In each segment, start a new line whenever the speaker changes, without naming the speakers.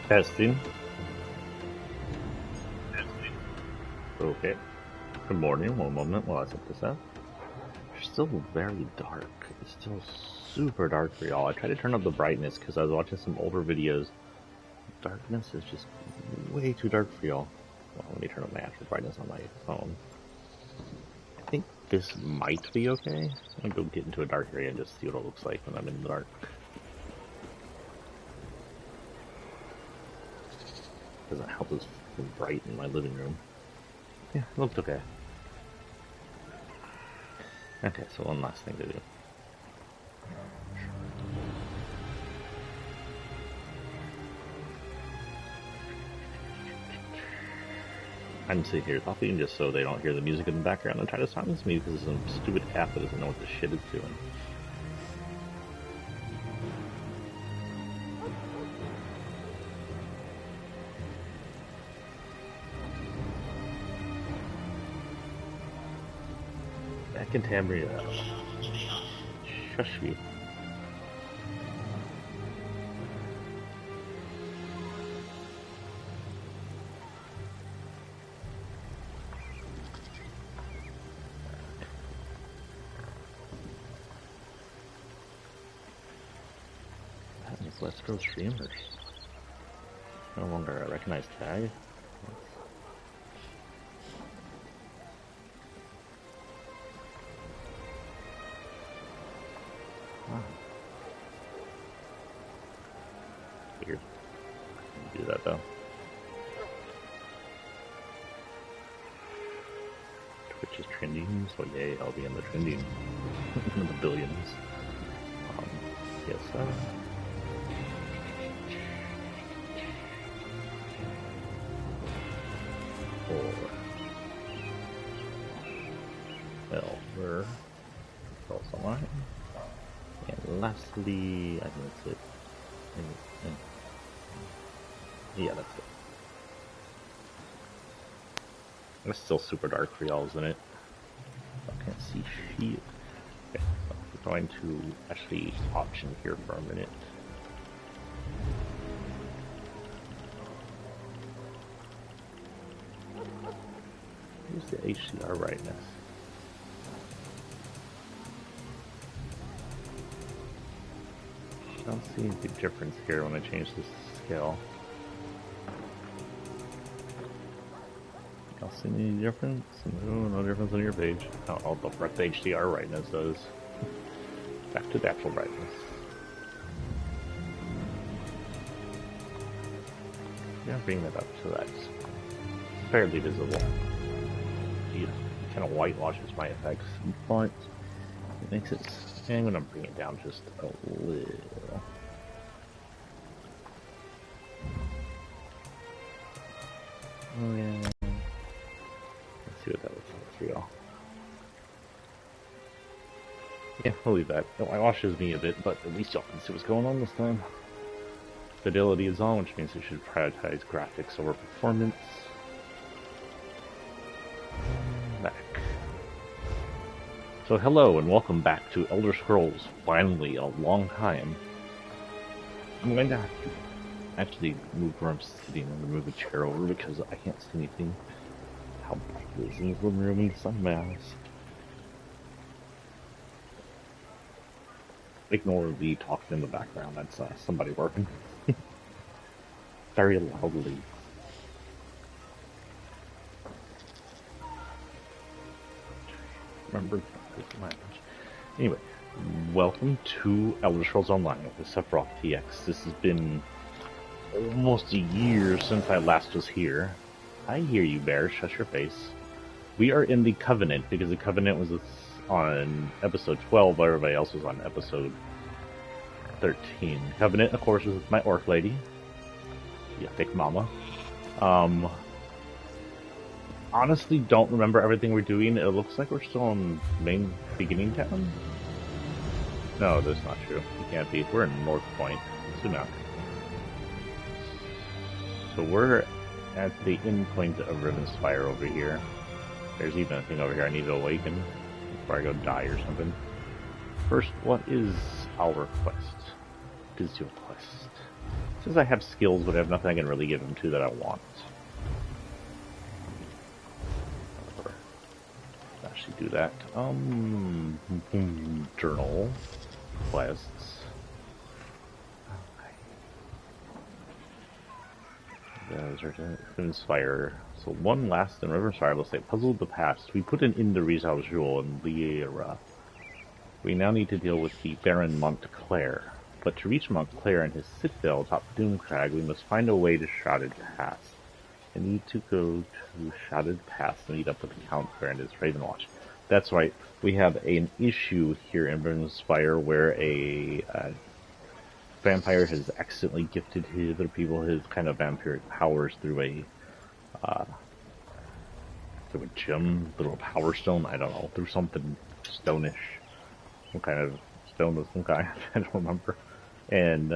Testing. Okay. Good morning. One moment while I set this up. It's still very dark. It's still super dark for y'all. I tried to turn up the brightness because I was watching some older videos. Darkness is just way too dark for y'all. Well, let me turn up my actual brightness on my phone. I think this might be okay. I'm gonna go get into a dark area and just see what it looks like when I'm in the dark. Doesn't help it's bright in my living room. Yeah, it looked okay. Okay, so one last thing to do. I'm sitting here talking just so they don't hear the music in the background and try to silence me because some stupid cat that doesn't know what the shit it's doing. Back in Tamria. Shush you. Let's go streamers. No longer a recognized tag. Wow. Weird. Do that though. Twitch is trending, so yay, I'll be in the trending. In the billions. Yes, Elder, also online, and lastly, I think that's it. Yeah, that's it. It's still super dark for y'all, isn't it? I can't see shit. Okay, so we're going to actually option here for a minute. Here's the Hdr Brightness. I don't see any big difference here when I change this scale. Y'all see any difference? No difference on your page. Oh, the Hdr Brightness does. Back to the actual brightness. Yeah, bring that up so that's fairly visible. It kind of whitewashes my effects, but it makes it. I'm gonna bring it down just a little. Oh yeah. Let's see what that looks like for y'all. Yeah, we'll leave that. It whitewashes me a bit, but at least y'all can see what's going on this time. Fidelity is on, which means we should prioritize graphics over performance. Back. So hello and welcome back to Elder Scrolls. Finally, a long time. I'm going to have to actually move where I'm sitting and move a chair over because I can't see anything. How bright it is in this living room and the sun mask. Ignore the talking in the background. That's somebody working. Very loudly. Remember. Anyway, welcome to Elder Scrolls Online with Sephiroth TX. This has been almost a year since I last was here. I hear you, Bear. Shut your face. We are in the Covenant because the Covenant was on episode 12, while everybody else was on episode 13. Covenant, of course, is my orc lady. Yeah, thick mama. Honestly, don't remember everything we're doing. It looks like we're still in main beginning town. No, that's not true. It can't be. We're in North Point, Sunak. So we're at the end point of Rivenspire over here. There's even a thing over here I need to awaken before I go die or something. First, what is our quest? What is your quest? says I have skills, but I have nothing I can really give him to that I want. Actually do that. Journal. Quests. Okay. Inspire. So one last in River Spire, let's say, puzzled the past. We put an end to Rizal's Jewel in Liera. We now need to deal with the Baron Montclair. But to reach Montclair and his citadel atop Doomcrag, we must find a way to Shrouded Pass. I need to go to Shrouded Pass and meet up with Count Fair and his Ravenwatch. That's right, we have an issue here in River Spire where a vampire has accidentally gifted his other people his kind of vampiric powers through a gem, through a power stone, I don't know, through something stonish. Some kind of stone of some kind, I don't remember. And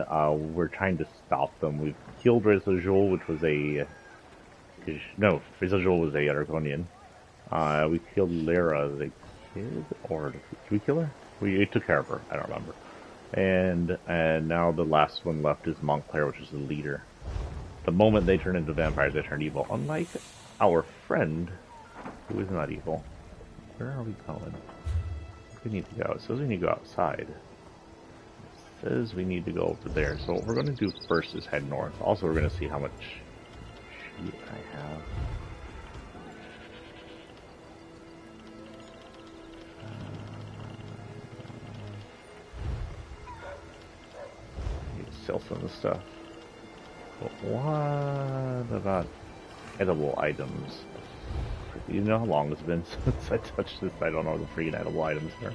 we're trying to stop them. We've killed Rizal, which was a... No, Rizal was a Argonian. We killed Lyra, the kid? Or did we kill her? We took care of her, I don't remember. And now the last one left is Montclair, which is the leader. The moment they turn into vampires, they turn evil. Unlike our friend, who is not evil. Where are we going? We need to go. It says we need to go outside. It says we need to go over there. So what we're going to do first is head north. Also, we're going to see how much shit I have. Sell some of the stuff. But what about edible items? You know how long it's been since I touched this? I don't know the freaking edible items are.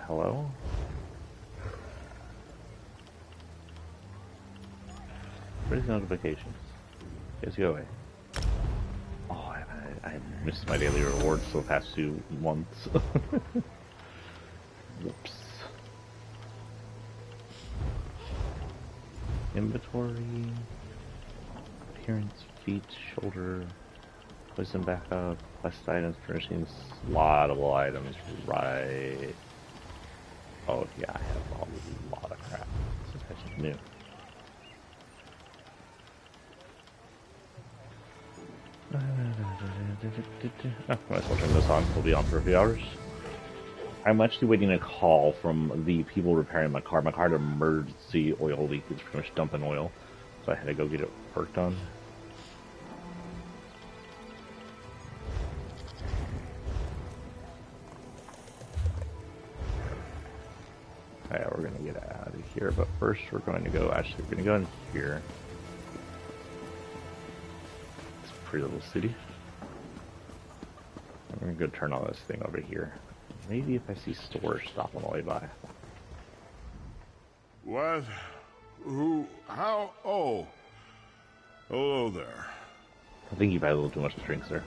Hello? Where's the notifications? Guys, go away. Oh, I missed my daily rewards for the past 2 months. Whoops. Inventory. Appearance, feet, shoulder. Poison backup. Quest items, furnishings, slottable items. Right. Oh, yeah, I have a lot of crap. This is actually new. Oh, might as well turn this on. We'll be on for a few hours. I'm actually waiting a call from the people repairing my car. My car had an emergency oil leak. It's pretty much dumping oil. So I had to go get it worked on. Alright, we're going to get out of here. But first we're going to go, actually, we're going to go in here. It's a pretty little city. We're going to go turn on this thing over here. Maybe if I see stores, stop on the way by.
What? Who? How? Oh. Hello there.
I think you've had a little too much to drink, sir.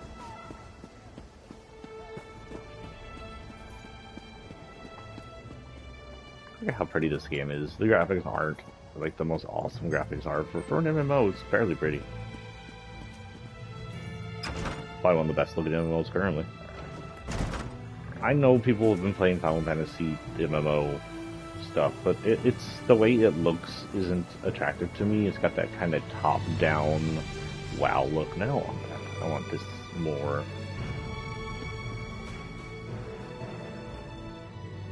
Look at how pretty this game is. The graphics aren't like the most awesome graphics are. For an MMO, it's fairly pretty. Probably one of the best looking MMOs currently. I know people have been playing Final Fantasy MMO stuff, but it's the way it looks isn't attractive to me. It's got that kind of top-down WoW look, and I don't want that. I want this more.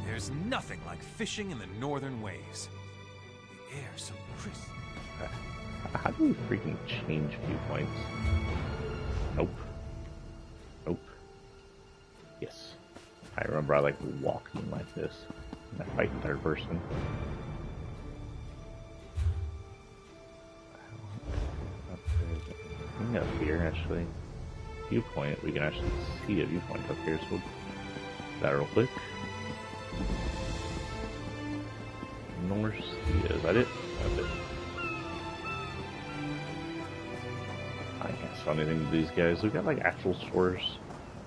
There's nothing like fishing in the northern ways. The air's so crisp.
How do we freaking change viewpoints? Nope. Nope. Yes. I remember I like walking like this. I fight in third person. Up here, actually. Viewpoint. We can actually see a viewpoint up here, so we'll do that real quick. North Sea, is that it? That's it. I can't sell anything to these guys. We've got like actual stores.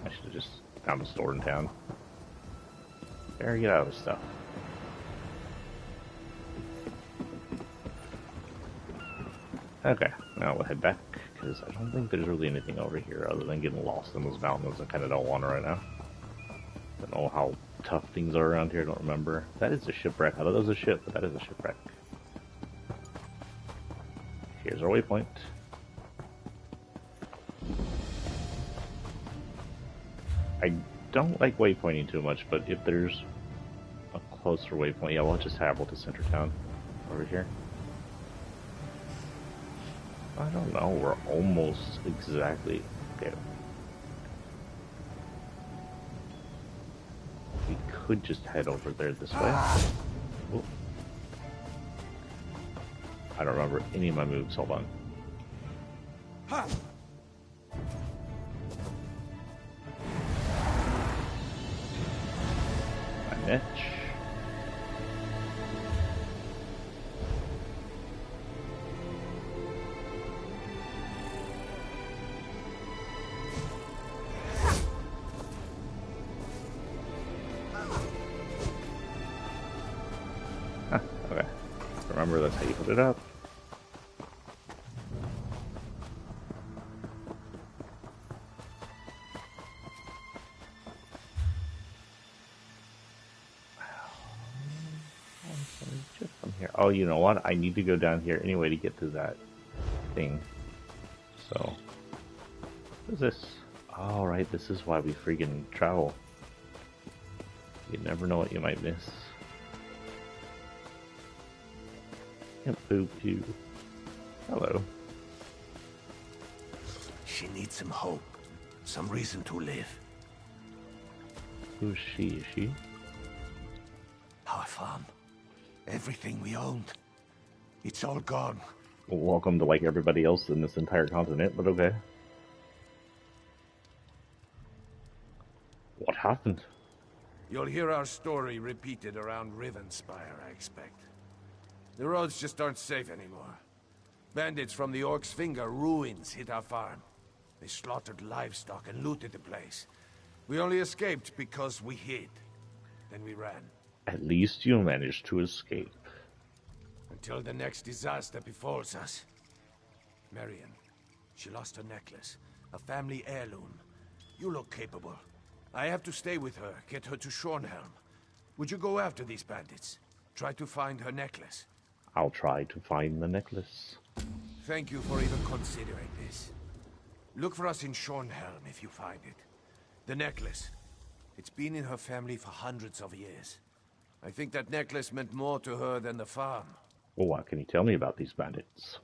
I should have just found a store in town. Better get out of this stuff. Okay, now we'll head back, because I don't think there's really anything over here other than getting lost in those mountains. I kind of don't want to right now. Don't know how tough things are around here, I don't remember. That is a shipwreck. I thought that was a ship, but that is a shipwreck. Here's our waypoint. I don't like waypointing too much, but if there's a closer waypoint, yeah, we'll just travel to Center Town over here. I don't know, we're almost exactly okay. We could just head over there this way. Ooh. I don't remember any of my moves, hold on. My niche. Okay. Remember, that's how you put it up. Just from here. Oh, you know what? I need to go down here anyway to get to that thing. So, what is this? All right, this is why we freaking travel. You never know what you might miss. Boo you. Hello.
She needs some hope, some reason to live.
Who's she? Is she?
Our farm. Everything we owned. It's all gone.
Welcome to like everybody else in this entire continent, but okay. What happened?
You'll hear our story repeated around Rivenspire, I expect. The roads just aren't safe anymore. Bandits from the Orc's Finger ruins hit our farm. They slaughtered livestock and looted the place. We only escaped because we hid. Then we ran.
At least you managed to escape.
Until the next disaster befalls us. Marion, she lost her necklace. A family heirloom. You look capable. I have to stay with her, get her to Shornhelm. Would you go after these bandits? Try to find her necklace.
I'll try to find the necklace.
Thank you for even considering this. Look for us in Shornhelm if you find it. The necklace. It's been in her family for hundreds of years. I think that necklace meant more to her than the farm.
Well, what can you tell me about these bandits?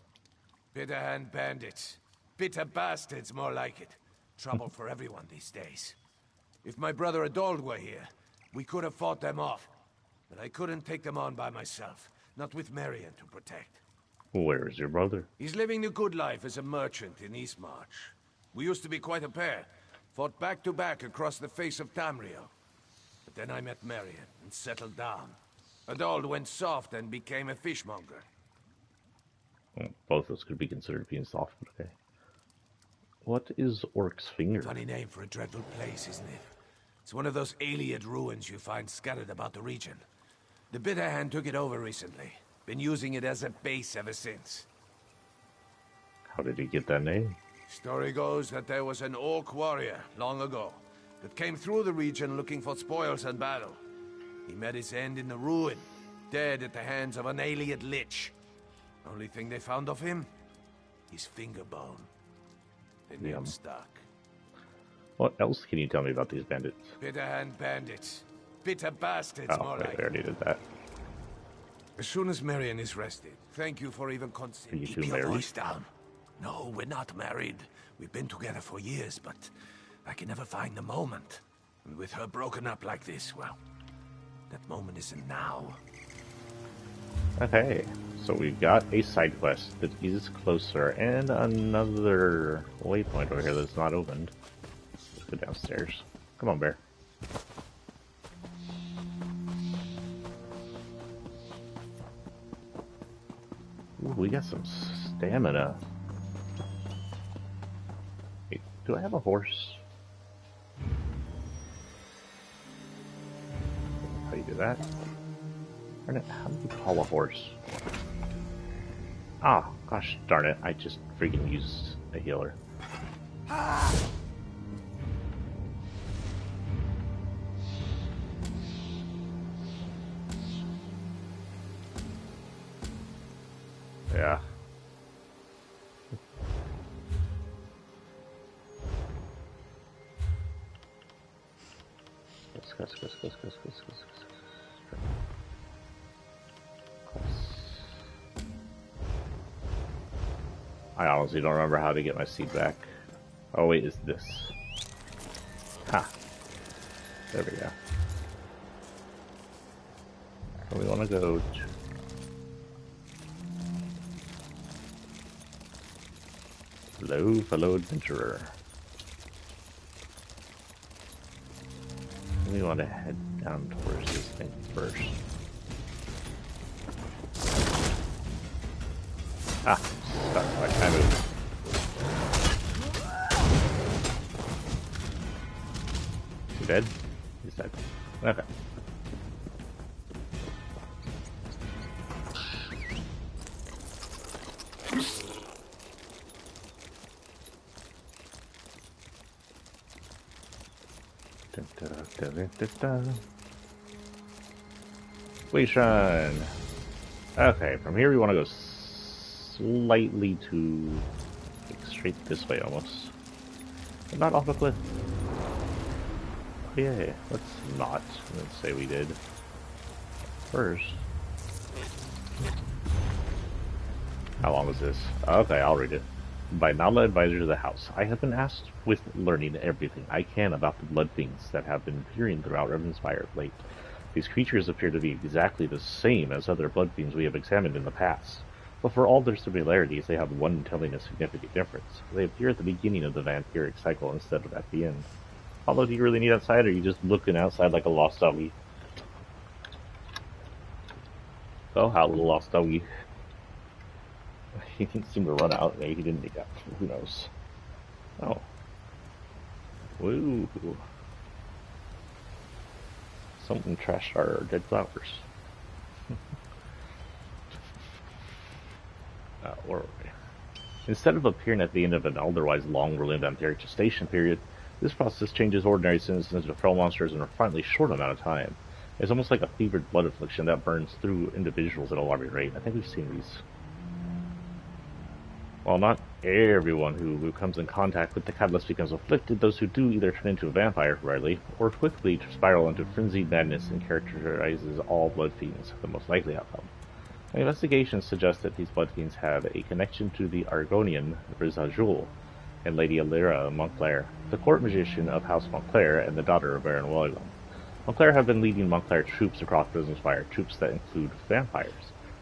Bitter-hand bandits. Bitter bastards, more like it. Trouble for everyone these days. If my brother Adold were here, we could have fought them off. But I couldn't take them on by myself. Not with Marion to protect.
Where is your brother?
He's living the good life as a merchant in Eastmarch. We used to be quite a pair. Fought back to back across the face of Tamriel. But then I met Marion and settled down. Adold went soft and became a fishmonger.
Well, both of us could be considered being soft, but okay. What is Orc's Finger?
Funny name for a dreadful place, isn't it? It's one of those Ayleid ruins you find scattered about the region. The Bitter Hand took it over recently. Been using it as a base ever since.
How did he get that name?
Story goes that there was an orc warrior, long ago, that came through the region looking for spoils and battle. He met his end in the ruin, dead at the hands of an Ayleid lich. Only thing they found of him? His finger bone. The name stuck.
What else can you tell me about these bandits?
Bitter Hand bandits. Bitter bastards,
Oh,
more
wait,
like.
I already did that.
As soon as Marion is rested, thank you for even
Are
considering.
you
Keep
two
your
married?
voice down. No, we're not married. We've been together for years, but I can never find the moment. And with her broken up like this, well, that moment isn't now.
Okay, so we've got a side quest that is closer, and another waypoint over here that's not opened. Let's go downstairs. Come on, bear. Ooh, we got some stamina. Wait, do I have a horse? How do you do that? How do you call a horse? Ah, gosh darn it, I just freaking used a healer. I honestly don't remember how to get my seed back. Oh wait, is this? Ha! There we go. So we want to go to... Hello, fellow adventurer. We want to head down towards this thing first. Ah, stuck. I can't move. Is he dead? He's dead. Okay. Wait, Sean. Okay, from here we want to go slightly to like, straight this way almost. But not off the cliff. Oh, yeah, let's not. Let's say we did. First. How long is this? Okay, I'll read it. By Nala, advisor to the house, I have been asked with learning everything I can about the blood things that have been appearing throughout Ravenspire of late. These creatures appear to be exactly the same as other blood fiends we have examined in the past, but for all their similarities, they have one telling a significant difference. They appear at the beginning of the vampiric cycle instead of at the end. Although, do you really need outside, or are you just looking outside like a lost doggy? Oh, how little lost doggy. He didn't seem to run out. Maybe he didn't need that. Who knows? Oh. Woo. Something trashed our dead flowers. Where are we? Instead of appearing at the end of an otherwise long-rolling vampiric gestation period, this process changes ordinary citizens into feral monsters in a finally short amount of time. It's almost like a fevered blood affliction that burns through individuals at a alarming rate. I think we've seen these. While not everyone who comes in contact with the catalyst becomes afflicted, those who do either turn into a vampire rarely, or quickly spiral into frenzied madness and characterizes all blood fiends, the most likely outcome. My investigations suggest that these blood fiends have a connection to the Argonian Rizajul and Lady Alira Montclair, the court magician of House Montclair and the daughter of Baron William. Montclair have been leading Montclair troops across Ravenspire, troops that include vampires.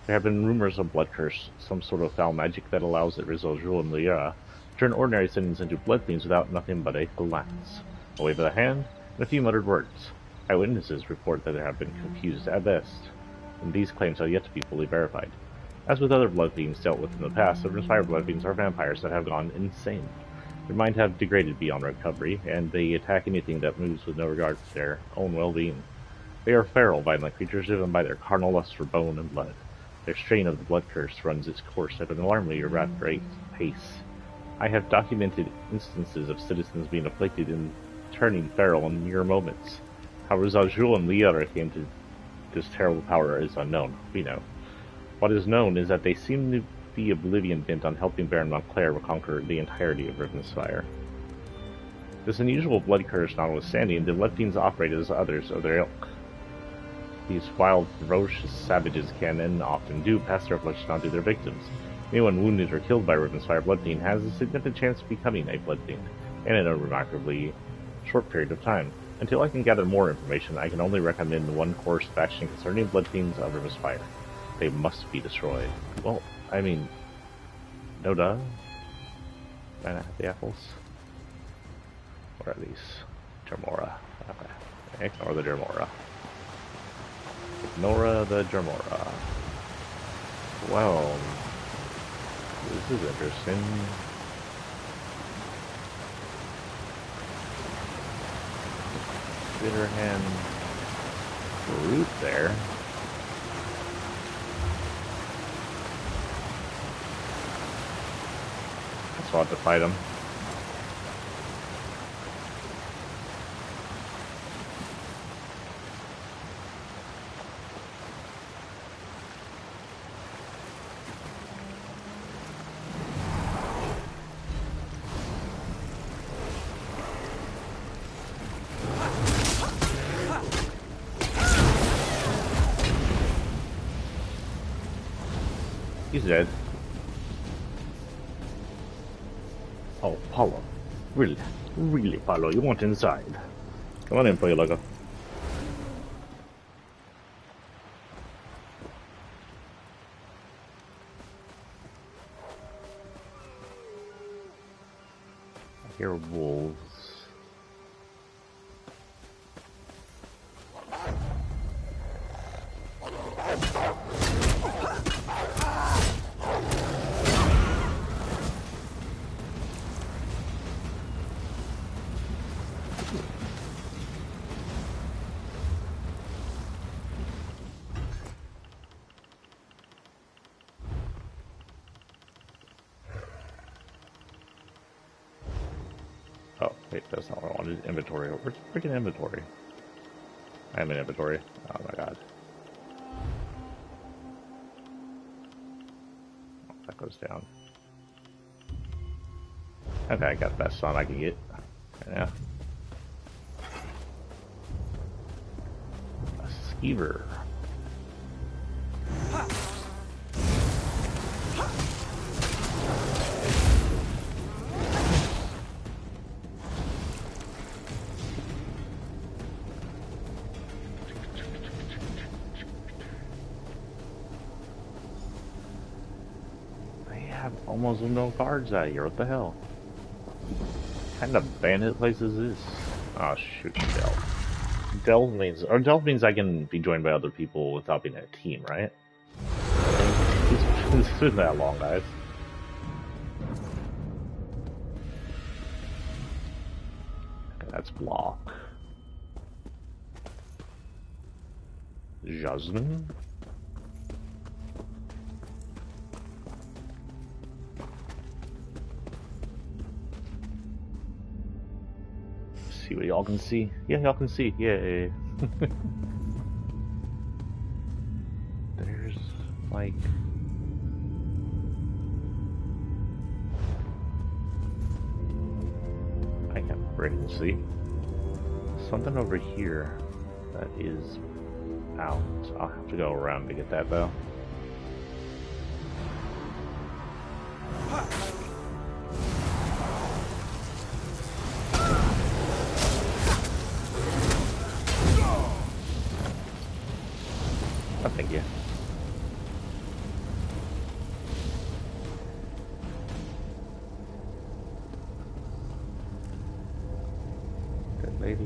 There have been rumors of blood curse, some sort of foul magic that allows the Rizajul and Lira to turn ordinary citizens into blood fiends without nothing but a glance, a wave of the hand, and a few muttered words. Eyewitnesses report that they have been confused at best, and these claims are yet to be fully verified. As with other blood fiends dealt with in the past, the Ravenspire blood fiends are vampires that have gone insane. Their mind have degraded beyond recovery, and they attack anything that moves with no regard for their own well-being. They are feral, violent creatures driven by their carnal lust for bone and blood. Their strain of the blood curse runs its course at an alarmingly rapid pace. I have documented instances of citizens being afflicted and turning feral in mere moments. How Rizajul and Liara came to this terrible power is unknown. We know. What is known is that they seem to be Oblivion bent on helping Baron Montclair conquer the entirety of Ravenspire. This unusual blood curse notwithstanding, the blood fiends operate as others of their ilk. These wild, ferocious savages can, and often do, pass their affliction onto their victims. Anyone wounded or killed by Ravenspire blood fiend has a significant chance of becoming a blood fiend, and in a remarkably short period of time. Until I can gather more information, I can only recommend one course of action concerning blood fiends of Ravenspire. They must be destroyed. Well, I mean, no duh. Might not have the apples. Where are these? Dermora. Okay. Ignore the Dermora. Ignore the Dermora. Well, this is interesting. Bitter hand root there. That's hard to fight him. He's dead. Oh, Paulo. Really? Really, Paulo, you want inside? Come on in, Pollo Loco. I hear wolves. Oh, wait, that's not what I wanted. Inventory. Where's freaking inventory? I am in inventory. Oh my god. Oh, that goes down. Okay, I got the best son I can get. Yeah. A skeever. Almost no guards out here. What the hell? What kind of bandit place is this? Oh shoot, delve. Delve means I can be joined by other people without being a team, right? It's been that long, guys. Okay, that's block. Jasmine. See what y'all can see. Yeah, y'all can see. Yay. There's like I can't freaking see. Something over here that is out. I'll have to go around to get that though. Thank you. Good lady.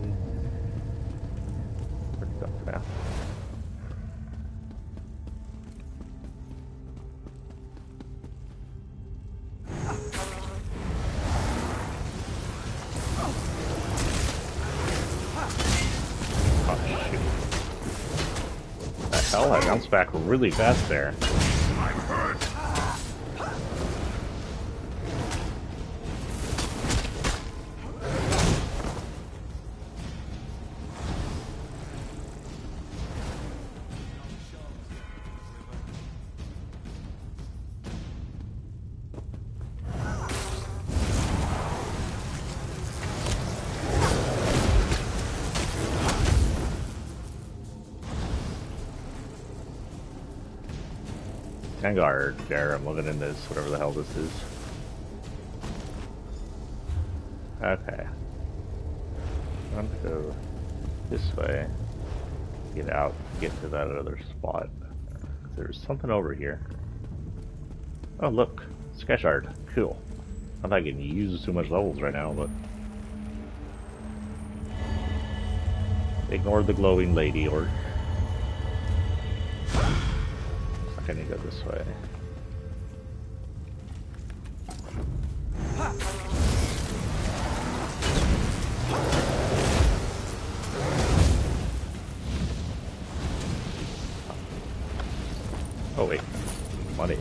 Where'd you go for now? Hell, I bounced back really fast there.
I'm hurt.
Guard there, I'm living in this, whatever the hell this is. Okay. I'm gonna go this way, get out, get to that other spot. There's something over here. Oh look, sketch art, cool. I'm not getting used too much levels right now, but ignore the glowing lady or I need to go this way. Oh wait, money.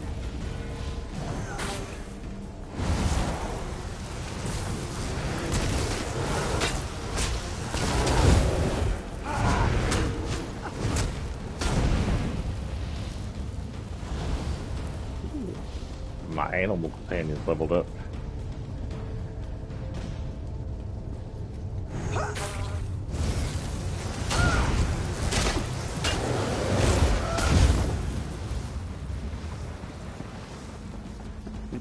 My animal companions leveled up.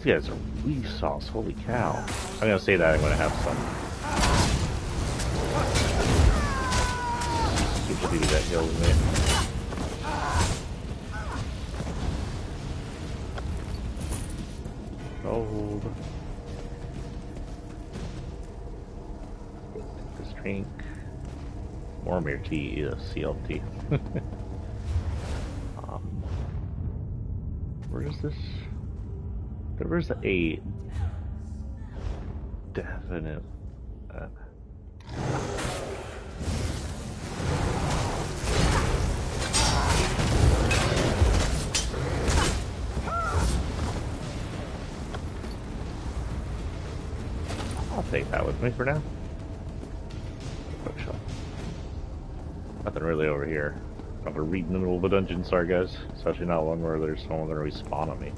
These guys are weak sauce. Holy cow. I'm gonna say that I'm gonna have some. Stupid dude that kills me. Hold. This drink. Mormir tea is CLT. Where is this? There is a definite. I'll take that with me for now. Bookshop. Nothing really over here. I'm gonna read in the middle of a dungeon, sorry guys. Especially not one where there's someone gonna respawn on me.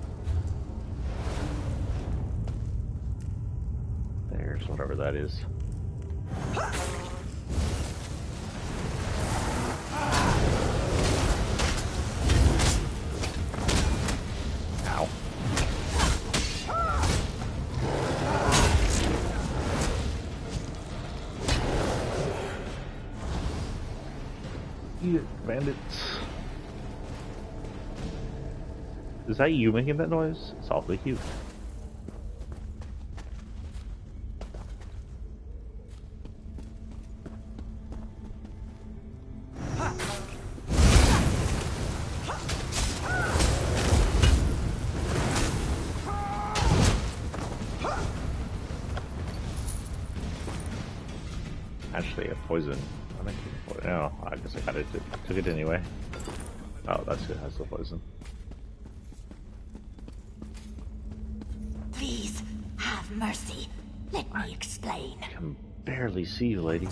There's whatever that is. Ow. Eat it, bandits. Is that you making that noise? It's awfully cute. Actually, a poison. I think no, I guess I got it. Took it anyway. Oh, that's it. Has the poison.
Please, have mercy. Let me explain.
I can barely see you, lady.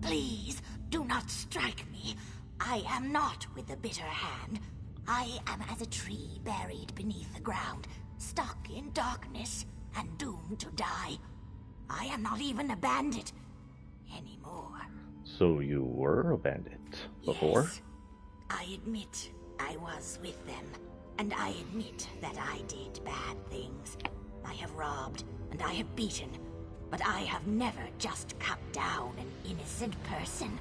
Please, do not strike me. I am not with the bitter hand. I am as a tree buried beneath the ground, stuck in darkness and doomed to die. I am not even a bandit anymore.
So you were a bandit before?
Yes, I admit I was with them, and I admit that I did bad things. I have robbed, and I have beaten, but I have never just cut down an innocent person.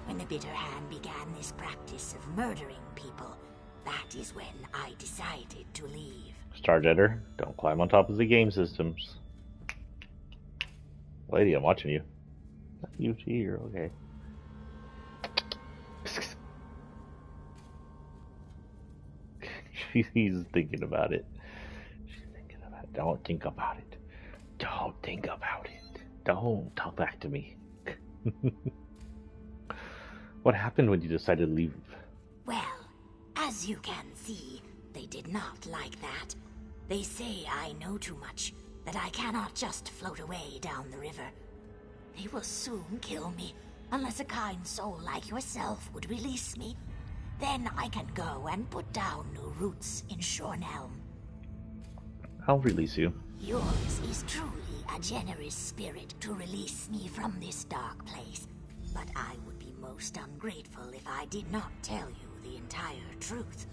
When the Bitter Hand began this practice of murdering people, that is when I decided to leave.
Starjetter, don't climb on top of the game systems. Lady, I'm watching you. You here, okay. She's thinking about it. She's thinking about it. Don't think about it. Don't think about it. Don't talk back to me. What happened when you decided to leave?
Well, as you can see, they did not like that. They say I know too much, that I cannot just float away down the river. They will soon kill me, unless a kind soul like yourself would release me. Then I can go and put down new roots in Shornelm.
I'll release you.
Yours is truly a generous spirit to release me from this dark place, but I would be most ungrateful if I did not tell you the entire truth.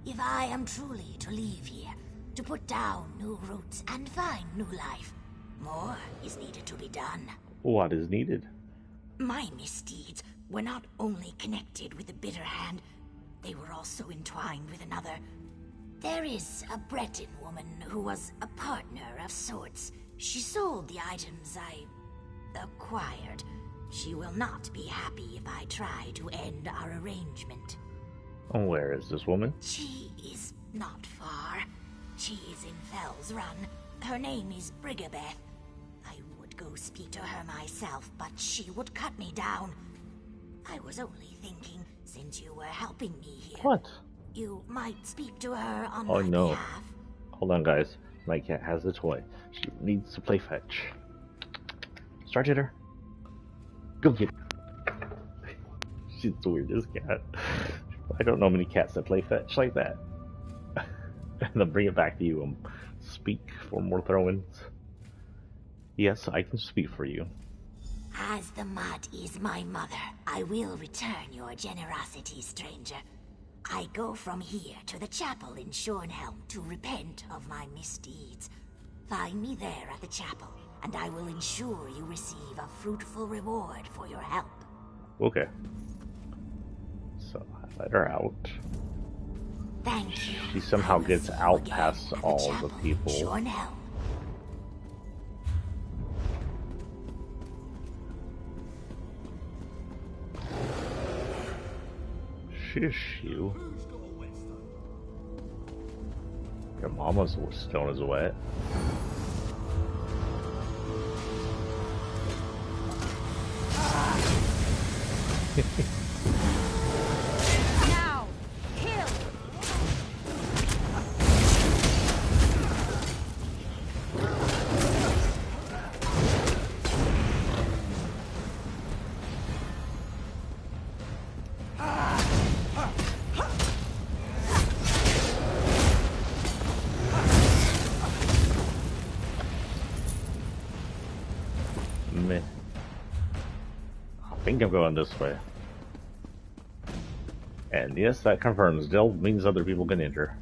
If I am truly to leave here, to put down new roots and find new life, more is needed to be done.
What is needed?
My misdeeds were not only connected with the Bitter Hand, they were also entwined with another. There is a Breton woman who was a partner of sorts. She sold the items I acquired. She will not be happy if I try to end our arrangement.
Where is this woman?
She is not far. She is in Fell's Run. Her name is Brigabeth. I would go speak to her myself, but she would cut me down. I was only thinking, since you were helping me here,
What?
you might speak to her on
Oh
my
no.
behalf.
Hold on, guys. My cat has a toy. She needs to play fetch. Starjetter, go get it. She's the weirdest cat. I don't know many cats that play fetch like that. And then bring it back to you and speak for more throw-ins. Yes, I can speak for you.
As the mud is my mother, I will return your generosity, stranger. I go from here to the chapel in Shornhelm to repent of my misdeeds. Find me there at the chapel, and I will ensure you receive a fruitful reward for your help.
Okay. So I let her out.
Thank you.
She somehow
I will
gets
see you
out
again
past
at
all
chapel
the
in
people.
Shornhelm.
Shush you. Your mama's stone is wet.
Now, kill!
Meh. I think I'm going this way. And yes, that confirms Dell means other people can enter.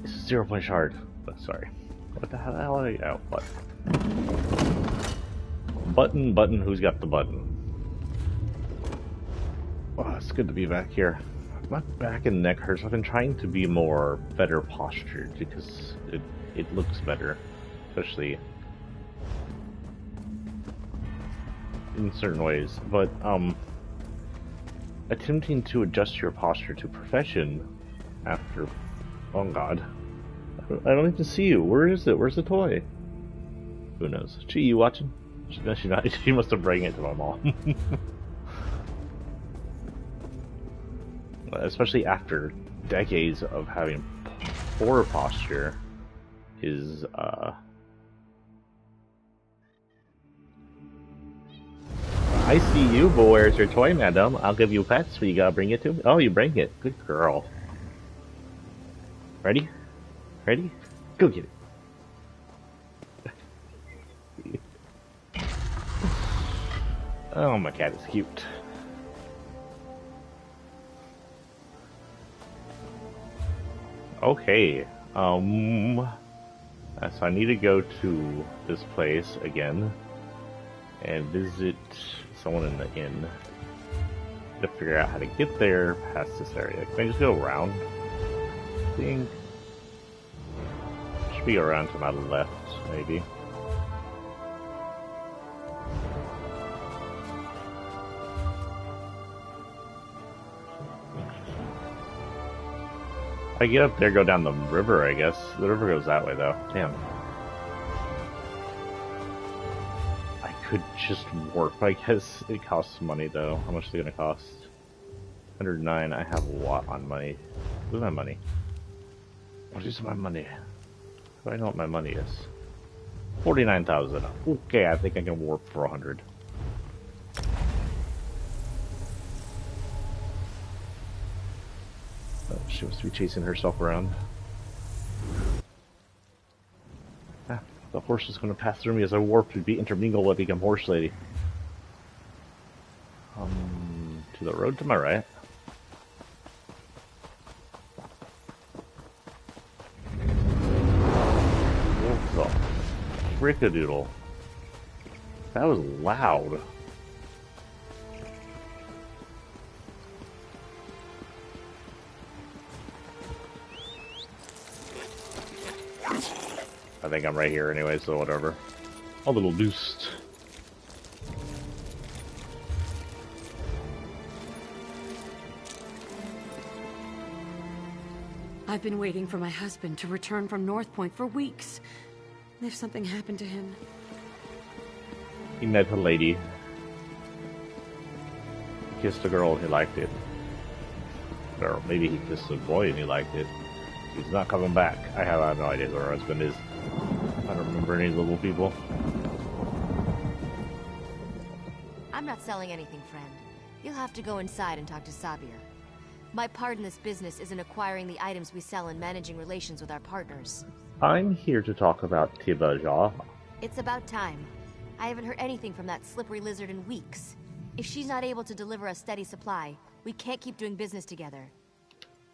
It's a 0-point shard. Oh, sorry. What the hell are you out? What? Button, who's got the button? Oh, it's good to be back here. My back and neck hurts. I've been trying to be better postured because it looks better. Especially in certain ways. But, attempting to adjust your posture to perfection after... Oh god. I don't even see you. Where is it? Where's the toy? Who knows? Gee, you watching? No, she's not. She must have brought it to my mom. Especially after decades of having poor posture is, I see you, but where's your toy, madam? I'll give you pets, but you gotta bring it to me. Oh, you bring it. Good girl. Ready? Ready? Go get it. Oh, my cat is cute. Okay, so I need to go to this place again and visit someone in the inn to figure out how to get there past this area. Can I just go around? I think should be around to my left, maybe. I get up there, go down the river, I guess. The river goes that way, though. Damn. I could just warp, I guess. It costs money, though. How much is it gonna cost? 109. I have a lot on money. Where's my money? What is my money? Do I know what my money is? 49,000. Okay, I think I can warp for 100. She must be chasing herself around. Ah, the horse is going to pass through me as I warp to be intermingled and become horse lady. To the road to my right. What the frickadoodle? That was loud. I think I'm right here anyway, so whatever. A little boost.
I've been waiting for my husband to return from North Point for weeks. If something happened to him...
He met a lady. He kissed a girl and he liked it. Or maybe he kissed a boy and he liked it. He's not coming back. I have no idea who her husband is. I don't remember any little people.
I'm not selling anything, friend. You'll have to go inside and talk to Sabir. My part in this business is in acquiring the items we sell and managing relations with our partners.
I'm here to talk about Tibaja.
It's about time. I haven't heard anything from that slippery lizard in weeks. If she's not able to deliver a steady supply, we can't keep doing business together.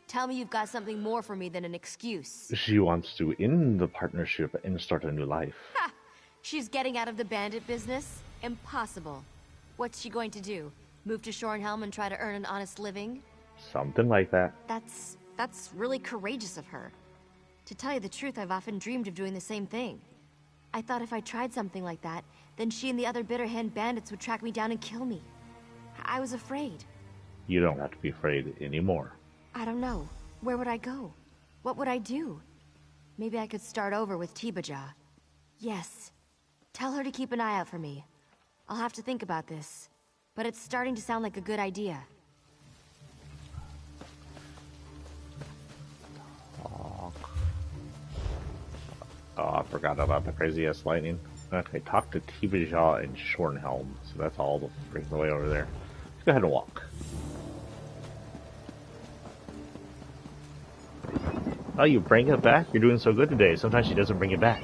Tell me you've got something more for me than an excuse.
She wants to end the partnership and start a new life.
Ha! She's getting out of the bandit business? Impossible. What's she going to do? Move to Shornhelm and try to earn an honest living?
Something like that.
That's really courageous of her. To tell you the truth, I've often dreamed of doing the same thing. I thought if I tried something like that, then she and the other Bitterhand bandits would track me down and kill me. I was afraid.
You don't have to be afraid anymore.
I don't know. Where would I go? What would I do? Maybe I could start over with Tibajaw. Yes. Tell her to keep an eye out for me. I'll have to think about this. But it's starting to sound like a good idea.
Oh, I forgot about the crazy-ass lightning. Okay, talk to Tibajaw and Shornhelm. So that's all the freaking way over there. Let's go ahead and walk. Oh, you bring it back? You're doing so good today. Sometimes she doesn't bring it back.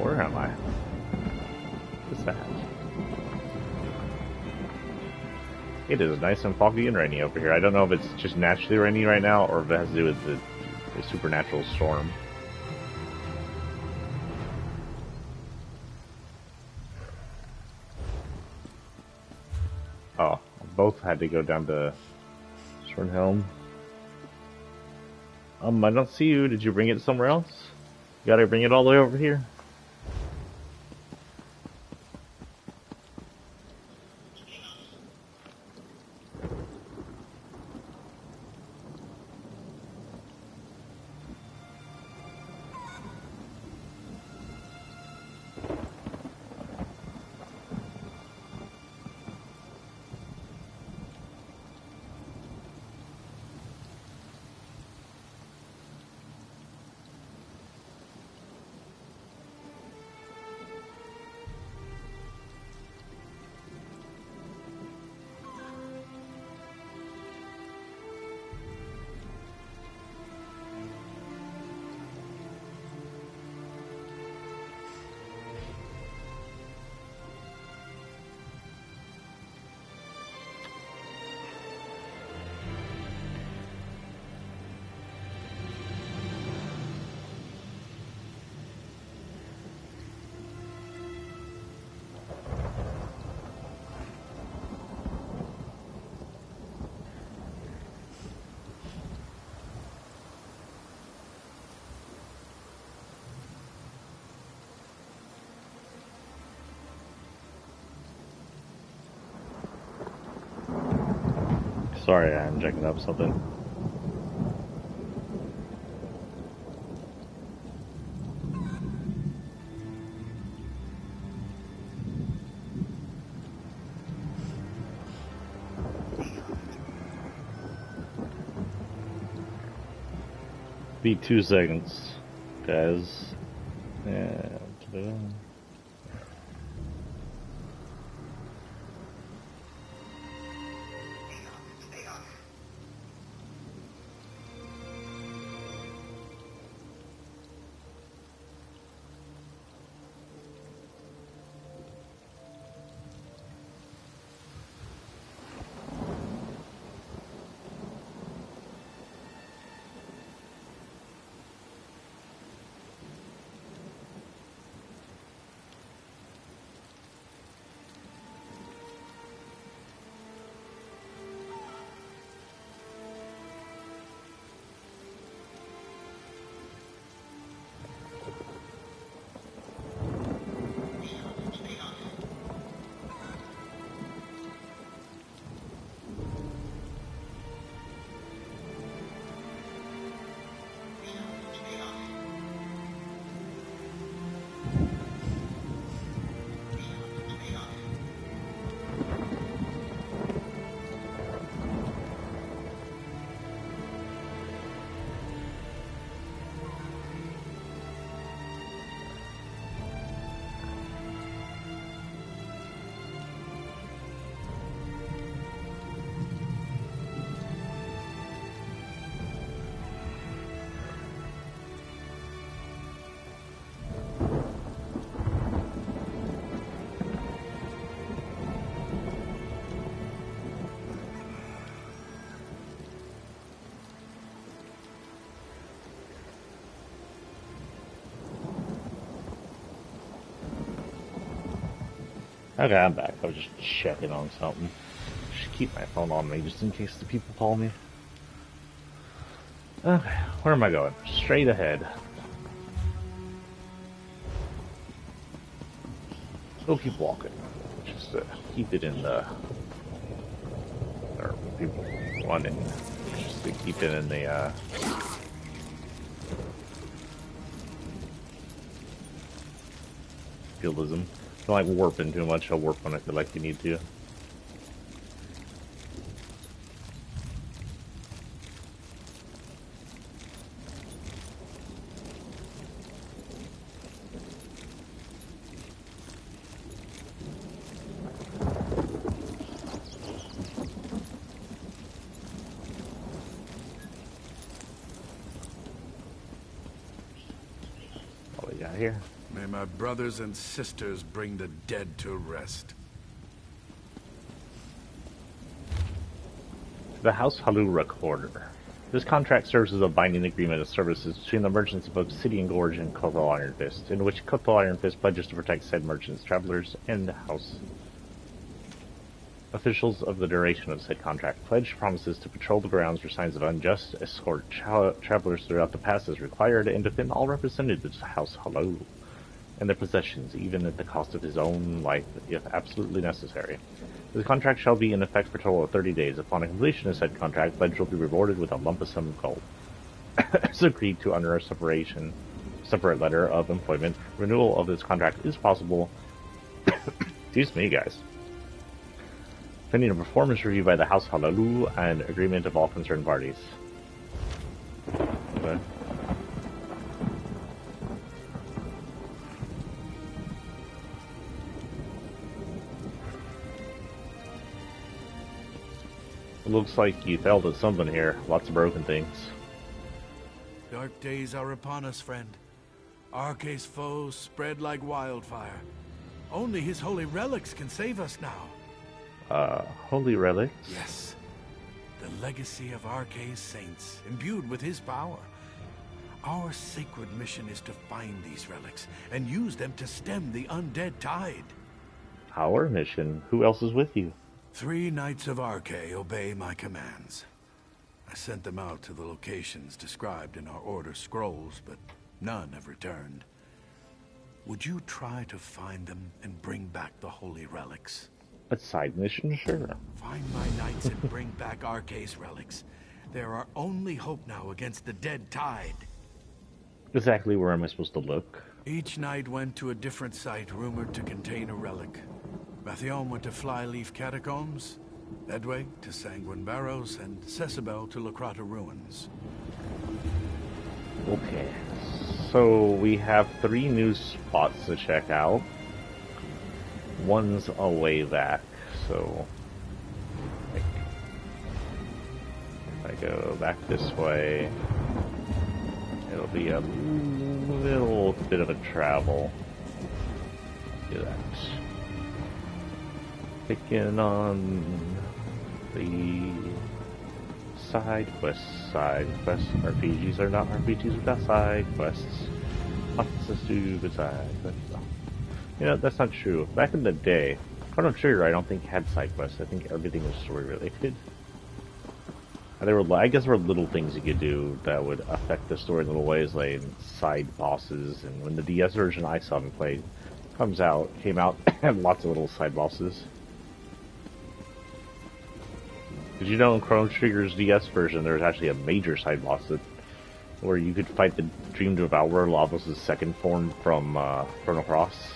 Where am I? What's that? It is nice and foggy and rainy over here. I don't know if it's just naturally rainy right now or if it has to do with the supernatural storm. Oh, both had to go down to Shornhelm. I don't see you. Did you bring it somewhere else? You gotta bring it all the way over here? Sorry, I'm checking up something. Be 2 seconds, guys. Okay, I'm back. I was just checking on something. Just keep my phone on me just in case the people call me. Okay, where am I going? Straight ahead. We'll keep walking. Just keep it in the... Or people wanting just to keep it in the realism. Don't like warping too much. I'll warp when I feel like you need to. What we got here?
May my brothers and sisters bring the dead to rest.
The House Halu Recorder. This contract serves as a binding agreement of services between the merchants of Obsidian Gorge and Kotal Iron Fist, in which Kotal Iron Fist pledges to protect said merchants, travelers, and house officials of the duration of said contract. Pledge promises to patrol the grounds for signs of unjust, escort travelers throughout the pass as required, and defend all representatives of House Halu and their possessions, even at the cost of his own life, if absolutely necessary. The contract shall be in effect for a total of 30 days. Upon completion of said contract, Pledge will be rewarded with a lump sum of gold. As agreed to under a separate letter of employment, renewal of this contract is possible. Excuse me, guys. Pending a performance review by the House Halalu and agreement of all concerned parties. Okay. Looks like you failed at something here. Lots of broken things.
Dark days are upon us, friend. Arce's foes spread like wildfire. Only his holy relics can save us now.
Holy relics?
Yes. The legacy of Arce's saints, imbued with his power. Our sacred mission is to find these relics and use them to stem the undead tide.
Our mission? Who else is with you?
3 Knights of Arce obey my commands. I sent them out to the locations described in our order scrolls, but none have returned. Would you try to find them and bring back the holy relics?
A side mission? Sure.
Find my knights and bring back Arce's relics. They're our only hope now against the dead tide.
Exactly where am I supposed to look?
Each knight went to a different site rumored to contain a relic. Mathion went to Flyleaf Catacombs, Edway to Sanguine Barrows, and Cecibel to Lacrata Ruins.
Okay. So we have 3 new spots to check out. One's a way back, so like, if I go back this way, it'll be a little bit of a travel. Do that. Picking on the side quests. RPGs are not RPGs without side quests. What's a stupid side quest? You know, that's not true. Back in the day, Chrono Trigger I don't think had side quests. I think everything was story related. I guess there were little things you could do that would affect the story in little ways, like side bosses. And when the DS version I saw and played came out, had lots of little side bosses. Did you know in Chrono Trigger's DS version there was actually a major side boss where you could fight the Dream Devourer, Lavos' second form from Chrono Cross?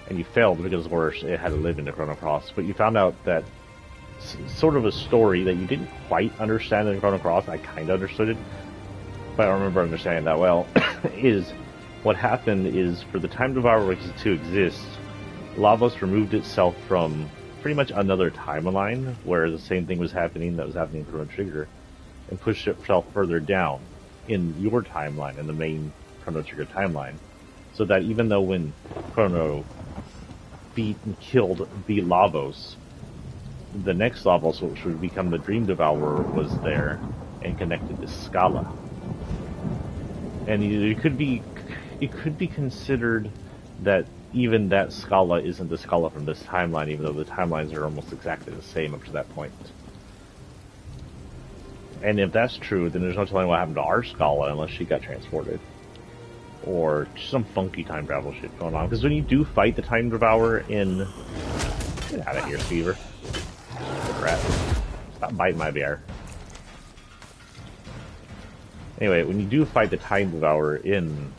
And you failed because it had to live in the Chrono Cross. But you found out that sort of a story that you didn't quite understand in Chrono Cross. I kind of understood it, but I don't remember understanding that well. Is what happened is for the Time Devourer to exist, Lavos removed itself from pretty much another timeline where the same thing was happening that was happening in Chrono Trigger, and pushed itself further down in your timeline, in the main Chrono Trigger timeline, so that even though when Chrono beat Lavos, the next Lavos, which would become the Dream Devourer, was there and connected to Scala. And it could be considered that even that Scala isn't the Scala from this timeline, even though the timelines are almost exactly the same up to that point. And if that's true, then there's no telling what happened to our Scala unless she got transported. Or some funky time travel shit going on. Because when you do fight the Time Devourer in... Get out of here, Skeever. Rat. Stop biting my bear. Anyway, when you do fight the Time Devourer in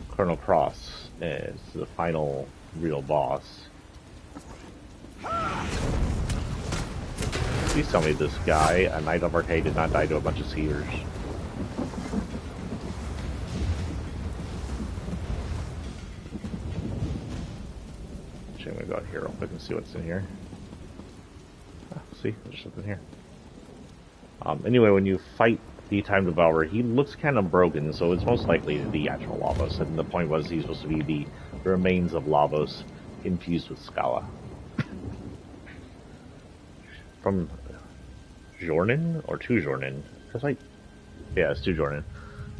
Chrono Cross, it's the final real boss. Please tell me this guy, a Knight of Arcade, did not die to a bunch of Seers. Actually, I'm gonna go out here real quick and see what's in here. Oh, see, there's something here. Anyway, when you fight the Time Devourer, he looks kind of broken, so it's most likely the actual Lavos. And the point was he's supposed to be the remains of Lavos infused with Scala. From Jornan or to Jornan? Yeah, it's to Jornan.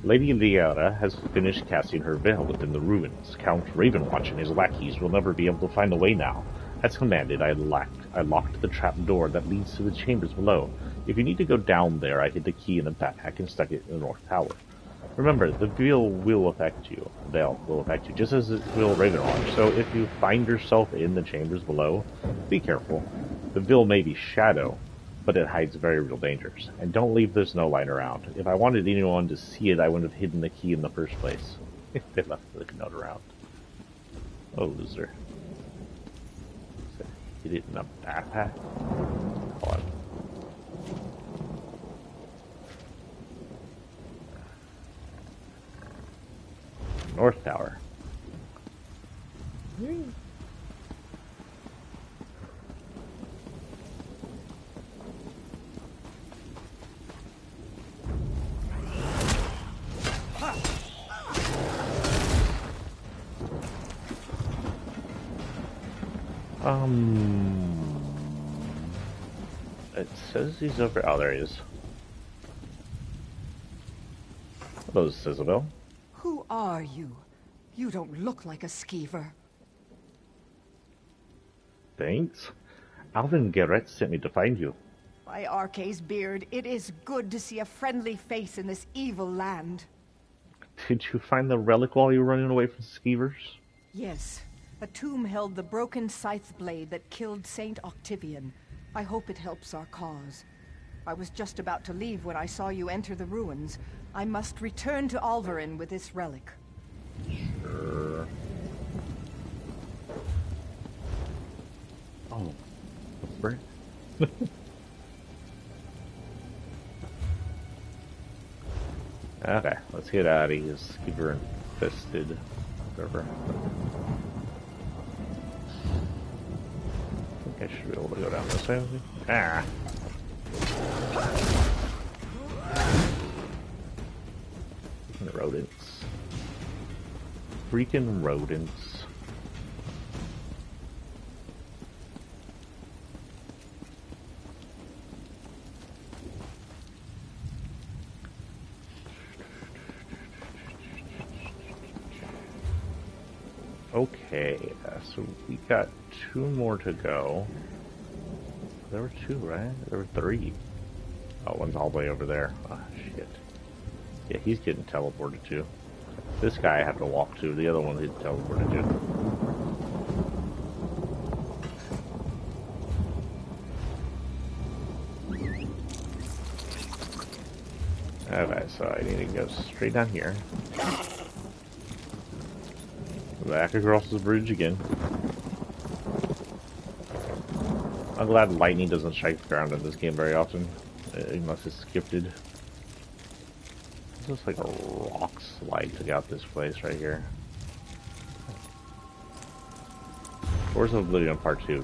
Lady Liara has finished casting her veil within the ruins. Count Ravenwatch and his lackeys will never be able to find a way now. As commanded, I locked the trap door that leads to the chambers below. If you need to go down there, I hid the key in the backpack and stuck it in the north tower. Remember, the veil will affect you. Just as it will Ravenwatch. So if you find yourself in the chambers below, be careful. The veil may be shadow, but it hides very real dangers. And don't leave the snow light around. If I wanted anyone to see it, I would have hidden the key in the first place. If they left the note around. Oh, loser. Hid it in a backpack? Hold on. North Tower. It says he's over. Oh, there he is. Hello, Isabel.
Who are you? You don't look like a skeever.
Thanks. Alvin Garrett sent me to find you.
By Arce's beard, it is good to see a friendly face in this evil land.
Did you find the relic while you were running away from Skeevers?
Yes. A tomb held the broken scythe blade that killed Saint Octavian. I hope it helps our cause. I was just about to leave when I saw you enter the ruins. I must return to Alvarin with this relic.
Sure. Oh, brick. Okay, let's get out of here. Skeever infested. Whatever. I think I should be able to go down this way. Ah. Freaking rodents. Freaking rodents. Okay, so we got 2 more to go. There were 2, right? There were 3. Oh, one's all the way over there. Oh, shit. Yeah, he's getting teleported too. This guy I have to walk to. The other one he's teleported to. Okay, so I need to go straight down here. Back across the bridge again. I'm glad lightning doesn't strike the ground in this game very often, unless it's scripted. This looks like a rock slide took out this place right here. Doors of Oblivion Part 2.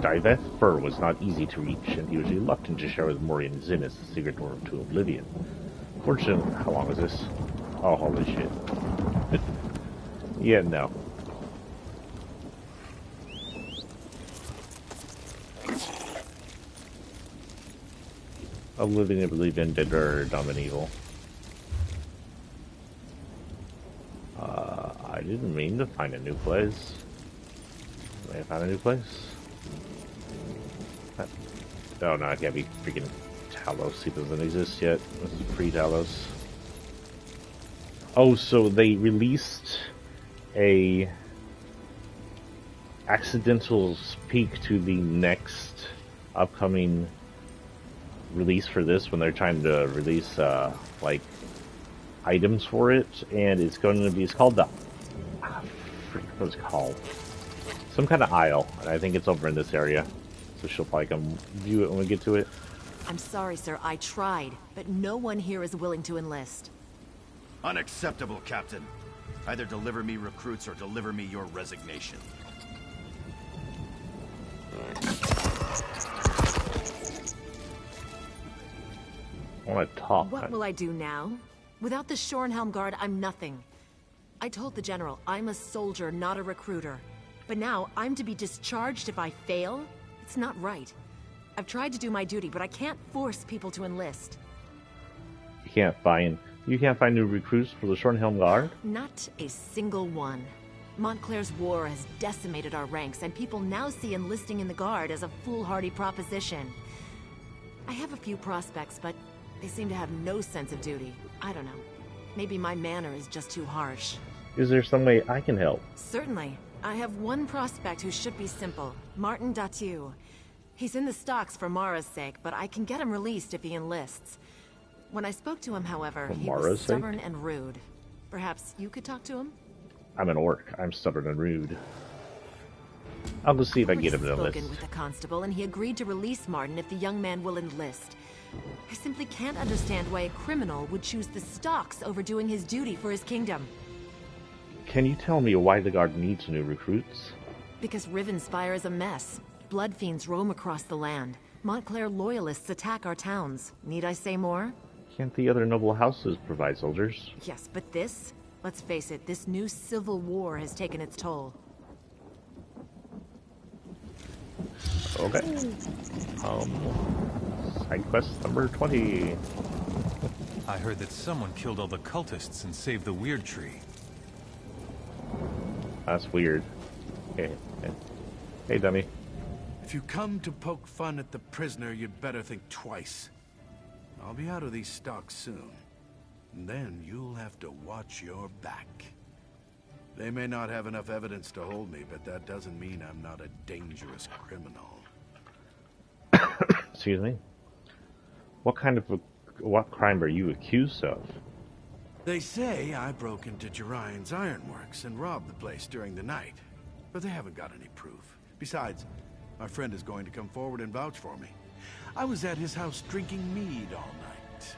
Diveth Fur was not easy to reach, and he was reluctant to share with Morian Zinnis the secret door to Oblivion. Fortunately, how long is this? Oh, holy shit. Yeah, no. Oblivion, dead or dumb and evil. I didn't mean to find a new place. I found a new place. Oh no, it can't be freaking Talos. He doesn't exist yet. This is pre-Talos. Oh, so they released a accidental peek to the next upcoming release for this when they're trying to release like items for it, and it's going to be, it's called the what it's called, some kind of aisle, and I think it's over in this area, so she'll probably come view it when we get to it.
I'm sorry, sir, I tried, but no one here is willing to enlist.
Unacceptable, Captain. Either deliver me recruits or deliver me your resignation.
I want to talk.
What will I do now? Without the Shornhelm Guard, I'm nothing. I told the General I'm a soldier, not a recruiter. But now I'm to be discharged if I fail? It's not right. I've tried to do my duty, but I can't force people to enlist.
You can't find new recruits for the Shornhelm Guard?
Not a single one. Montclair's war has decimated our ranks, and people now see enlisting in the Guard as a foolhardy proposition. I have a few prospects, but they seem to have no sense of duty. I don't know. Maybe my manner is just too harsh.
Is there some way I can help?
Certainly. I have one prospect who should be simple. Martin Datu. He's in the stocks for Mara's sake, but I can get him released if he enlists. When I spoke to him, however, he was stubborn and rude. Perhaps you could talk to him?
I'm an orc. I'm stubborn and rude. I'll go see if I can get him to enlist.
I've spoken with the constable, and he agreed to release Martin if the young man will enlist. I simply can't understand why a criminal would choose the stocks over doing his duty for his kingdom.
Can you tell me why the Guard needs new recruits?
Because Rivenspire is a mess. Blood fiends roam across the land. Montclair loyalists attack our towns. Need I say more?
Can't the other noble houses provide soldiers?
Yes, but this? Let's face it, this new civil war has taken its toll.
Okay. Side quest number 20.
I heard that someone killed all the cultists and saved the Weird Tree.
That's weird. Hey, dummy.
If you come to poke fun at the prisoner, you'd better think twice. I'll be out of these stocks soon. And then you'll have to watch your back. They may not have enough evidence to hold me, but that doesn't mean I'm not a dangerous criminal.
Excuse me? What crime are you accused of?
They say I broke into Jerian's ironworks and robbed the place during the night. But they haven't got any proof. Besides, my friend is going to come forward and vouch for me. I was at his house drinking mead all night.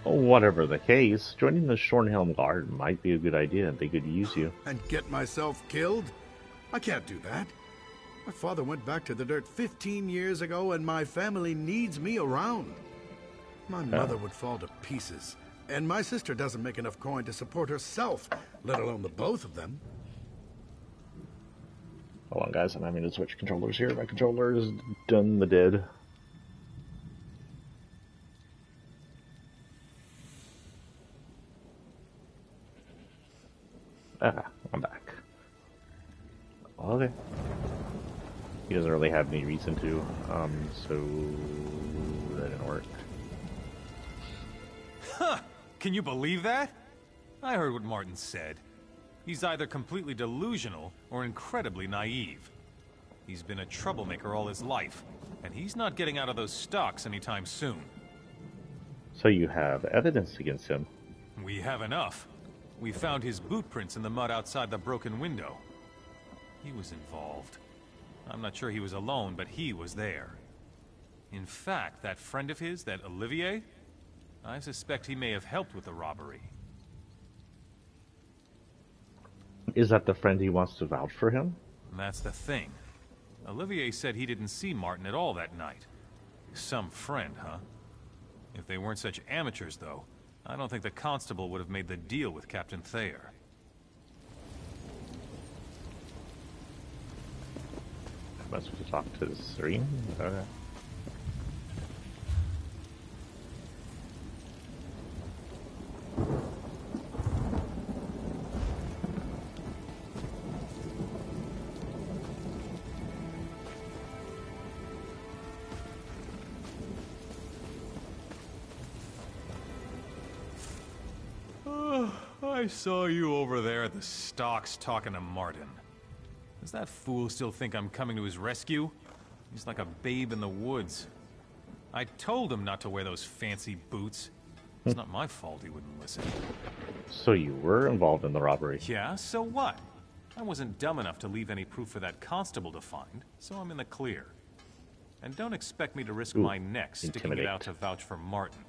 Oh, whatever the case, joining the Shornhelm Guard might be a good idea. They could use you.
And get myself killed? I can't do that. My father went back to the dirt 15 years ago, and my family needs me around. My mother would fall to pieces, and my sister doesn't make enough coin to support herself, let alone the both of them.
Hold on, guys, I'm having to switch controllers here. My controller is done the dead. I'm back. Okay. He doesn't really have any reason to, so that didn't work.
Huh! Can you believe that? I heard what Martin said. He's either completely delusional or incredibly naive. He's been a troublemaker all his life, and he's not getting out of those stocks anytime soon.
So you have evidence against him?
We have enough. We found his boot prints in the mud outside the broken window. He was involved. I'm not sure he was alone, but he was there. In fact, that friend of his, that Olivier, I suspect he may have helped with the robbery.
Is that the friend he wants to vouch for him?
And that's the thing. Olivier said he didn't see Martin at all that night. Some friend, huh? If they weren't such amateurs, though, I don't think the constable would have made the deal with Captain Thayer.
Am I supposed to talk to Serene? Okay.
I saw you over there at the stocks talking to Martin. Does that fool still think I'm coming to his rescue? He's like a babe in the woods. I told him not to wear those fancy boots. It's not my fault he wouldn't listen.
So you were involved in the robbery?
Yeah, so what? I wasn't dumb enough to leave any proof for that constable to find, so I'm in the clear. And don't expect me to risk my neck sticking it out to vouch for Martin.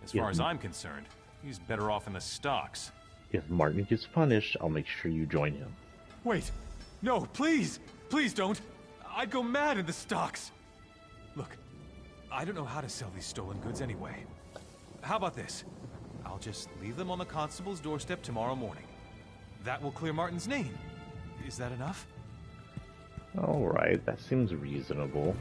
As far as I'm concerned, he's better off in the stocks.
If Martin gets punished, I'll make sure you join him.
Wait! No, please! Please don't! I'd go mad in the stocks! Look, I don't know how to sell these stolen goods anyway. How about this? I'll just leave them on the constable's doorstep tomorrow morning. That will clear Martin's name. Is that enough?
Alright, that seems reasonable.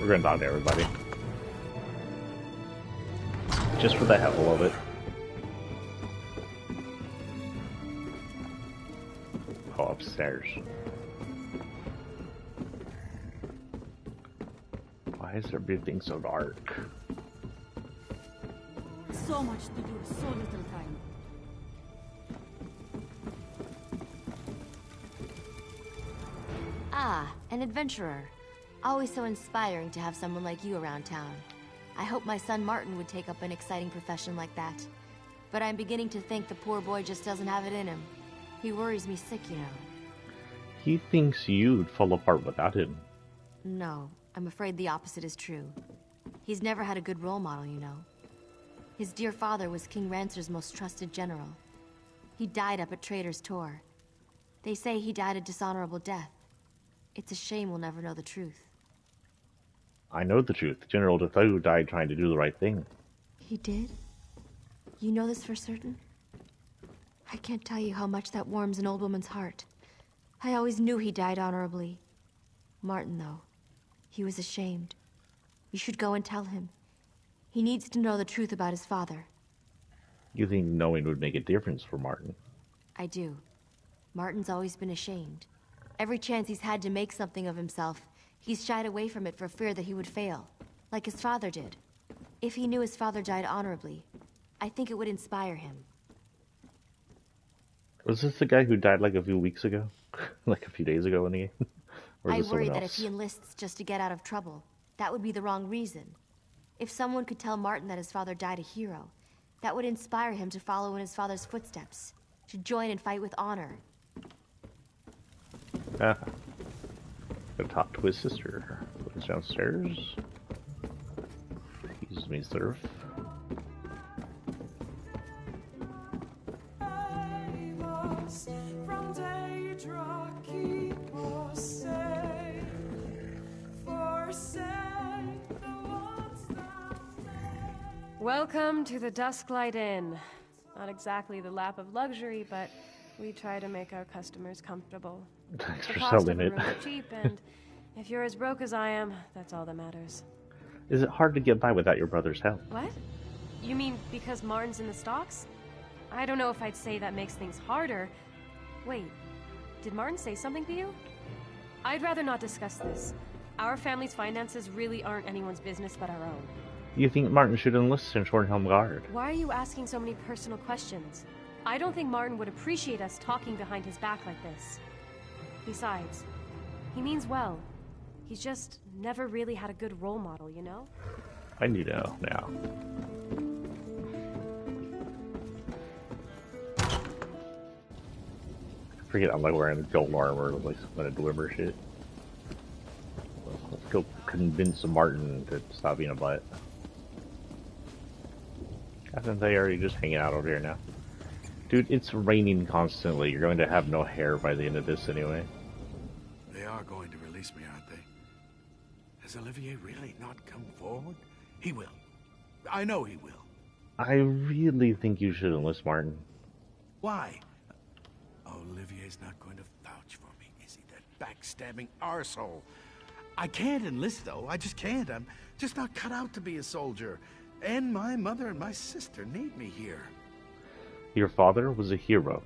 We're gonna talk to everybody. Just for the hell of it. Oh, upstairs. Why is everything so dark?
So much to do, so little time.
Ah, an adventurer. Always so inspiring to have someone like you around town. I hope my son Martin would take up an exciting profession like that. But I'm beginning to think the poor boy just doesn't have it in him. He worries me sick, you know.
He thinks you'd fall apart without him.
No, I'm afraid the opposite is true. He's never had a good role model, you know. His dear father was King Rancer's most trusted general. He died up at Trader's Tor. They say he died a dishonorable death. It's a shame we'll never know the truth.
I know the truth. General Defoe died trying to do the right thing.
He did? You know this for certain? I can't tell you how much that warms an old woman's heart. I always knew he died honorably. Martin, though, he was ashamed. You should go and tell him. He needs to know the truth about his father.
You think knowing would make a difference for Martin?
I do. Martin's always been ashamed. Every chance he's had to make something of himself, he's shied away from it for fear that he would fail, like his father did. If he knew his father died honorably, I think it would inspire him.
Was this the guy who died like a few weeks ago? Like a few days ago in the game?
I worry that if he enlists just to get out of trouble, that would be the wrong reason. If someone could tell Martin that his father died a hero, that would inspire him to follow in his father's footsteps, to join and fight with honor.
Go talk to his sister. He's downstairs. Excuse me, sir.
Welcome to the Dusk Light Inn. Not exactly the lap of luxury, but we try to make our customers comfortable.
Thanks
the
for
cost
selling
of
it.
a room is cheap, and if you're as broke as I am, that's all that matters.
Is it hard to get by without your brother's help?
What? You mean because Martin's in the stocks? I don't know if I'd say that makes things harder. Wait, did Martin say something to you? I'd rather not discuss this. Our family's finances really aren't anyone's business but our own.
You think Martin should enlist in Shornhelm Guard?
Why are you asking so many personal questions? I don't think Martin would appreciate us talking behind his back like this. Besides, he means well. He's just never really had a good role model, you know?
I need to know now. I forget I'm like wearing gold armor, like when I deliver shit. Let's go convince Martin to stop being a butt. I think they already just hanging out over here now. Dude, it's raining constantly. You're going to have no hair by the end of this anyway.
They are going to release me, aren't they? Has Olivier really not come forward? He will. I know he will.
I really think you should enlist Martin.
Why? Olivier's not going to vouch for me, is he? That backstabbing arsehole. I can't enlist, though. I just can't. I'm just not cut out to be a soldier. And my mother and my sister need me here.
Your father was a hero.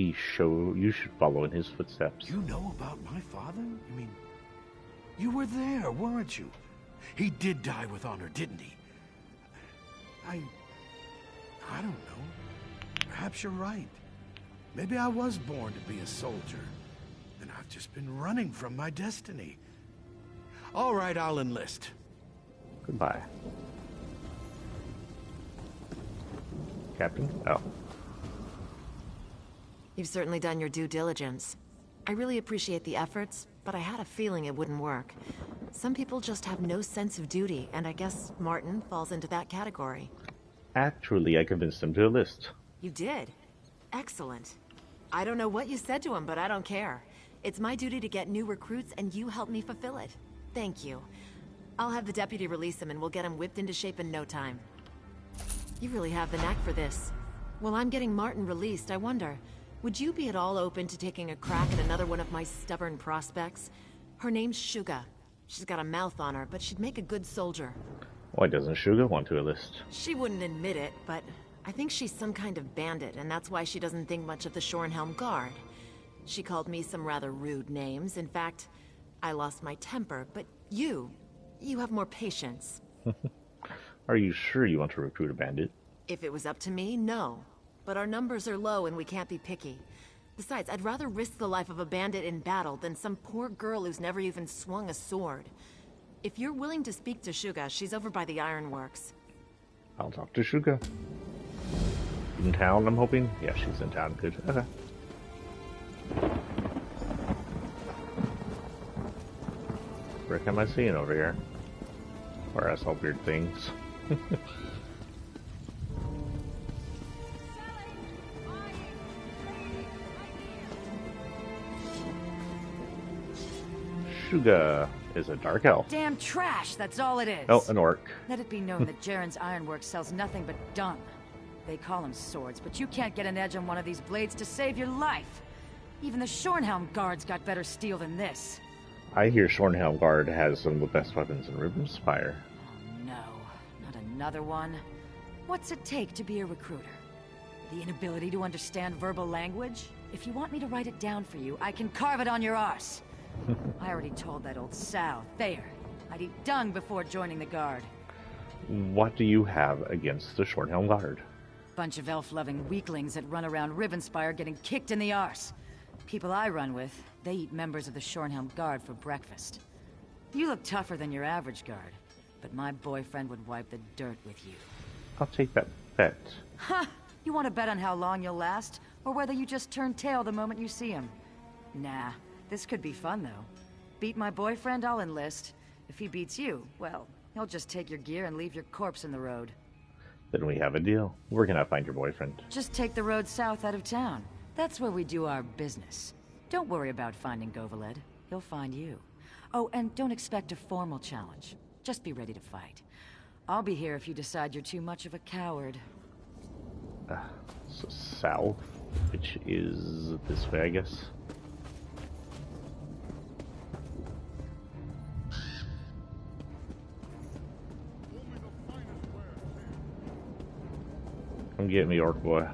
you should follow in his footsteps.
You know about my father? I mean, you were there, weren't you? He did die with honor, didn't he? I don't know. Perhaps you're right. Maybe I was born to be a soldier, and I've just been running from my destiny. All right, I'll enlist.
Goodbye. Captain? Oh.
You've certainly done your due diligence. I really appreciate the efforts, but I had a feeling it wouldn't work. Some people just have no sense of duty, and I guess Martin falls into that category.
Actually, I convinced him to enlist.
You did? Excellent. I don't know what you said to him, but I don't care. It's my duty to get new recruits, and you helped me fulfill it. Thank you. I'll have the deputy release him, and we'll get him whipped into shape in no time. You really have the knack for this. While I'm getting Martin released, I wonder, would you be at all open to taking a crack at another one of my stubborn prospects? Her name's Suga. She's got a mouth on her, but she'd make a good soldier.
Why doesn't Suga want to enlist?
She wouldn't admit it, but I think she's some kind of bandit, and that's why she doesn't think much of the Shornhelm Guard. She called me some rather rude names. In fact, I lost my temper, but you have more patience.
Are you sure you want to recruit a bandit?
If it was up to me, no. But our numbers are low and we can't be picky. Besides, I'd rather risk the life of a bandit in battle than some poor girl who's never even swung a sword. If you're willing to speak to Suga, she's over by the ironworks.
I'll talk to Suga. In town, I'm hoping? Yeah, she's in town. Good. Okay. What am I seeing over here? Or I saw weird things. Suga is a dark elf.
Damn trash, that's all it is.
Oh, an orc.
Let it be known that Jaren's Ironworks sells nothing but dung. They call them swords, but you can't get an edge on one of these blades to save your life. Even the Shornhelm Guard's got better steel than this.
I hear Shornhelm Guard has some of the best weapons in Rivenspire.
Oh no, not another one. What's it take to be a recruiter? The inability to understand verbal language? If you want me to write it down for you, I can carve it on your arse. I already told that old sow, Thayer, I'd eat dung before joining the Guard.
What do you have against the Shornhelm Guard?
Bunch of elf-loving weaklings that run around Rivenspire getting kicked in the arse. People I run with, they eat members of the Shornhelm Guard for breakfast. You look tougher than your average guard, but my boyfriend would wipe the dirt with you.
I'll take that bet.
Ha! You want to bet on how long you'll last, or whether you just turn tail the moment you see him? Nah, this could be fun though. Beat my boyfriend, I'll enlist. If he beats you, well, he'll just take your gear and leave your corpse in the road.
Then we have a deal. Where can I find your boyfriend?
Just take the road south out of town. That's where we do our business. Don't worry about finding Govaled. He'll find you. Oh, and don't expect a formal challenge. Just be ready to fight. I'll be here if you decide you're too much of a coward.
So south, which is this way, I guess. Come get me, orc boy.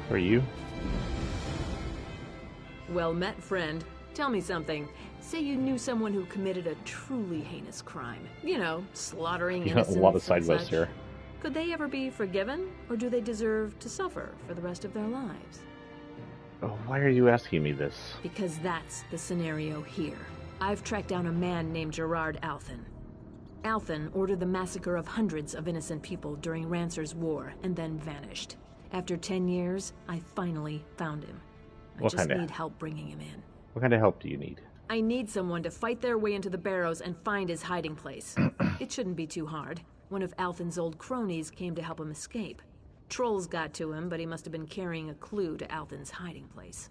Who are you?
Well met, friend. Tell me something. Say you knew someone who committed a truly heinous crime. You know, slaughtering innocents.
A lot of
and
sideways
such.
here.
Could they ever be forgiven, or do they deserve to suffer for the rest of their lives?
Oh, why are you asking me this?
Because that's the scenario here. I've tracked down a man named Gerard Althen. Althen ordered the massacre of hundreds of innocent people during Rancer's War, and then vanished. After 10 years, I finally found him. I just need help bringing him in.
What kind of help do you need?
I need someone to fight their way into the barrows and find his hiding place. It shouldn't be too hard. One of Althen's old cronies came to help him escape. Trolls got to him, but he must have been carrying a clue to Althen's hiding place.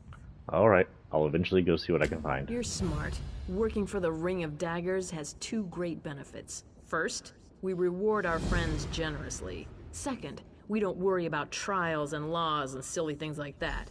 Alright, I'll eventually go see what I can find.
You're smart. Working for the Ring of Daggers has two great benefits. First, we reward our friends generously. Second, we don't worry about trials and laws and silly things like that.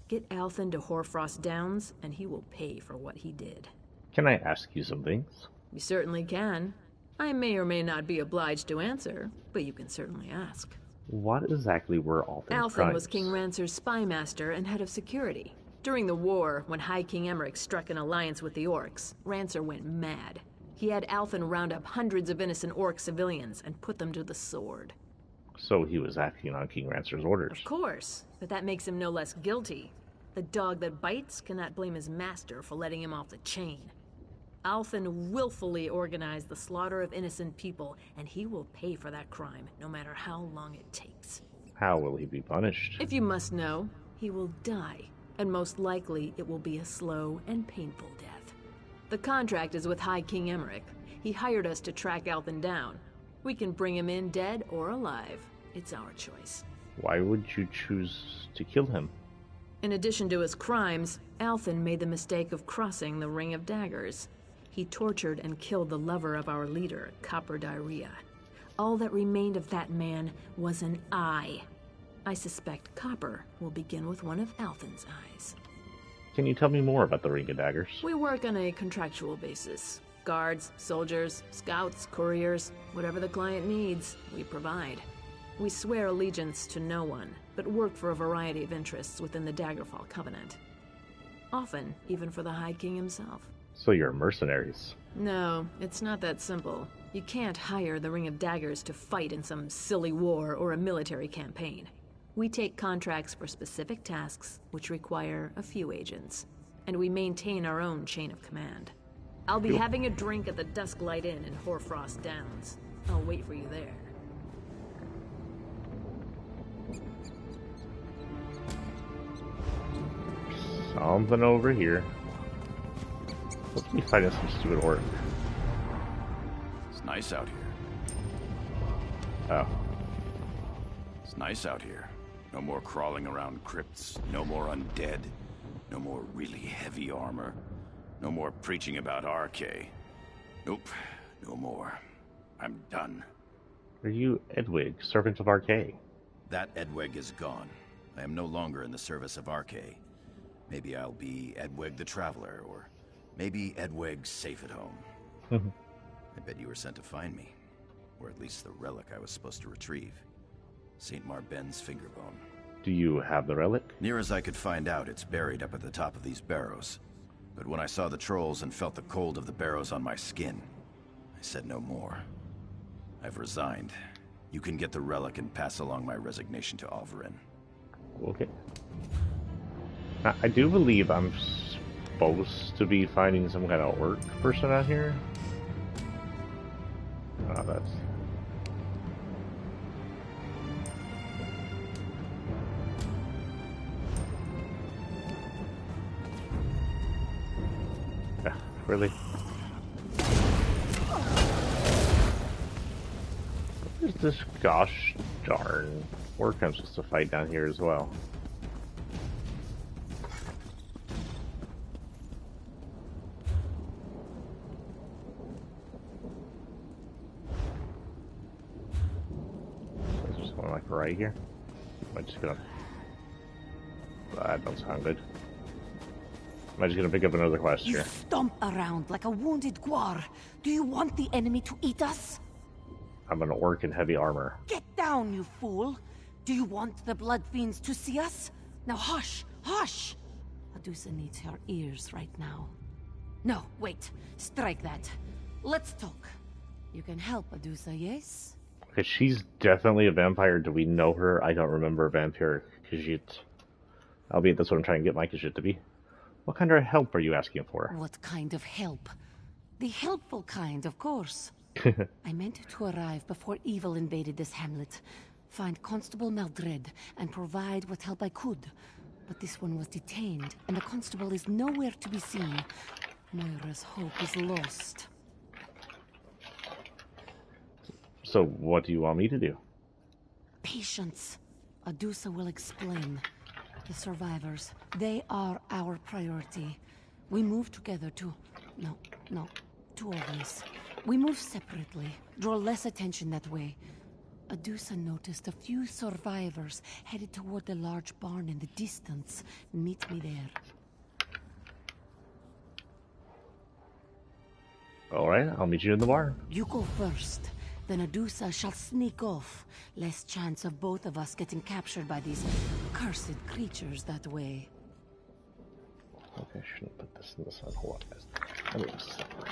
Get Althen to Hoarfrost Downs, and he will pay for what he did.
Can I ask you some things?
You certainly can. I may or may not be obliged to answer, but you can certainly ask.
What exactly were Althen's
Althen
crimes?
was King Rancer's spy master and head of security. During the war, when High King Emmerich struck an alliance with the Orcs, Rancer went mad. He had Althen round up hundreds of innocent Orc civilians and put them to the sword.
So he was acting on King Rancer's orders.
Of course, but that makes him no less guilty. The dog that bites cannot blame his master for letting him off the chain. Althen willfully organized the slaughter of innocent people, and he will pay for that crime, no matter how long it takes.
How will he be punished?
If you must know, he will die, and most likely it will be a slow and painful death. The contract is with High King Emmerich. He hired us to track Althen down. We can bring him in dead or alive. It's our choice.
Why would you choose to kill him?
In addition to his crimes, Althen made the mistake of crossing the Ring of Daggers. He tortured and killed the lover of our leader, Copper Diarrhea. All that remained of that man was an eye. I suspect Copper will begin with one of Althen's eyes.
Can you tell me more about the Ring of Daggers?
We work on a contractual basis. Guards, soldiers, scouts, couriers, whatever the client needs, we provide. We swear allegiance to no one, but work for a variety of interests within the Daggerfall Covenant. Often, even for the High King himself.
So you're mercenaries.
No, it's not that simple. You can't hire the Ring of Daggers to fight in some silly war or a military campaign. We take contracts for specific tasks, which require a few agents. And we maintain our own chain of command. I'll be having a drink at the Dusk Light Inn in Hoarfrost Downs. I'll wait for you there.
Something over here. Let's be fighting some stupid orc.
It's nice out here.
Oh.
It's nice out here. No more crawling around crypts. No more undead. No more really heavy armor. No more preaching about RK. Nope. No more. I'm done.
Are you Edwig, servant of RK?
That Edwig is gone. I am no longer in the service of RK. Maybe I'll be Edwig the Traveler, or maybe Edwig safe at home. I bet you were sent to find me. Or at least the relic I was supposed to retrieve. St. Marben's fingerbone.
Do you have the relic?
Near as I could find out, it's buried up at the top of these barrows. But when I saw the trolls and felt the cold of the barrows on my skin, I said no more. I've resigned. You can get the relic and pass along my resignation to Alvarin.
Okay. I do believe I'm supposed to be finding some kind of orc person out here. Oh, that's... Yeah, really? What is this gosh darn orc I'm supposed to fight down here as well? Like right here. Am I just gonna... That don't sound good. Am I just gonna pick up another quest
You
here?
stomp around like a wounded guar. Do you want the enemy to eat us?
I'm an orc in heavy armor.
Get down, you fool! Do you want the blood fiends to see us? Now hush, hush! Adusa needs her ears right now. No, wait. Strike that. Let's talk. You can help Adusa, yes?
Okay, she's definitely a vampire. Do we know her? I don't remember vampire Khajiit. Albeit that's what I'm trying to get my Khajiit to be. What kind of help are you asking for?
What kind of help? The helpful kind, of course. I meant to arrive before evil invaded this hamlet, find Constable Maldred, and provide what help I could. But this one was detained, and the constable is nowhere to be seen. Moira's hope is lost.
So what do you want me to do?
Patience. Adusa will explain. The survivors, they are our priority. We move together to... No, to always. We move separately, draw less attention that way.
Adusa noticed a few survivors headed toward the large barn in the distance. Meet me there.
Alright, I'll meet you in the barn.
You go first. Then Adusa shall sneak off. Less chance of both of us getting captured by these cursed creatures that way.
Okay, I shouldn't put this in the sun. Hold on, guys. Let me just separate.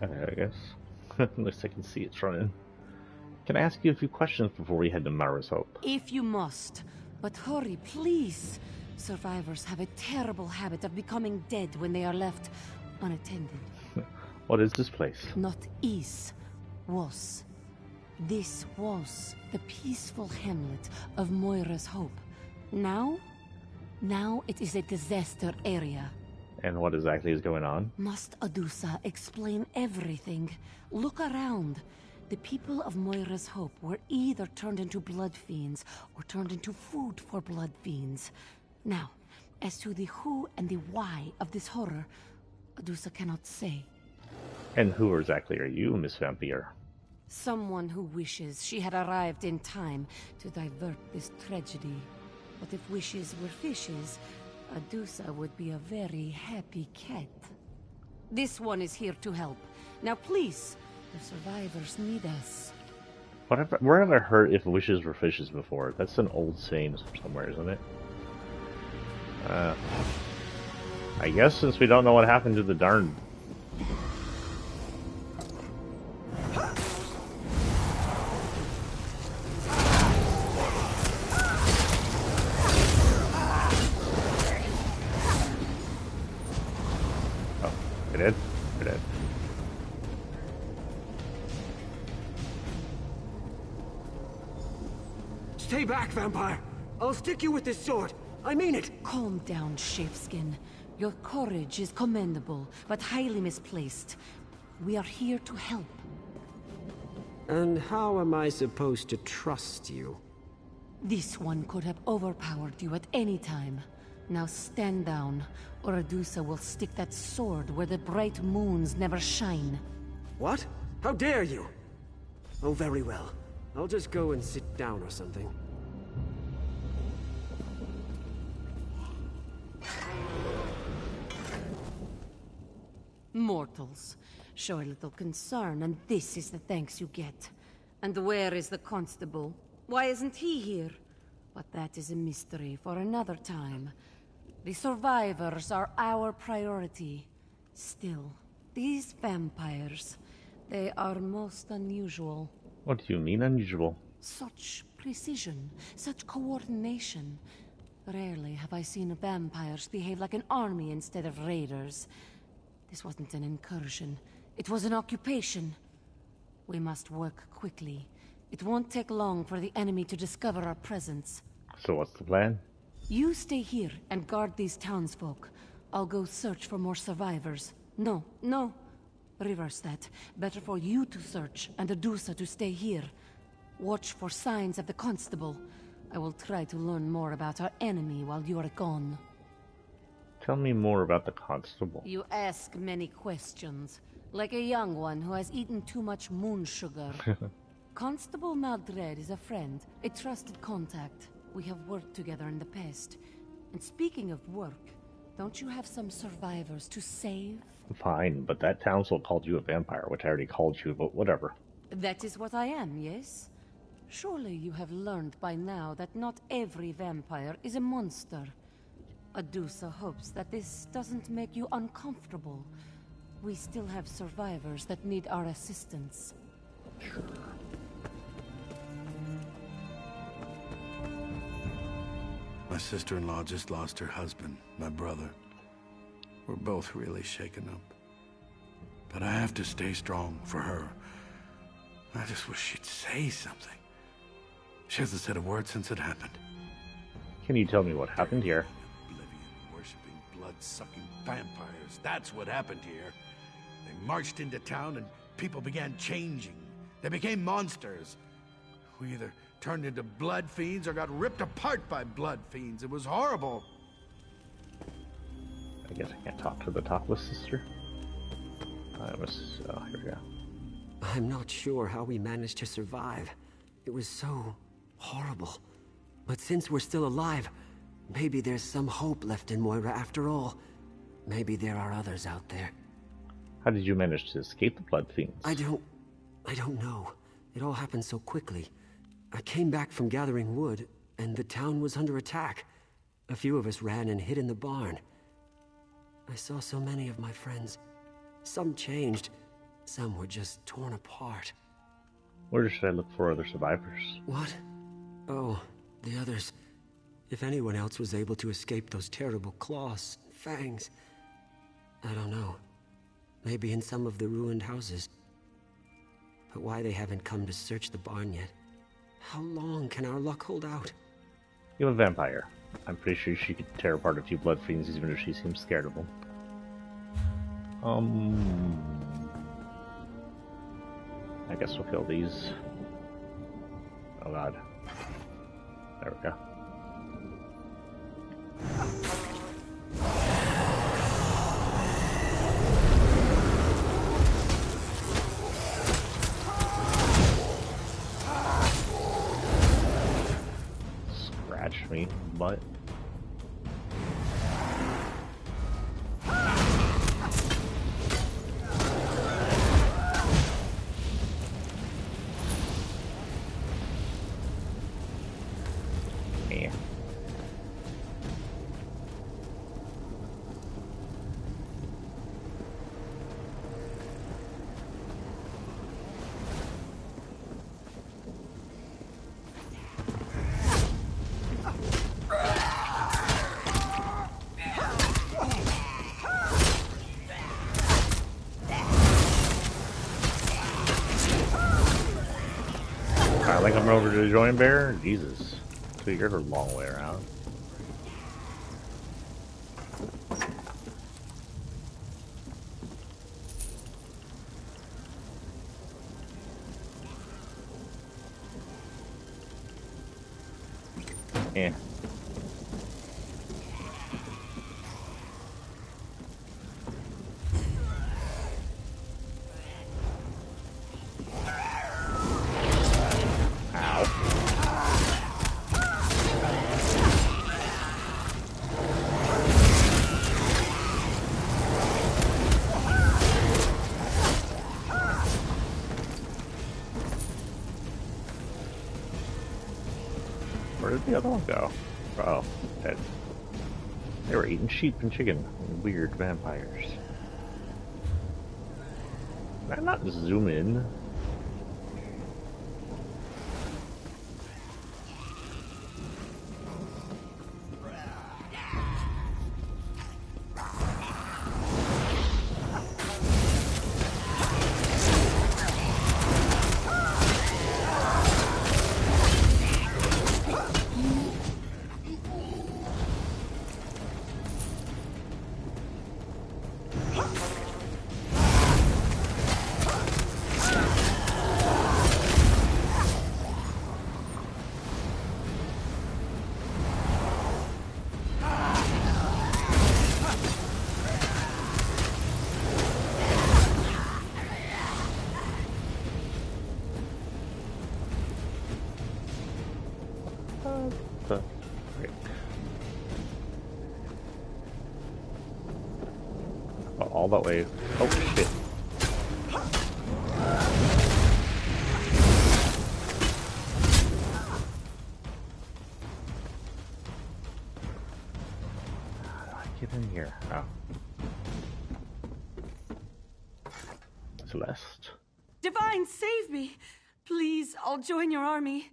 Okay, I guess. At least I can see it's running. Can I ask you a few questions before we head to Mara's Hope?
If you must. But hurry, please. Survivors have a terrible habit of becoming dead when they are left unattended.
What is this place?
Not is, was. This was the peaceful hamlet of Moira's Hope. Now it is a disaster area.
And what exactly is going on?
Must Adusa explain everything? Look around. The people of Moira's Hope were either turned into blood fiends or turned into food for blood fiends. Now, as to the who and the why of this horror, Adusa cannot say.
And who exactly are you, Miss Vampire?
Someone who wishes she had arrived in time to divert this tragedy. But if wishes were fishes, Adusa would be a very happy cat. This one is here to help. Now please, the survivors need us.
Where have I heard if wishes were fishes before? That's an old saying somewhere, isn't it? I guess since we don't know what happened to the darn... Oh, you're dead? You're dead.
Stay back, vampire! I'll stick you with this sword! I mean it!
Calm down, Shapeskin. Your courage is commendable, but highly misplaced. We are here to help.
And how am I supposed to trust you?
This one could have overpowered you at any time. Now stand down, or Adusa will stick that sword where the bright moons never shine.
What? How dare you? Oh, very well. I'll just go and sit down or something.
Mortals. Show a little concern, and this is the thanks you get. And where is the constable? Why isn't he here? But that is a mystery for another time. The survivors are our priority. Still, these vampires, they are most unusual.
What do you mean unusual?
Such precision, such coordination. Rarely have I seen vampires behave like an army instead of raiders. This wasn't an incursion. It was an occupation. We must work quickly. It won't take long for the enemy to discover our presence.
So what's the plan?
You stay here and guard these townsfolk. I'll go search for more survivors. No. Reverse that. Better for you to search and Adusa to stay here. Watch for signs of the constable. I will try to learn more about our enemy while you are gone.
Tell me more about the constable.
You ask many questions, like a young one who has eaten too much moon sugar. Constable Maldred is a friend, a trusted contact. We have worked together in the past. And speaking of work, don't you have some survivors to save?
Fine, but that townsfolk called you a vampire, which I already called you, but whatever.
That is what I am, yes? Surely you have learned by now that not every vampire is a monster. Adusa hopes that this doesn't make you uncomfortable. We still have survivors that need our assistance.
Sure.
My sister-in-law just lost her husband, my brother. We're both really shaken up. But I have to stay strong for her. I just wish she'd say something. She hasn't said a word since it happened.
Can you tell me what happened here?
Oblivion, worshipping blood-sucking vampires. That's what happened here. They marched into town and people began changing. They became monsters. We either turned into blood fiends or got ripped apart by blood fiends. It was horrible.
I guess I can't talk to the topless sister. Here we go.
I'm not sure how we managed to survive. It was so horrible. But since we're still alive, maybe there's some hope left in Moira after all. Maybe there are others out there.
How did you manage to escape the blood fiends?
I don't know. It all happened so quickly. I came back from gathering wood, and the town was under attack. A few of us ran and hid in the barn. I saw so many of my friends. Some changed. Some were just torn apart.
Where should I look for other survivors?
What? Oh, the others. If anyone else was able to escape those terrible claws and fangs. I don't know. Maybe in some of the ruined houses. But why they haven't come to search the barn yet? How long can our luck hold out?
You have a vampire. I'm pretty sure she could tear apart a few blood fiends even if she seems scared of them. I guess we'll kill these. Oh god. There we go. Scratch me, butt. Like I'm over to join Bear? Jesus. So you're a long way around. Yeah. Where did the other one go? Oh, dead. They were eating sheep and chicken. Weird vampires. Can I not zoom in? The frick? Oh, all that way. Oh shit. How do I get in here? Oh. Celeste.
Divine, save me! Please, I'll join your army.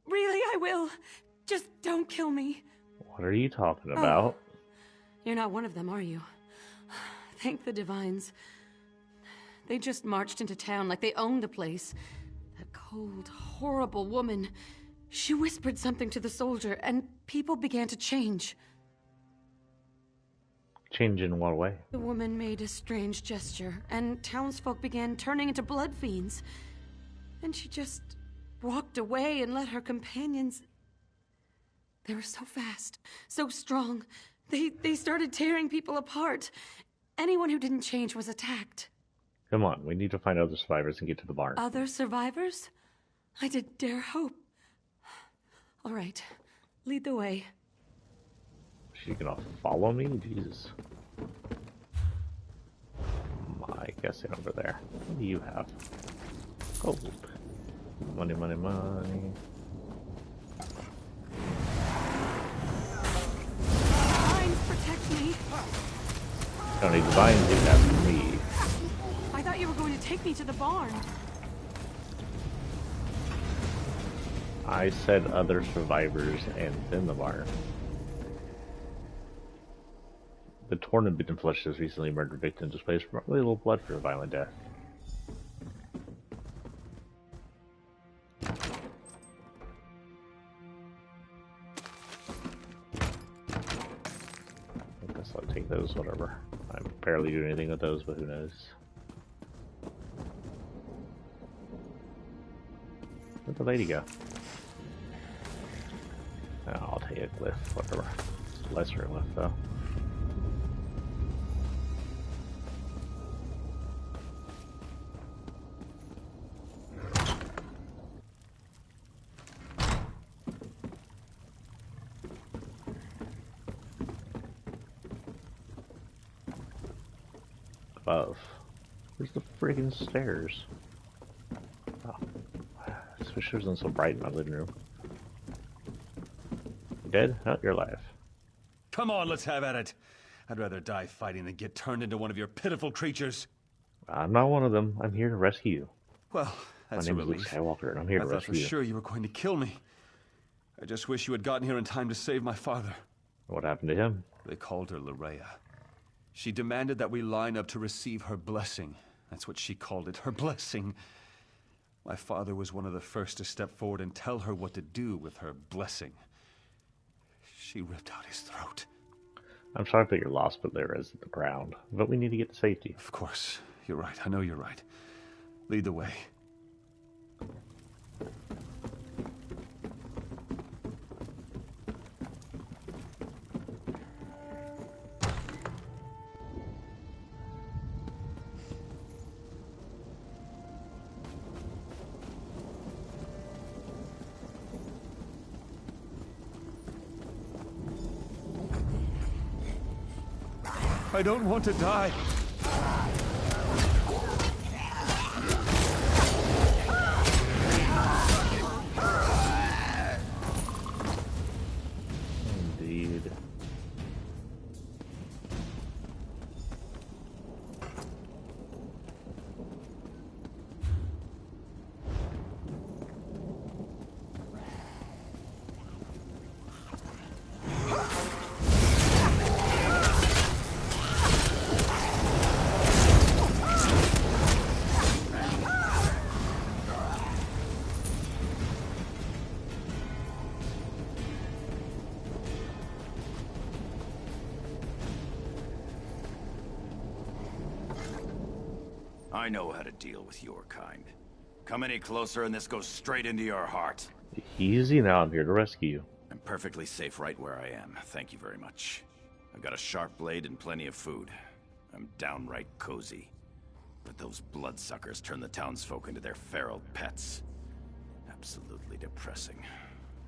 Really, I will. Just don't kill me.
What are you talking about?
You're not one of them, are you? Thank the Divines. They just marched into town like they owned the place. That cold, horrible woman. She whispered something to the soldier, and people began to change.
Change in what way?
The woman made a strange gesture, and townsfolk began turning into blood fiends. And she just walked away and let her companions... They were so fast, so strong. They started tearing people apart. Anyone who didn't change was attacked.
Come on, we need to find other survivors and get to the barn.
Other survivors? I didn't dare hope. All right, lead the way.
She gonna follow me? Jesus. I guess over there. What do you have? Gold. Money, money, money.
Vines protect me.
Don't need the vines, you have me.
I thought you were going to take me to the barn.
I said other survivors and then the barn. The torn and bitten flesh has recently murdered victims displaced from a little blood for a violent death. I guess I'll take those, whatever. I'm barely doing anything with those, but who knows. Where'd the lady go? Oh, I'll take a glyph, whatever. Lesser glyph, though. Above. Where's the friggin' stairs? Oh. I wish it wasn't so bright in my living room. You dead? No, you're alive.
Come on, let's have at it. I'd rather die fighting than get turned into one of your pitiful creatures.
I'm not one of them. I'm here to rescue you.
Well, that's
my name
a
is Luke
relief.
Skywalker, and I'm here to
I thought
rescue
for
you.
sure you were going to kill me. I just wish you had gotten here in time to save my father.
What happened to him?
They called her Larea. She demanded that we line up to receive her blessing. That's what she called it, her blessing. My father was one of the first to step forward and tell her what to do with her blessing. She ripped out his throat.
I'm sorry that you're lost, but there is the ground. But we need to get to safety.
Of course. You're right. I know you're right. Lead the way. I don't want to die.
Indeed.
I know how to deal with your kind. Come any closer and this goes straight into your heart.
Easy now, I'm here to rescue you.
I'm perfectly safe right where I am. Thank you very much. I've got a sharp blade and plenty of food. I'm downright cozy. But those bloodsuckers turn the townsfolk into their feral pets. Absolutely depressing.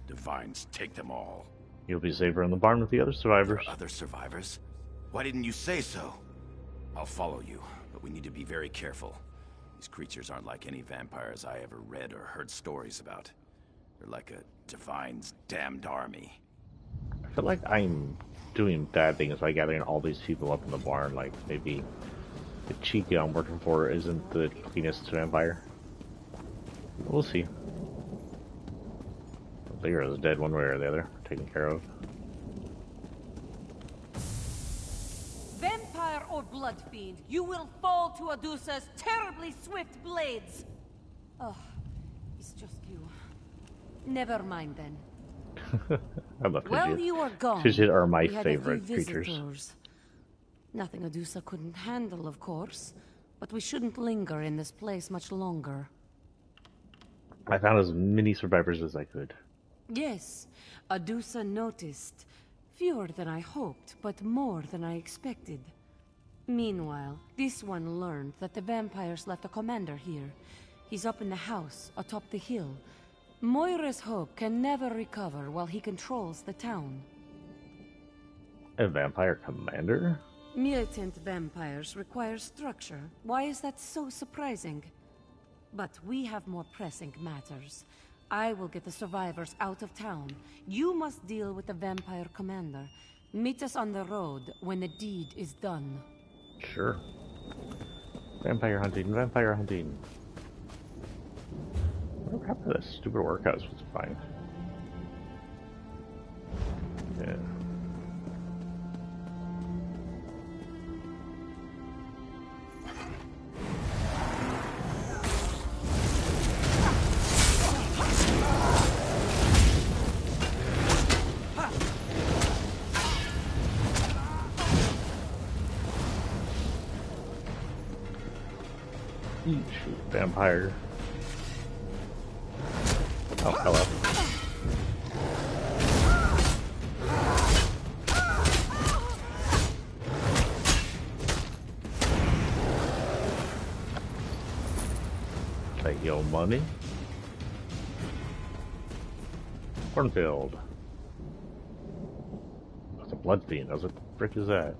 Divines take them all.
You'll be safer in the barn with the other survivors.
There are other survivors? Why didn't you say so? I'll follow you, but we need to be very careful. These creatures aren't like any vampires I ever read or heard stories about. They're like a Divine's damned army.
I feel like I'm doing bad things by gathering all these people up in the barn. Like, maybe the Chica I'm working for isn't the cleanest vampire. We'll see. Lyra's dead one way or the other. Taken care of.
Vampire or blood fiend, you will fall to Adusa's terribly swift blades. Oh, it's just you. Never mind then.
I love
Well, you are gone.
Fidget are my
We had a few
favorite creatures.
visitors. Nothing Adusa couldn't handle, of course, but we shouldn't linger in this place much longer.
I found as many survivors as I could.
Yes, Adusa noticed. Fewer than I hoped, but more than I expected. Meanwhile, this one learned that the vampires left a commander here. He's up in the house, atop the hill. Moira's hope can never recover while he controls the town.
A vampire commander?
Militant vampires require structure. Why is that so surprising? But we have more pressing matters. I will get the survivors out of town. You must deal with the vampire commander. Meet us on the road when the deed is done.
Sure. Vampire hunting, vampire hunting. What happened to that stupid workout I was supposed to find? Yeah. Vampire. Oh, hello. Take your money. Cornfield. That's a blood fiend. What the frick is that?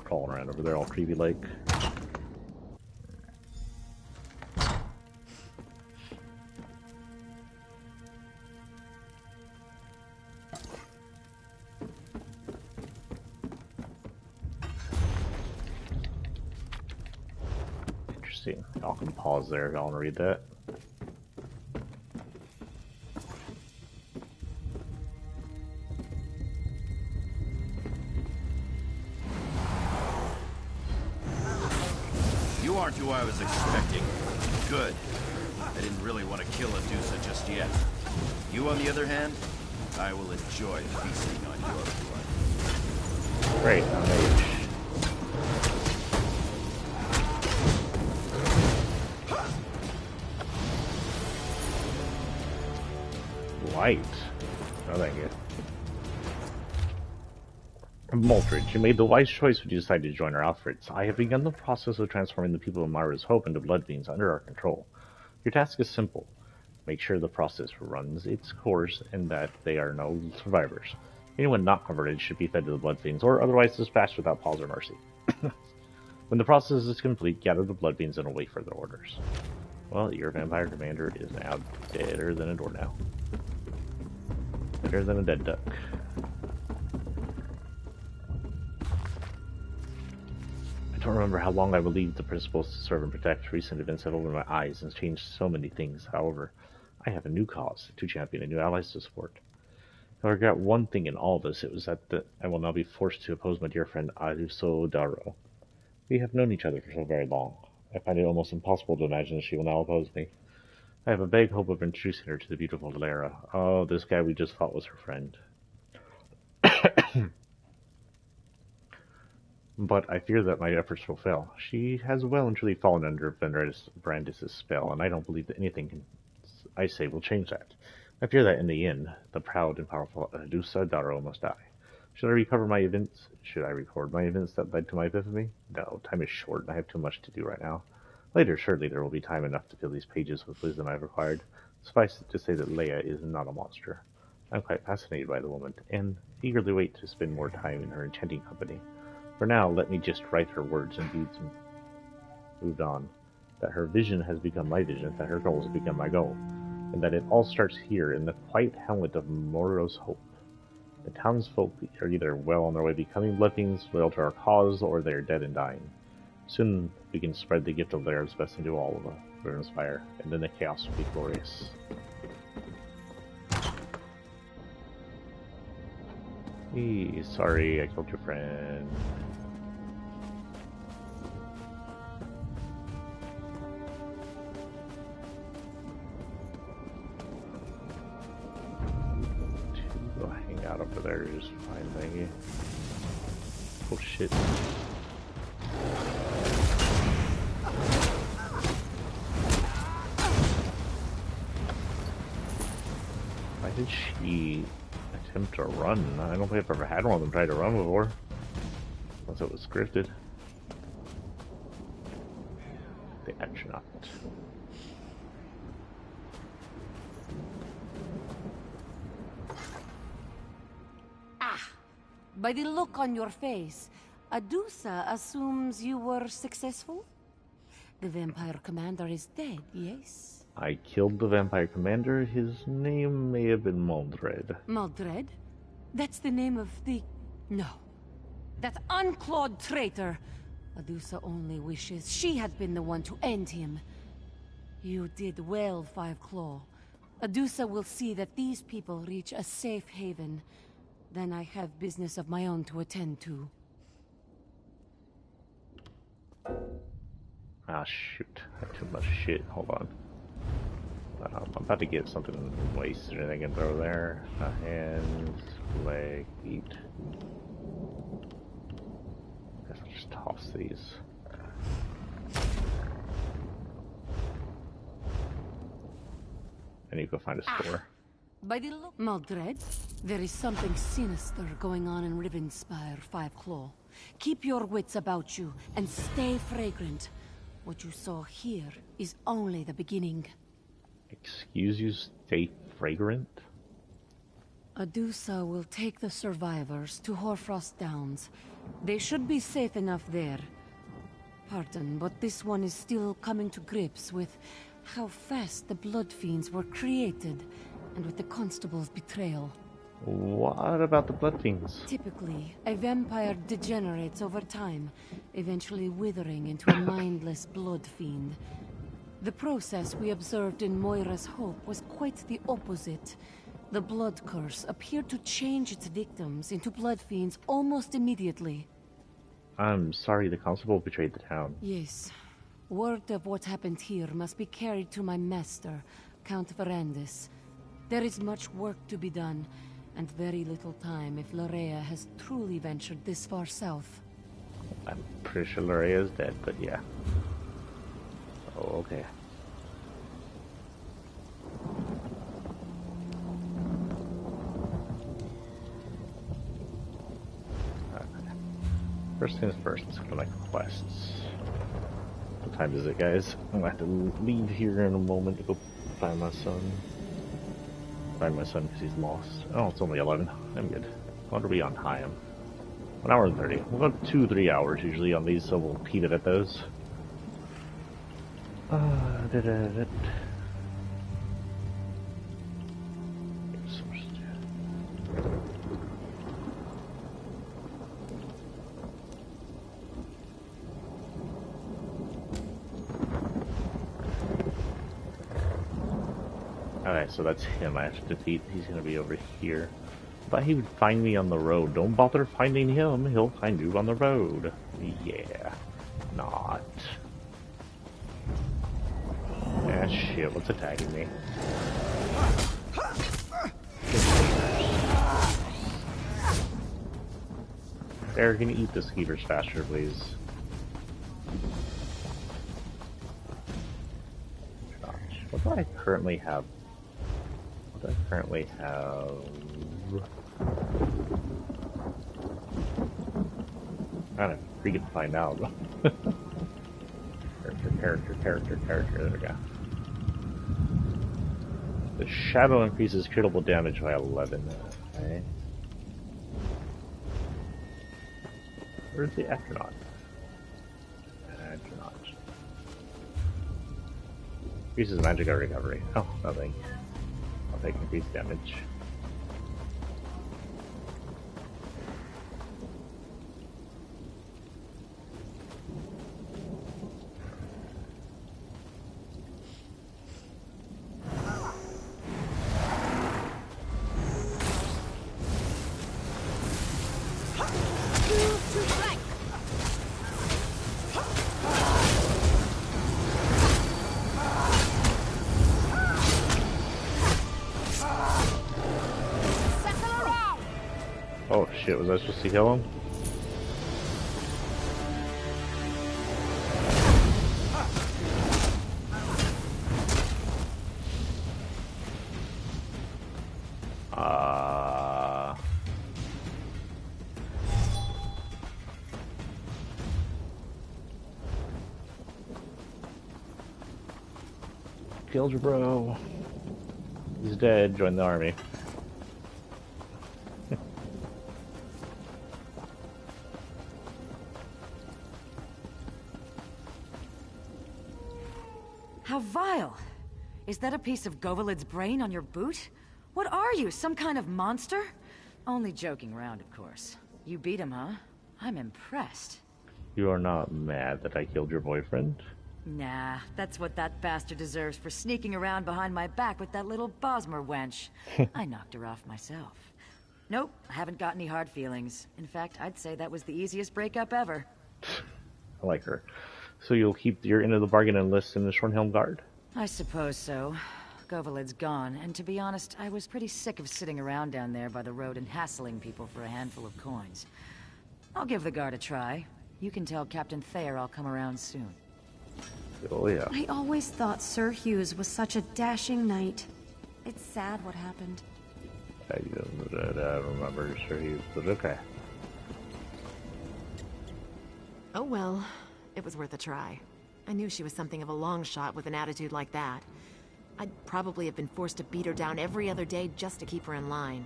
Crawling around over there all creepy like. Y'all can pause there if y'all want to read that.
You aren't who I was expecting. Good. I didn't really want to kill Adusa just yet. You, on the other hand, I will enjoy feasting on your blood.
Great, I'm mage. Light. Oh, thank you. Moldridge, you made the wise choice when you decided to join our outfits. I have begun the process of transforming the people of Mara's Hope into blood fiends under our control. Your task is simple. Make sure the process runs its course and that they are no survivors. Anyone not converted should be fed to the blood fiends or otherwise dispatched without pause or mercy. When the process is complete, gather the blood fiends and await further orders. Well, your vampire commander is now deader than a doornail. Better than a dead duck. I don't remember how long I will leave the principles to serve and protect. Recent events have opened my eyes and changed so many things. However, I have a new cause to champion and new allies to support. If I regret one thing in all this, it was that I will now be forced to oppose my dear friend Eso. We have known each other for so very long. I find it almost impossible to imagine that she will now oppose me. I have a vague hope of introducing her to the beautiful Valera. Oh, this guy we just thought was her friend. But I fear that my efforts will fail. She has well and truly fallen under Brandis' spell, and I don't believe that anything I say will change that. I fear that in the end, the proud and powerful Adusa Daro must die. Should I recover my events? Should I record my events that led to my epiphany? No, time is short, and I have too much to do right now. Later, surely there will be time enough to fill these pages with wisdom I have acquired. Suffice it to say that Leia is not a monster. I'm quite fascinated by the woman, and eagerly wait to spend more time in her enchanting company. For now, let me just write her words and deeds and moved on. That her vision has become my vision, that her goal has become my goal, and that it all starts here in the quiet hamlet of Mara's Hope. The townsfolk are either well on their way becoming blood fiends, loyal to our cause, or they are dead and dying. Soon we can spread the gift of Laird's best into all of Rivenspire, and then the chaos will be glorious. Hey, sorry, I killed your friend. Go hang out over there is fine, thank you. Oh shit. did she attempt to run? I don't think I've ever had one of them try to run before. Unless it was scripted. The astronaut.
By the look on your face, Adusa assumes you were successful? The vampire commander is dead, yes?
I killed the vampire commander. His name may have been Maldred.
Maldred? That's the name of the... No. That unclawed traitor! Adusa only wishes she had been the one to end him. You did well, Five Claw. Adusa will see that these people reach a safe haven. Then I have business of my own to attend to.
Ah, shoot. I had too much shit. Hold on. I'm about to get something wasted and I can throw there. Hands, leg, feet. Guess I'll just toss these. I need to go find a store.
By the look, Maldred, there is something sinister going on in Rivenspire, Five Claw. Keep your wits about you and stay fragrant. What you saw here is only the beginning.
Excuse you, stay fragrant?
Adusa will take the survivors to Hoarfrost Downs. They should be safe enough there. Pardon, but this one is still coming to grips with how fast the Blood Fiends were created, and with the Constable's betrayal.
What about the Blood Fiends?
Typically, a vampire degenerates over time, eventually withering into a mindless blood fiend. The process we observed in Moira's Hope was quite the opposite. The blood curse appeared to change its victims into blood fiends almost immediately.
I'm sorry the Constable betrayed the town.
Yes. Word of what happened here must be carried to my master, Count Verandis. There is much work to be done, and very little time if Lorea has truly ventured this far south.
I'm pretty sure Lorea is dead, but yeah. Oh, okay. First things first, let's collect quests. What time is it, guys? I'm gonna have to leave here in a moment to go find my son. Find my son because he's lost. Oh, it's only 11. I'm good. What are we on time? 1 hour and 30. About 2-3 hours usually on these, so we'll keep it at those. Alright, so that's him I have to defeat. He's gonna be over here. But he would find me on the road. Don't bother finding him, he'll find you on the road. Yeah. Not. Ah, shit, what's attacking me? There, can you eat the skeevers faster, please? Gosh, what do I currently have? What do I currently have? I don't know, we can find out. Character. There we go. The shadow increases critical damage by 11. Okay. Where's the astronaut? Astronaut. Increases magic recovery. Oh, nothing. I'll take increased damage. Oh shit, was I supposed to kill him? Killed your bro. He's dead. Join the army.
How vile! Is that a piece of Govalid's brain on your boot? What are you, some kind of monster? Only joking around, of course. You beat him, huh? I'm impressed.
You are not mad that I killed your boyfriend?
Nah, that's what that bastard deserves for sneaking around behind my back with that little Bosmer wench. I knocked her off myself. Nope, I haven't got any hard feelings. In fact, I'd say that was the easiest breakup ever.
I like her. So you'll keep your end of the bargain and enlist in the Shornhelm Guard?
I suppose so. Govalid's gone, and to be honest, I was pretty sick of sitting around down there by the road and hassling people for a handful of coins. I'll give the guard a try. You can tell Captain Thayer I'll come around soon.
Oh yeah.
I always thought Sir Hughes was such a dashing knight. It's sad what happened.
I don't remember Sir Hughes, but okay.
Oh well, it was worth a try. I knew she was something of a long shot with an attitude like that. I'd probably have been forced to beat her down every other day just to keep her in line.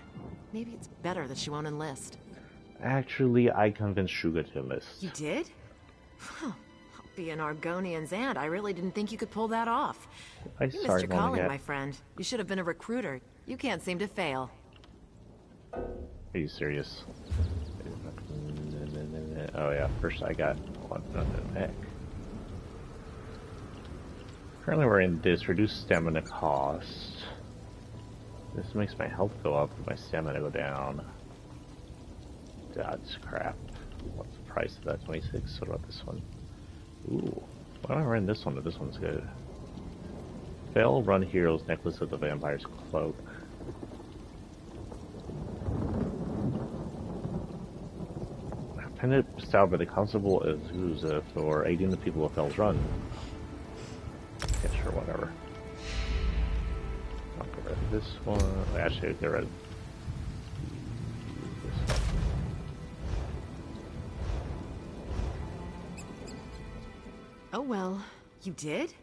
Maybe it's better that she won't enlist.
Actually, I convinced Shuga to enlist.
You did? Huh. I'll be an Argonian's aunt. I really didn't think you could pull that off.
I
You missed
started
your calling,
yet.
my friend. You should have been a recruiter. You can't seem to fail.
Are you serious? Oh yeah, first I got what the heck. Currently we're in this reduced stamina cost. This makes my health go up, my stamina go down. That's crap. What's the price of that? 26? What about this one? Ooh. Why don't I run this one? This one's good. Fail Run Hero's Necklace of the Vampire's Cloak. Pendant bestowed by the Constable of Zuza for aiding the people of Fell's Run. Yeah, sure, whatever. I'll get rid of this one. Actually, I'll get rid of this one.
Oh well, you did?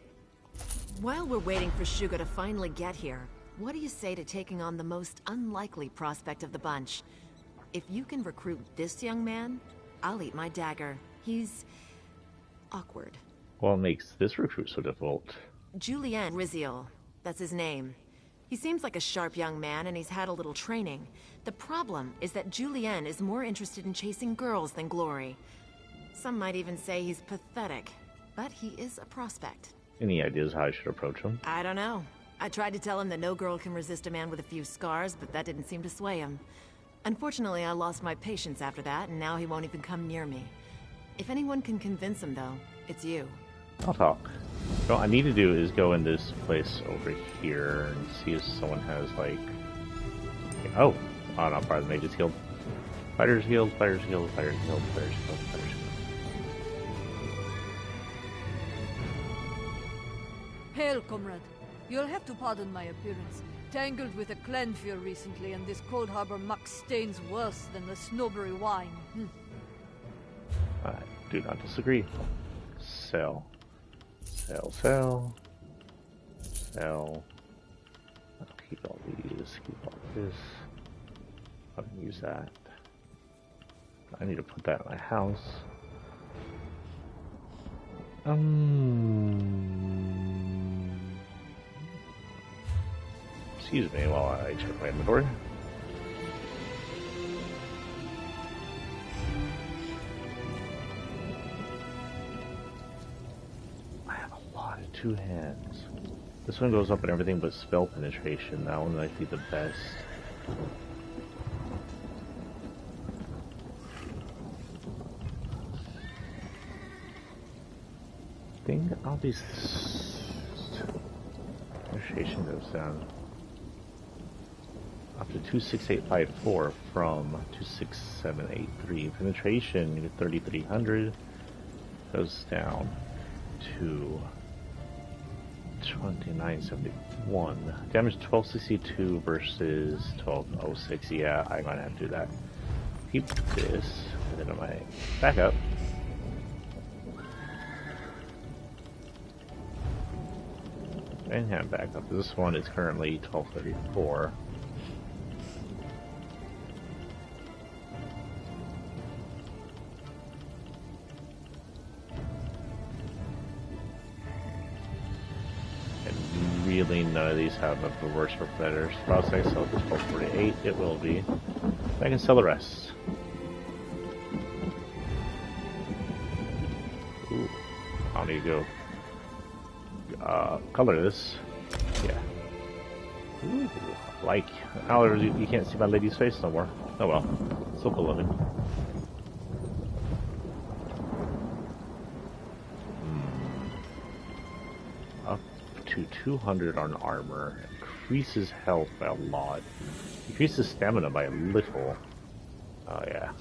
While we're waiting for Shuga to finally get here, what do you say to taking on the most unlikely prospect of the bunch? If you can recruit this young man, I'll eat my dagger. He's awkward.
What makes this recruit so difficult?
Julien Riziol, that's his name. He seems like a sharp young man and he's had a little training. The problem is that Julien is more interested in chasing girls than glory. Some might even say he's pathetic, but he is a prospect.
Any ideas how I should approach him?
I don't know. I tried to tell him that no girl can resist a man with a few scars, but that didn't seem to sway him. Unfortunately, I lost my patience after that, and now he won't even come near me. If anyone can convince him, though, it's you.
I'll talk. What I need to do is go in this place over here and see if someone has, like... Oh! Oh, not part of the Mage's Guild. Fighter's Guild, Fighter's Guild, Fighter's Guild, Fighter's Guild, Fighter's Guild.
Hail, comrade. You'll have to pardon my appearance. Tangled with a Clanfear recently, and this Cold Harbor muck stains worse than the Snowberry wine.
I do not disagree. Sell. Sell, sell. Sell. I'll keep all these, keep all this. I'll use that. I need to put that in my house. Excuse me while I check my inventory. I have a lot of two hands. This one goes up in everything but spell penetration. That one might be the best. I think I'll be... Penetration goes down up to 26854 from 26783. Penetration 3300 goes down to 2971. Damage 1262 versus 1206. Yeah, I'm gonna have to do that. Keep this, and then I might back up. And hand back up. This one is currently 1234. And really none of these have a reverse for better. Prospect sell for 1248. It will be. I can sell the rest. Ooh. I need to go color this. Yeah. Ooh, like. Now you can't see my lady's face no more. Oh well. Still beloved. Up to 200 on armor. Increases health by a lot. Increases stamina by a little. Oh yeah.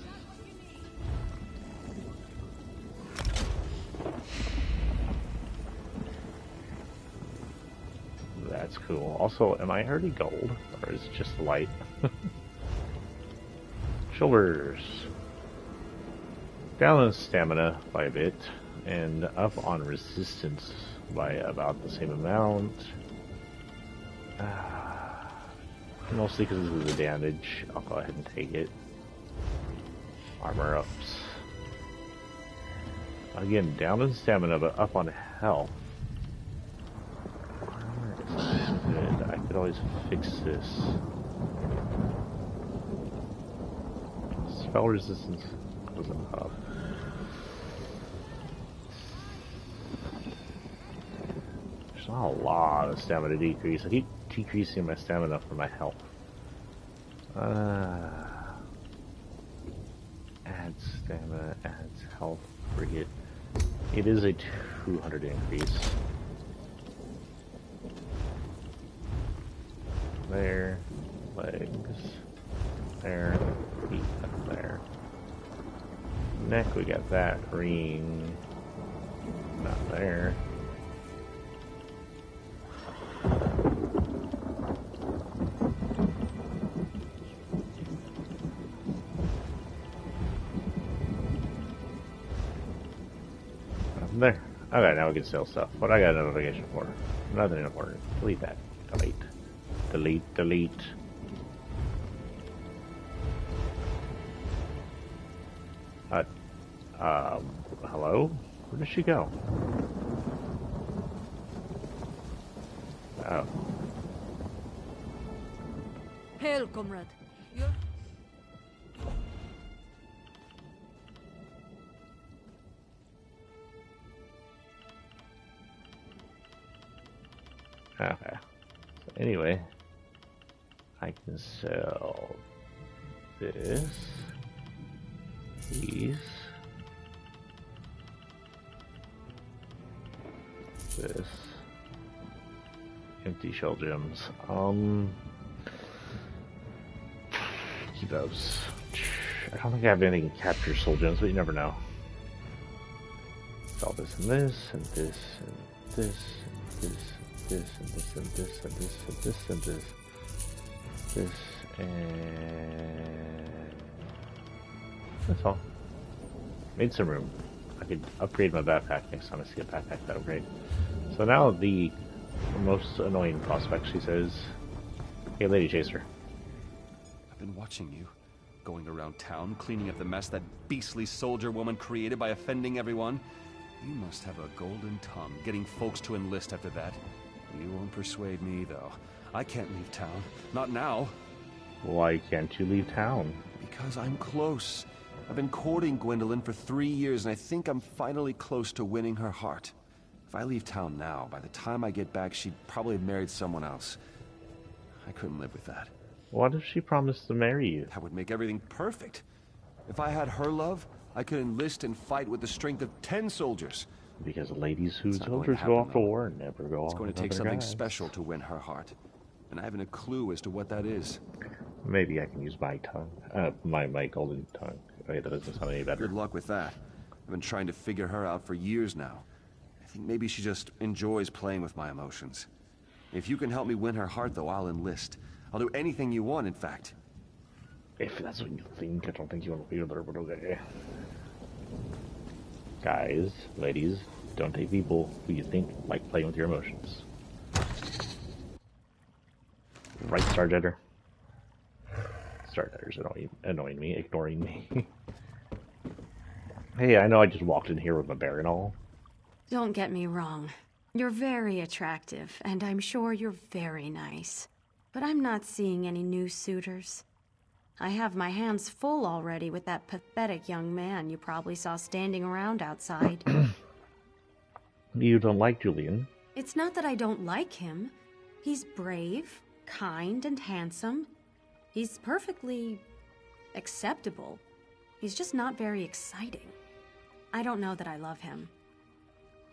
That's cool. Also, am I already gold? Or is it just light? Shoulders. Down on stamina by a bit. And up on resistance by about the same amount. Mostly because of the damage. I'll go ahead and take it. Armor ups. Again, down on stamina, but up on health. Good. I could always fix this. Spell resistance goes up. There's not a lot of stamina decrease. I keep decreasing my stamina for my health. Adds stamina, adds health. Frigate. It is a 200 increase. There, legs, there, feet up there. Neck, we got that ring, not there. Nothing there. Okay, now we can sell stuff. What I got a notification for? Nothing important. Delete that. Delete. Delete, delete. Hello? Where did she go? Oh.
Hail, comrade. You're...
Okay. So anyway, I can sell this, these, this, empty shell gems. Keep those. I don't think I have anything to capture soul gems, but you never know. Sell this and this and this and this and this. This and this and this and this and this and this, this and that's all. Made some room. I could upgrade my backpack next time I see a backpack that upgrade. So now the most annoying prospect, she says, "Hey, Lady Chaser.
I've been watching you, going around town, cleaning up the mess that beastly soldier woman created by offending everyone. You must have a golden tongue, getting folks to enlist after that. You won't persuade me, though. I can't leave town. Not now.
Why can't you leave town?
Because I'm close. I've been courting Gwendolyn for 3 years, and I think I'm finally close to winning her heart. If I leave town now, by the time I get back, she'd probably have married someone else. I couldn't live with that.
What if she promised to marry you?
That would make everything perfect. If I had her love, I could enlist and fight with the strength of 10 soldiers.
Because ladies who soldiers go off to war and never go off.
It's going to take something special to win her heart. And I haven't a clue as to what that is.
Maybe I can use my tongue. My golden tongue. Okay, that doesn't sound any better.
Good luck with that. I've been trying to figure her out for years now. I think maybe she just enjoys playing with my emotions. If you can help me win her heart, though, I'll enlist. I'll do anything you want, in fact.
If that's what you think, I don't think you want to be there, but okay. Guys, ladies, don't take people who you think like playing with your emotions. Right, Starjetter? Starjetter's annoying me, ignoring me. Hey, I know I just walked in here with my bear and all.
Don't get me wrong. You're very attractive, and I'm sure you're very nice. But I'm not seeing any new suitors. I have my hands full already with that pathetic young man you probably saw standing around outside.
You don't like Julian?
It's not that I don't like him. He's brave, kind, and handsome. He's perfectly acceptable. He's just not very exciting. I don't know that I love him.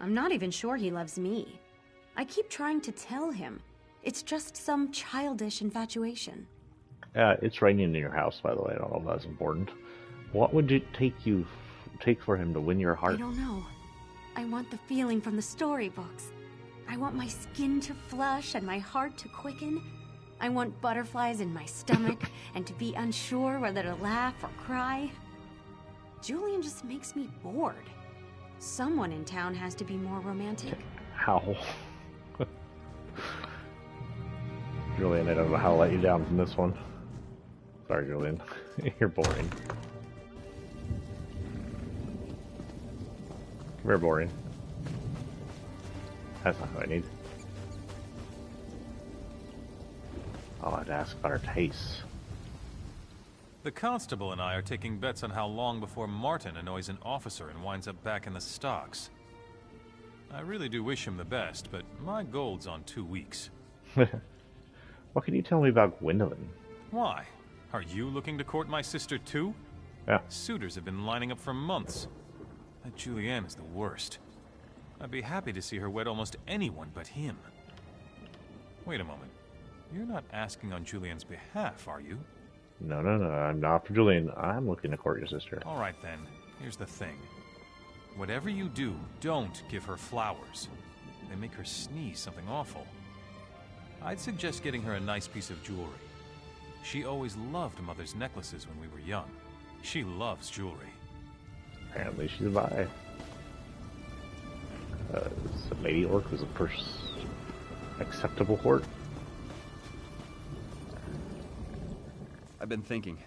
I'm not even sure he loves me. I keep trying to tell him. It's just some childish infatuation.
It's raining in your house, by the way. I don't know if that's important. What would it take for him to win your heart?
I don't know. I want the feeling from the storybooks. I want my skin to flush and my heart to quicken. I want butterflies in my stomach and to be unsure whether to laugh or cry. Julian just makes me bored. Someone in town has to be more romantic.
How? Julian, I don't know how to let you down from this one. Sorry, Julian. You're boring. Very boring. That's not what I need. I'll have to ask about her tastes.
The constable and I are taking bets on how long before Martin annoys an officer and winds up back in the stocks. I really do wish him the best, but my gold's on 2 weeks.
What can you tell me about Gwendolyn?
Why? Are you looking to court my sister too?
Yeah.
Suitors have been lining up for months. That Julianne is the worst. I'd be happy to see her wed almost anyone but him. Wait a moment. You're not asking on Julianne's behalf, are you?
No, I'm not for Julian. I'm looking to court your sister.
All right, then. Here's the thing. Whatever you do, don't give her flowers. They make her sneeze something awful. I'd suggest getting her a nice piece of jewelry. She always loved Mother's necklaces when we were young. She loves jewelry.
Apparently she's bi. So Lady Orc was the first acceptable court.
I've been thinking.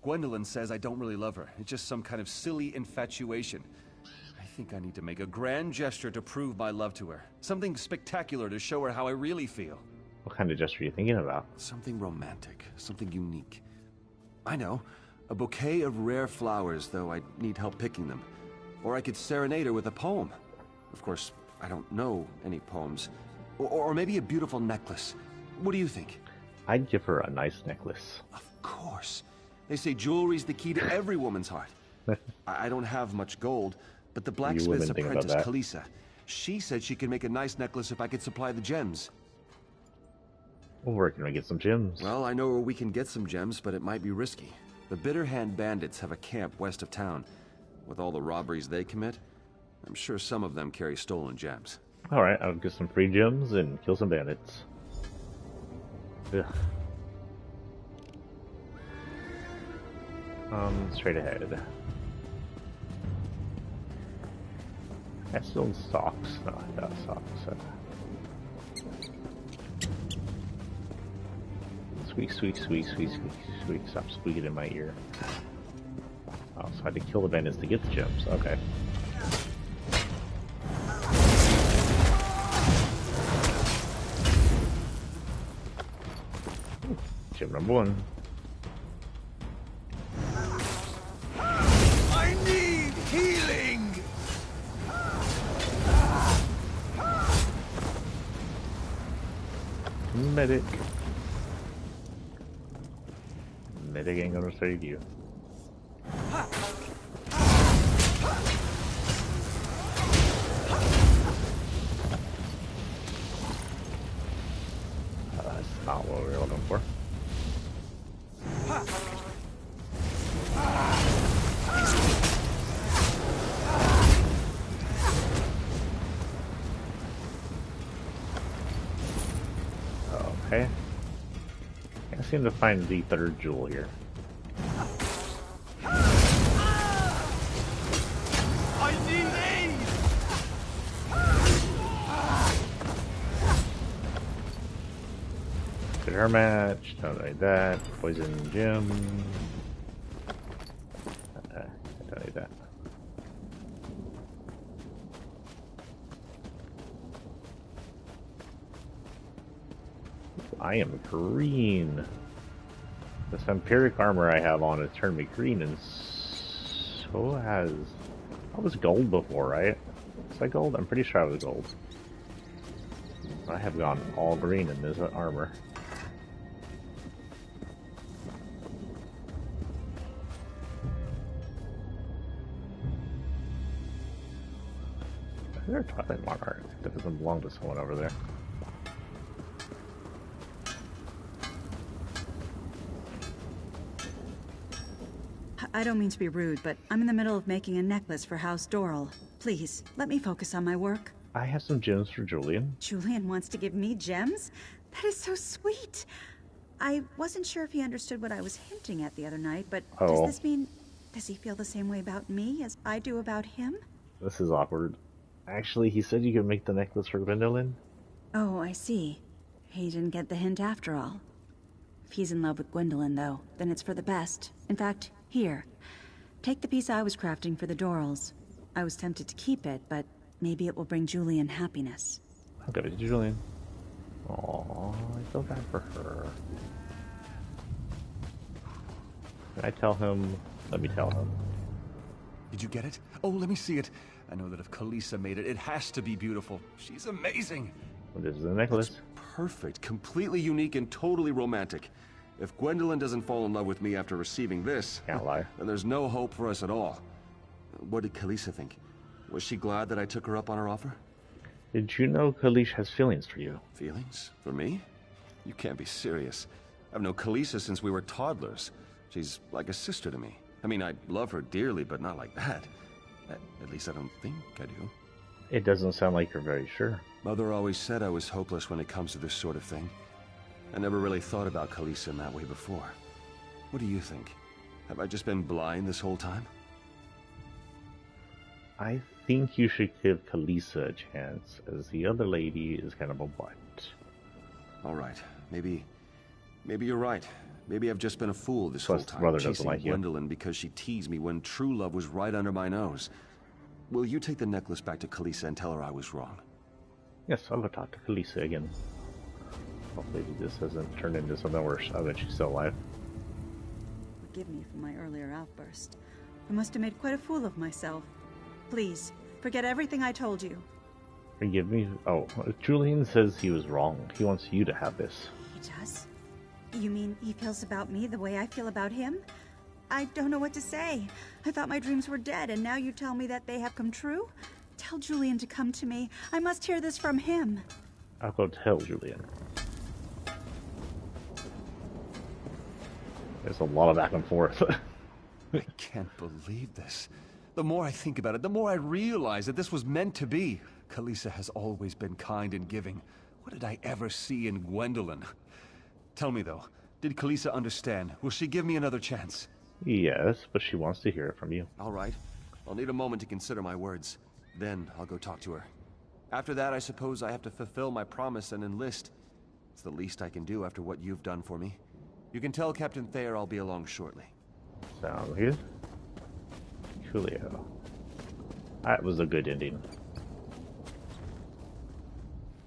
Gwendolyn says I don't really love her. It's just some kind of silly infatuation. I think I need to make a grand gesture to prove my love to her. Something spectacular to show her how I really feel.
What kind of gesture are you thinking about?
Something romantic. Something unique. I know. A bouquet of rare flowers, though I'd need help picking them. Or I could serenade her with a poem. Of course, I don't know any poems. Or maybe a beautiful necklace. What do you think?
I'd give her a nice necklace.
Of course. They say jewelry's the key to every woman's heart. I don't have much gold, but the blacksmith's apprentice, Kalisa, she said she could make a nice necklace if I could supply the gems.
Well, where can we get some gems?
Well, I know where we can get some gems, but it might be risky. The Bitterhand bandits have a camp west of town. With all the robberies they commit, I'm sure some of them carry stolen gems.
Alright, I'll get some free gems and kill some bandits. Ugh. Straight ahead. That's still in stocks. No, that's stocks. Squeak, squeak, squeak, squeak, squeak, squeak. Stop squeaking in my ear. Oh, so I had to kill the bandits to get the gems. Okay. Ooh, gem number 1.
I need healing!
Medic. Medic ain't gonna save you. That's not what we were looking for. Okay. I seem to find the third jewel here.
I need aid!
Could her match. Don't need that. Poison gem. I don't need that. I am green. This vampiric armor I have on has turned me green, and so has... I was gold before, right? Was I gold? I'm pretty sure I was gold. I have gone all green in this armor. Is there a Twilight Monarch? That doesn't belong to someone over there.
I don't mean to be rude, but I'm in the middle of making a necklace for House Doral. Please, let me focus on my work.
I have some gems for Julian.
Julian wants to give me gems? That is so sweet. I wasn't sure if he understood what I was hinting at the other night, but does this mean... Does he feel the same way about me as I do about him?
This is awkward. Actually, he said you could make the necklace for Gwendolyn.
Oh, I see. He didn't get the hint after all. If he's in love with Gwendolyn, though, then it's for the best. In fact, here. Take the piece I was crafting for the Dorals. I was tempted to keep it, but maybe it will bring Julian happiness.
I'll give it to Julian. Aww, I feel bad for her. Can I tell him? Let me tell him.
Did you get it? Oh, let me see it. I know that if Kalisa made it, it has to be beautiful. She's amazing.
Well, this is the necklace.
It's perfect, completely unique, and totally romantic. If Gwendolyn doesn't fall in love with me after receiving this,
can't lie,
then there's no hope for us at all. What did Kalisa think? Was she glad that I took her up on her offer?
Did you know Kalish has feelings for you?
Feelings? For me? You can't be serious. I've known Kalisa since we were toddlers. She's like a sister to me. I mean, I love her dearly, but not like that. At least I don't think I do.
It doesn't sound like you're very sure.
Mother always said I was hopeless when it comes to this sort of thing. I never really thought about Kalisa in that way before. What do you think? Have I just been blind this whole time?
I think you should give Kalisa a chance, as the other lady is kind of a butt.
Alright, maybe you're right. Maybe I've just been a fool this
Plus,
whole time,
brother doesn't
chasing
like you.
Gwendolyn because she teased me when true love was right under my nose. Will you take the necklace back to Kalisa and tell her I was wrong?
Yes, I'll go talk to Kalisa again. Hopefully this hasn't turned into something worse. I bet she's still alive.
Forgive me for my earlier outburst. I must have made quite a fool of myself. Please, forget everything I told you.
Forgive me? Oh, Julian says he was wrong. He wants you to have this.
He does? You mean he feels about me the way I feel about him? I don't know what to say. I thought my dreams were dead, and now you tell me that they have come true? Tell Julian to come to me. I must hear this from him.
I'll go tell Julian. There's a lot of back and forth.
I can't believe this. The more I think about it, the more I realize that this was meant to be. Kalisa has always been kind and giving. What did I ever see in Gwendolyn? Tell me, though, did Kalisa understand? Will she give me another chance?
Yes, but she wants to hear it from you.
All right. I'll need a moment to consider my words. Then I'll go talk to her. After that, I suppose I have to fulfill my promise and enlist. It's the least I can do after what you've done for me. You can tell Captain Thayer I'll be along shortly.
Sounds good. Julio. That was a good ending.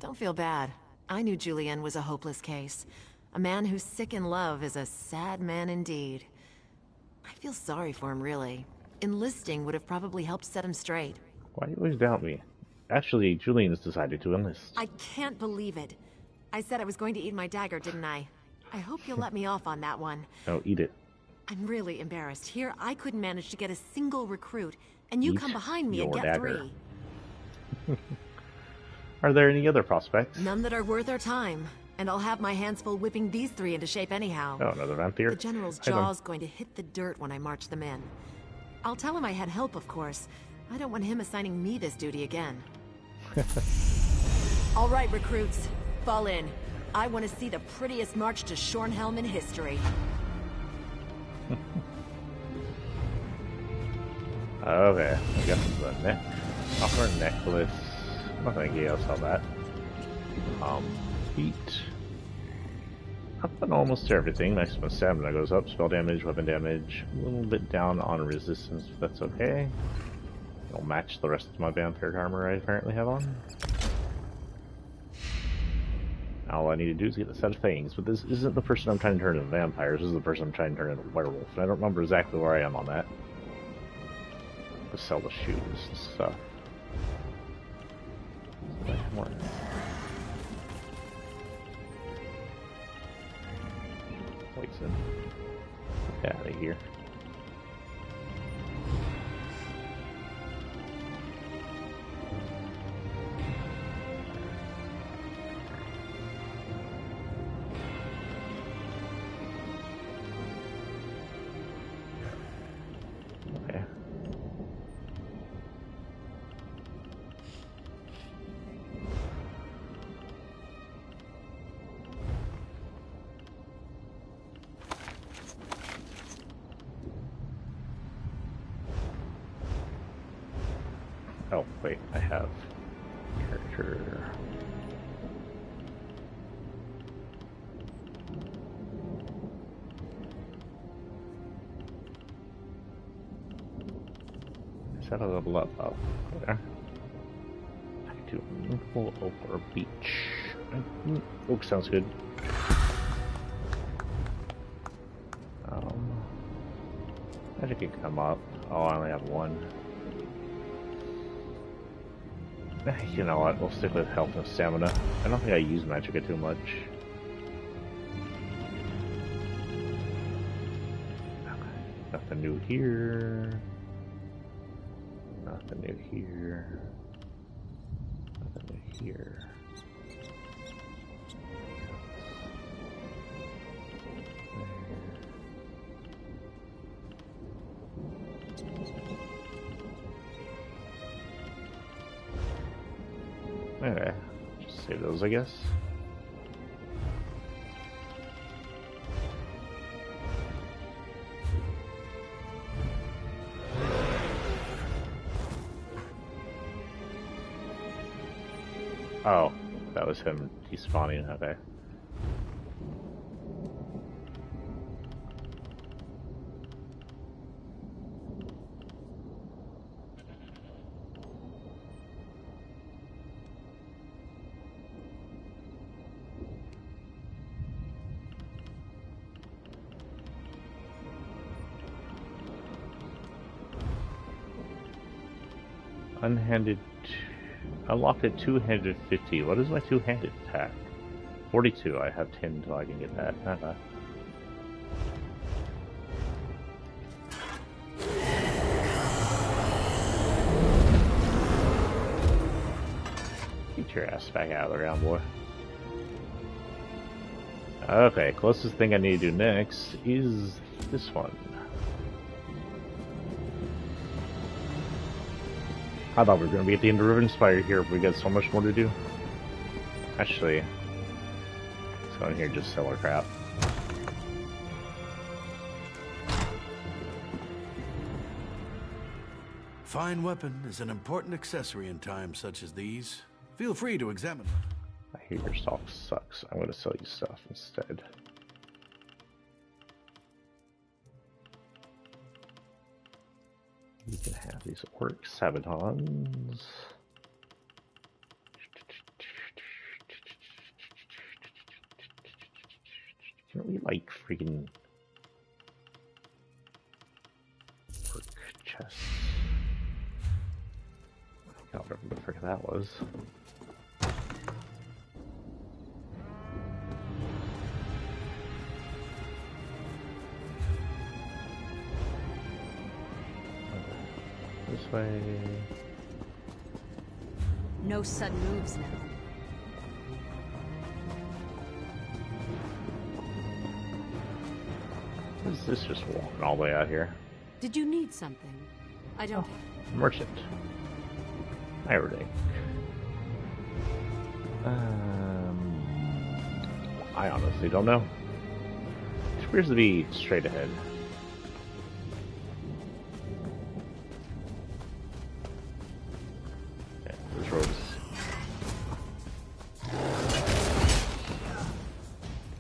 Don't feel bad. I knew Julian was a hopeless case. A man who's sick in love is a sad man indeed. I feel sorry for him, really. Enlisting would have probably helped set him straight.
Why do you always doubt me? Actually, Julian's decided to enlist.
I can't believe it. I said I was going to eat my dagger, didn't I? I hope you'll let me off on that one.
No, eat it.
I'm really embarrassed. Here, I couldn't manage to get a single recruit, and you come behind me and get
dagger.
3.
Are there any other prospects?
None that are worth our time. And I'll have my hands full whipping these 3 into shape anyhow.
Oh, another vampire.
The General's jaw's going to hit the dirt when I march them in. I'll tell him I had help, of course. I don't want him assigning me this duty again. All right, recruits. Fall in. I want to see the prettiest march to Shornhelm in history.
Okay, I guess it's a offer necklace. No, thank you, I'll sell that. Feet. up on almost everything. Maximum stamina goes up, spell damage, weapon damage, a little bit down on resistance, but that's okay. It'll match the rest of my vampire armor I apparently have on. All I need to do is get a set of fangs, but this isn't the person I'm trying to turn into vampires, this is the person I'm trying to turn into a werewolf, and I don't remember exactly where I am on that. Let's sell the shoes and stuff. More. Poison. Get out of here. Okay. Oh, wait, I have character. Is that a level up? Oh, there. I can do pull over beach. Oak sounds good. Magic can come up. Oh, I only have one. You know what, we'll stick with health and stamina. I don't think I use Magicka too much. Okay. Nothing new here. Nothing new here. Nothing new here. Okay, just save those, I guess. Oh, that was him despawning, okay. Unhanded, unlocked at two-handed 50. What is my two-handed attack? 42. I have 10 until I can get that. Okay. Get your ass back out of the ground, boy. Okay, closest thing I need to do next is this one. I thought we were going to be at the end of Rivenspire here, but we got so much more to do. Actually, let's go in here and just sell our crap.
Fine weapon is an important accessory in times such as these. Feel free to examine them.
I hear your stock sucks. I'm going to sell you stuff instead. You can have these orc sabatons. Can't we like freaking orc chests? God, whatever the frick that was. This way.
No sudden moves now.
Is this just walking all the way out here?
Did you need something? I don't.
Merchant. Ironic. I honestly don't know. It appears to be straight ahead.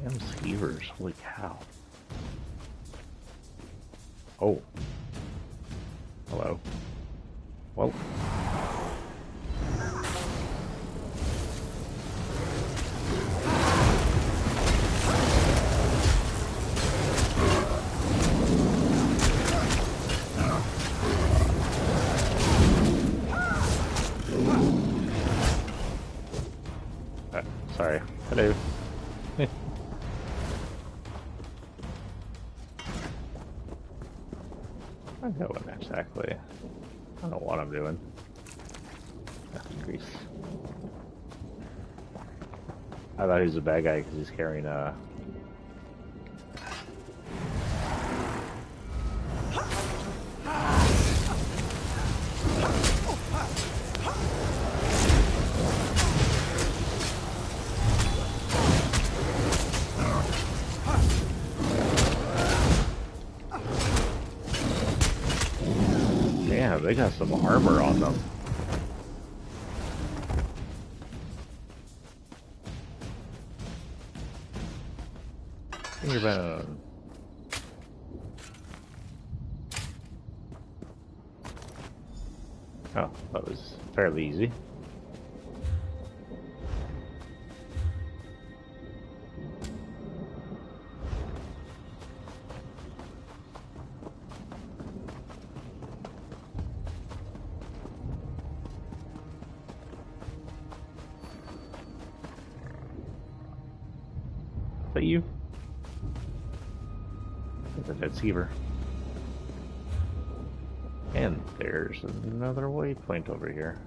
Damn skeevers. Holy cow. Oh. Hello. Well. Sorry. Hello. I'm going exactly. I don't know what I'm doing. Grease. I thought he was a bad guy because he's carrying a. Damn, they got some armor on them. Finger bone. Oh, that was fairly easy. Is that you? The dead Seaver. And there's another waypoint over here.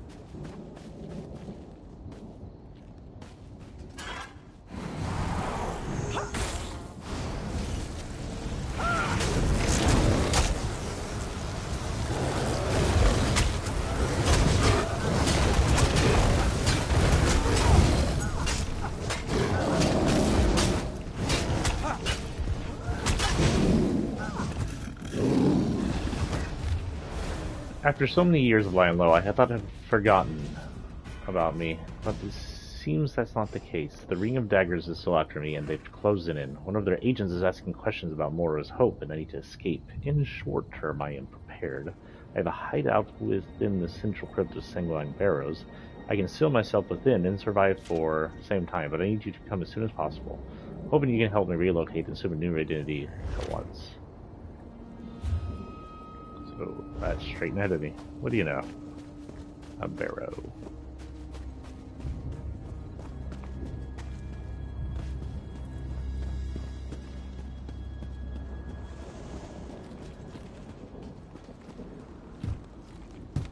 After so many years of lying low, I thought I'd forgotten about me, but it seems that's not the case. The Ring of Daggers is still after me, and they've closed it in. One of their agents is asking questions about Mora's hope, and I need to escape. In short term, I am prepared. I have a hideout within the central crypt of Sanguine Barrows. I can seal myself within and survive for the same time, but I need you to come as soon as possible. Hoping you can help me relocate and assume a new identity at once. So that's straight ahead of me. What do you know? A barrow.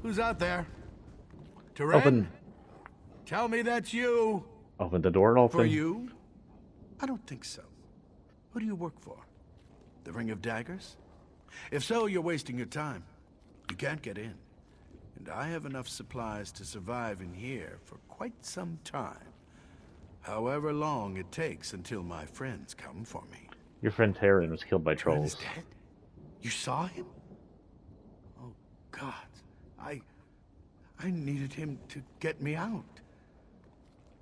Who's out there? Teren?
Open.
Tell me that's you.
Open the door and open.
For you? I don't think so. Who do you work for? The Ring of Daggers? If so, you're wasting your time. You can't get in. And I have enough supplies to survive in here for quite some time. However long it takes until my friends come for me.
Your friend Teren was killed by
Teren
trolls.
is dead? You saw him? Oh, God. I needed him to get me out.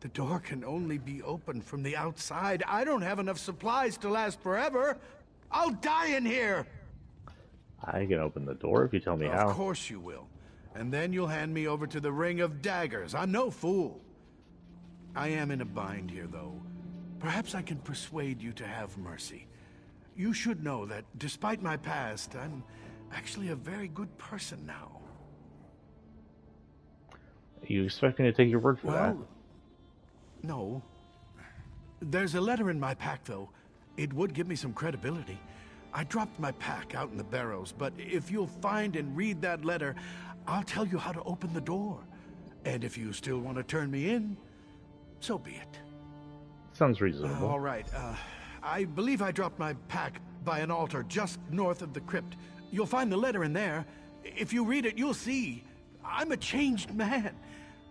The door can only be opened from the outside. I don't have enough supplies to last forever. I'll die in here.
I can open the door if you tell me how.
Of course you will. And then you'll hand me over to the Ring of Daggers. I'm no fool. I am in a bind here, though. Perhaps I can persuade you to have mercy. You should know that, despite my past, I'm actually a very good person now.
You expect me to take your word for that?
No. There's a letter in my pack, though. It would give me some credibility. I dropped my pack out in the barrows, but if you'll find and read that letter, I'll tell you how to open the door. And if you still want to turn me in, so be it.
Sounds reasonable.
All right. I believe I dropped my pack by an altar just north of the crypt. You'll find the letter in there. If you read it, you'll see. I'm a changed man.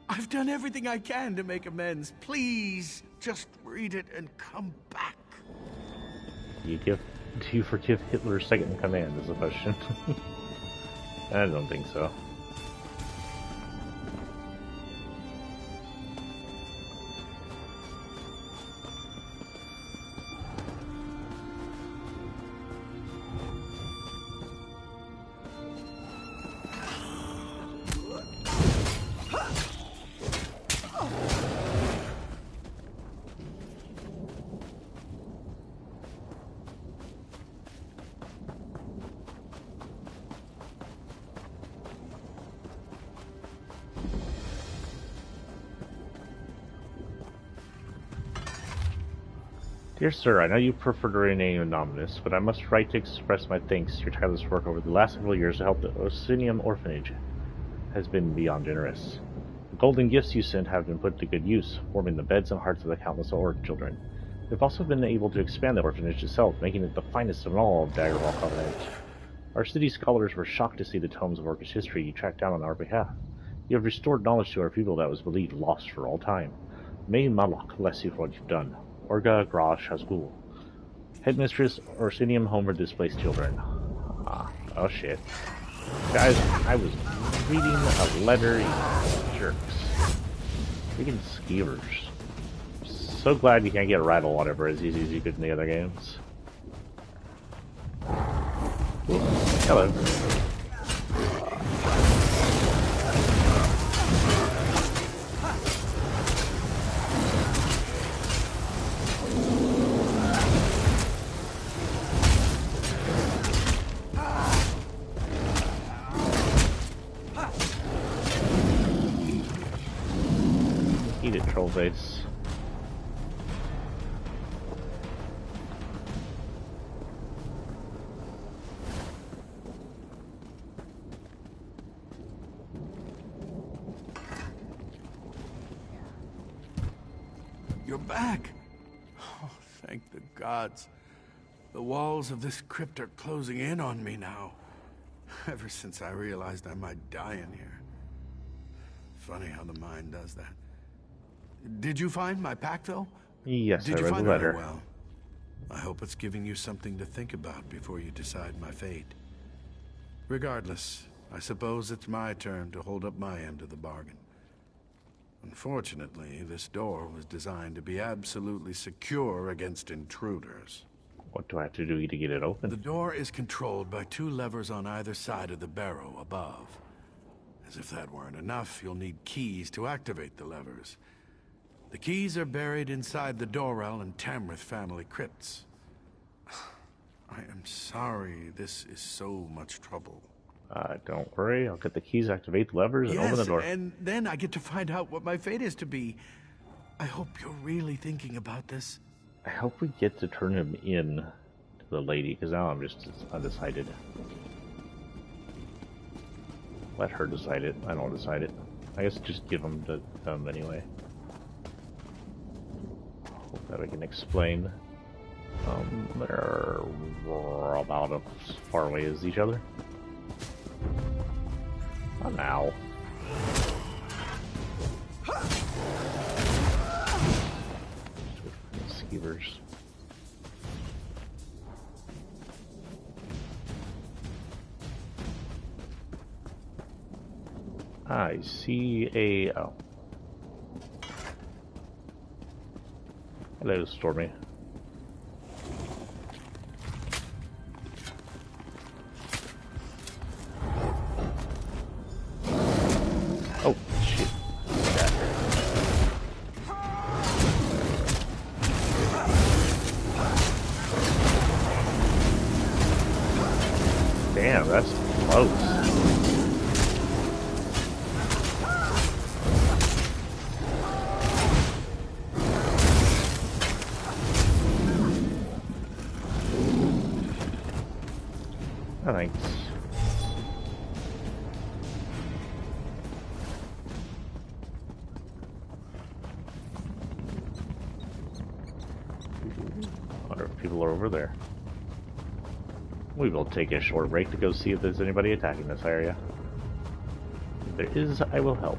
I've done everything I can to make amends. Please, just read it and come back.
Do you forgive Hitler's second in command is the question. I don't think so. Dear sir, I know you prefer to remain anonymous, but I must write to express my thanks. Your tireless work over the last several years to help the Orsinium Orphanage has been beyond generous. The golden gifts you sent have been put to good use, warming the beds and hearts of the countless orc children. We've also been able to expand the orphanage itself, making it the finest of all of Daggerwall Covenant. Our city scholars were shocked to see the tomes of orcish history you tracked down on our behalf. You have restored knowledge to our people that was believed lost for all time. May Malok bless you for what you've done. Orga Gra Shazgul. Headmistress Orsinium Home for Displaced Children. Oh shit. Guys, I was reading a letter, you jerks. Freaking skeevers. So glad you can't get Rattle whatever as easy as you could in the other games. Ooh, hello. Eat it, Trollface.
You're back! Oh, thank the gods. The walls of this crypt are closing in on me now. Ever since I realized I might die in here. Funny how the mind does that. Did you find my pack, though?
Yes,
Did
I
you
read
find
the letter.
Her? Well, I hope it's giving you something to think about before you decide my fate. Regardless, I suppose it's my turn to hold up my end of the bargain. Unfortunately, this door was designed to be absolutely secure against intruders.
What do I have to do to get it open?
The door is controlled by 2 levers on either side of the barrow above. As if that weren't enough, you'll need keys to activate the levers. The keys are buried inside the Dorel and Tamrith family crypts. I am sorry this is so much trouble.
Don't worry, I'll get the keys, activate the levers, and open the door.
And then I get to find out what my fate is to be. I hope you're really thinking about this.
I hope we get to turn him in to the lady, because now I'm just undecided. Let her decide it. I don't decide it. I guess just give them to them anyway. Hope that I can explain. They're about as far away as each other. Oh, now. Skeevers. I see a... oh. Hello, Stormy. Oh, shit. Damn, that's close. Oh, thanks. I wonder if people are over there. We will take a short break to go see if there's anybody attacking this area. If there is, I will help.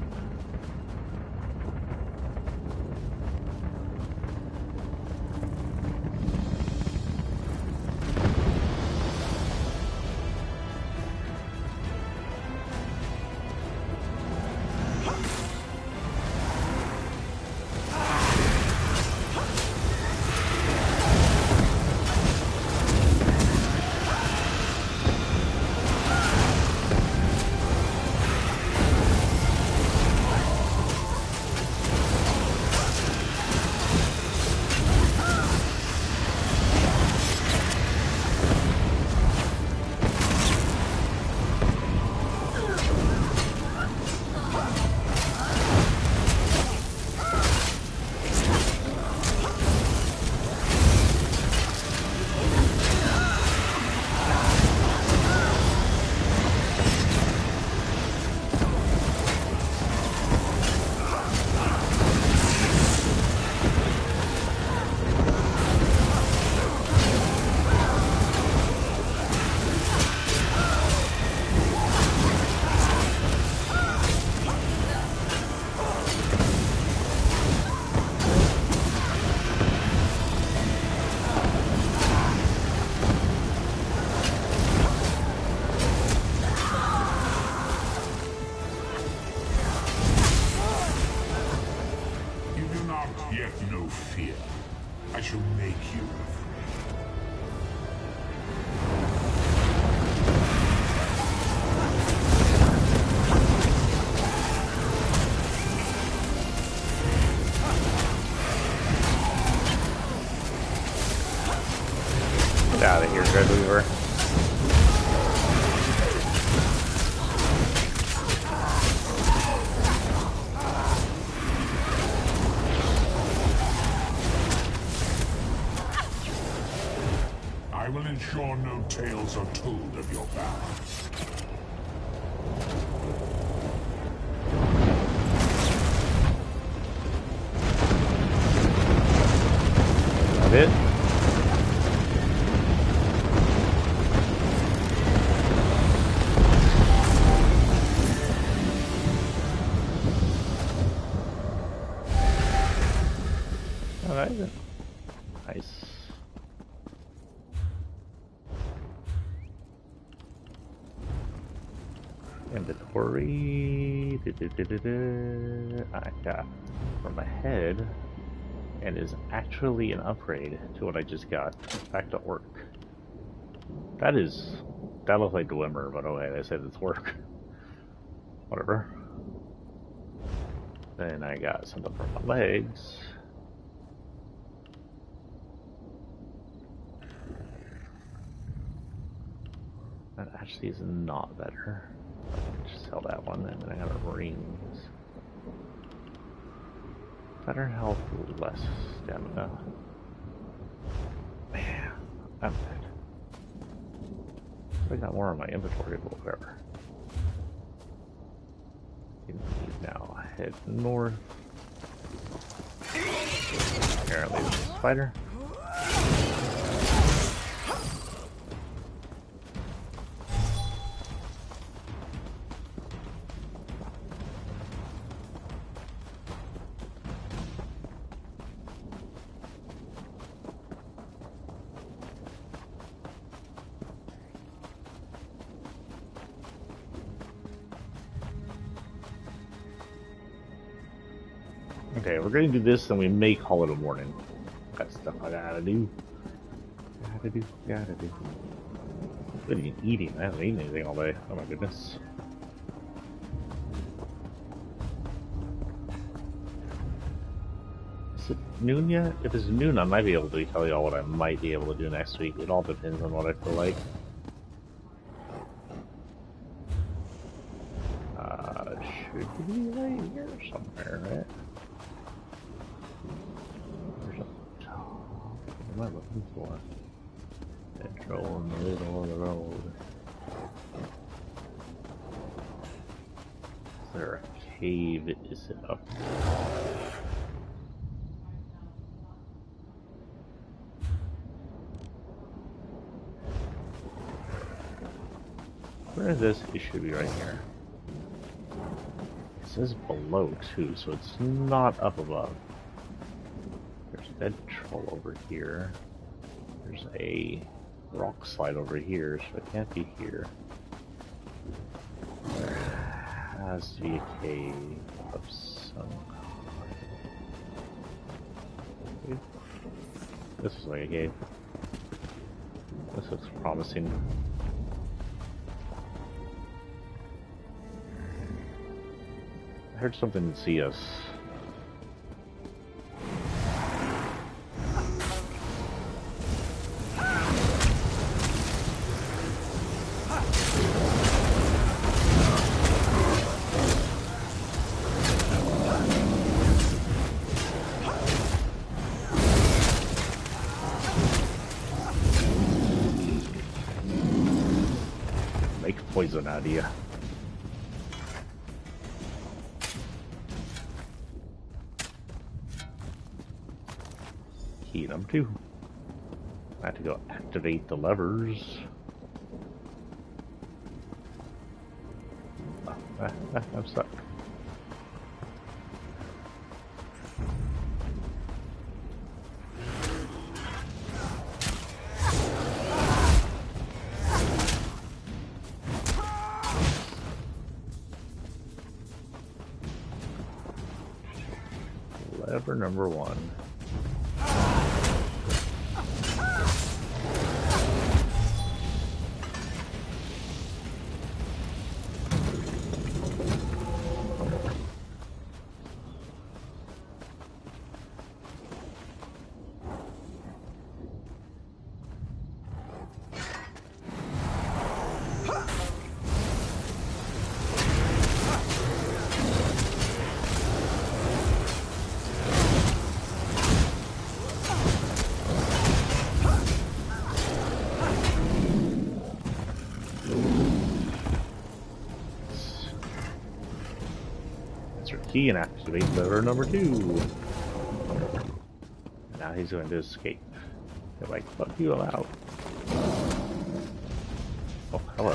Yet no fear. I shall make you afraid.
Get out of here, Dreadweaver.
I will ensure no tales are told of your valor.
That it? Alright then. Nice. Inventory. I got from ahead, and is actually an upgrade to what I just got. Back to orc. That looks like Glimmer, but oh wait, I said it's work. Whatever. Then I got something for my legs. That actually is not better. I can just sell that one, and then I got rings. Better health, less stamina. Man, I'm good. I got more in my inventory, but whatever. Now head north. Apparently there's a spider. Okay, we're gonna do this, and we may call it a morning. Got stuff I gotta do. Gotta do. What are you eating? I haven't eaten anything all day. Oh my goodness. Is it noon yet? If it's noon, I might be able to tell y'all what I might be able to do next week. It all depends on what I feel like. Should be right here somewhere, right? What am I looking for? Petrol in the middle of the road. Is there a cave? Is it up? Where is this? It should be right here. It says below too, so it's not up above. There's a dead troll over here. There's a rock slide over here, so it can't be here. There has to be a cave of some kind. This is like a cave. This looks promising. I heard something see us. Make poison out of you. Heat them too. I have to go activate the levers. I'm stuck. Lever number 1. Key and activate lever number 2. Now he's going to escape. They're like, fuck you out. Oh, hello.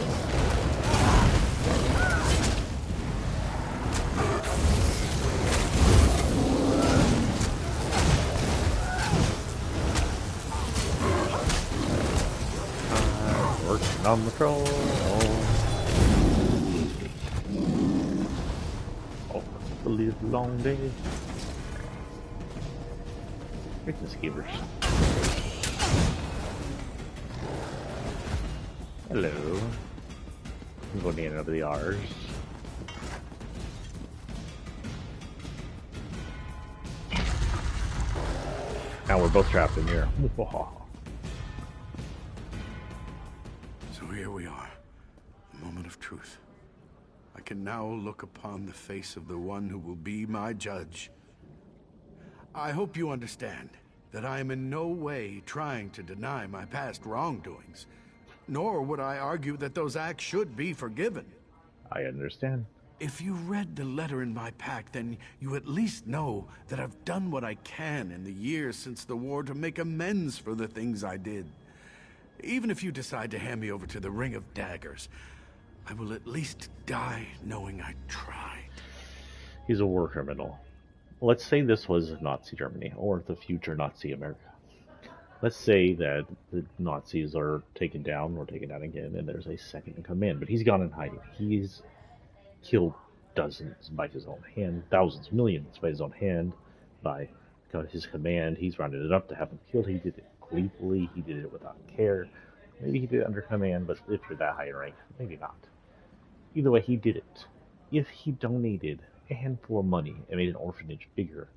Working on the troll. Live long day. Greatness givers. Hello. I'm going in over the R's. Now we're both trapped in here.
So here we are. The moment of truth. I can now look upon the face of the one who will be my judge. I hope you understand that I am in no way trying to deny my past wrongdoings, nor would I argue that those acts should be forgiven.
I understand.
If you read the letter in my pack, then you at least know that I've done what I can in the years since the war to make amends for the things I did. Even if you decide to hand me over to the Ring of Daggers, I will at least die knowing I tried.
He's a war criminal. Let's say this was Nazi Germany, or the future Nazi America. Let's say that the Nazis are taken down, or taken down again, and there's a second in command, but he's gone in hiding. He's killed dozens by his own hand, thousands, millions by his own hand, by his command. He's rounded it up to have him killed. He did it gleefully. He did it without care. Maybe he did it under command, but if you're that high in rank, maybe not. Either way, he did it. If he donated a handful of money and made an orphanage bigger,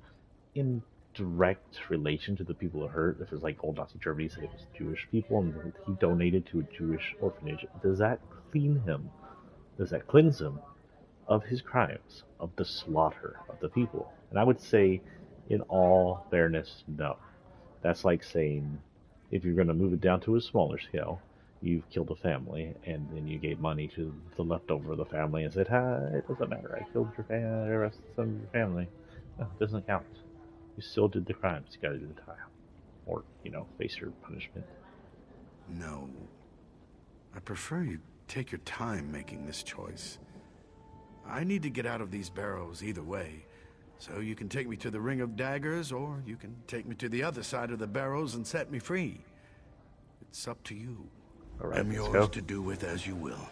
in direct relation to the people who hurt, if it's like old Nazi Germany, say it was Jewish people, and he donated to a Jewish orphanage, does that clean him? Does that cleanse him of his crimes, of the slaughter of the people? And I would say, in all fairness, no. That's like saying, if you're going to move it down to a smaller scale, you've killed a family, and then you gave money to the leftover of the family and said, it doesn't matter, I killed your family, the rest of your family. No, it doesn't count. You still did the crimes, you gotta do the time. Or, face your punishment.
No. I prefer you take your time making this choice. I need to get out of these barrows either way. So you can take me to the Ring of Daggers, or you can take me to the other side of the barrows and set me free. It's up to you.
All right,
I'm yours to do with as you will.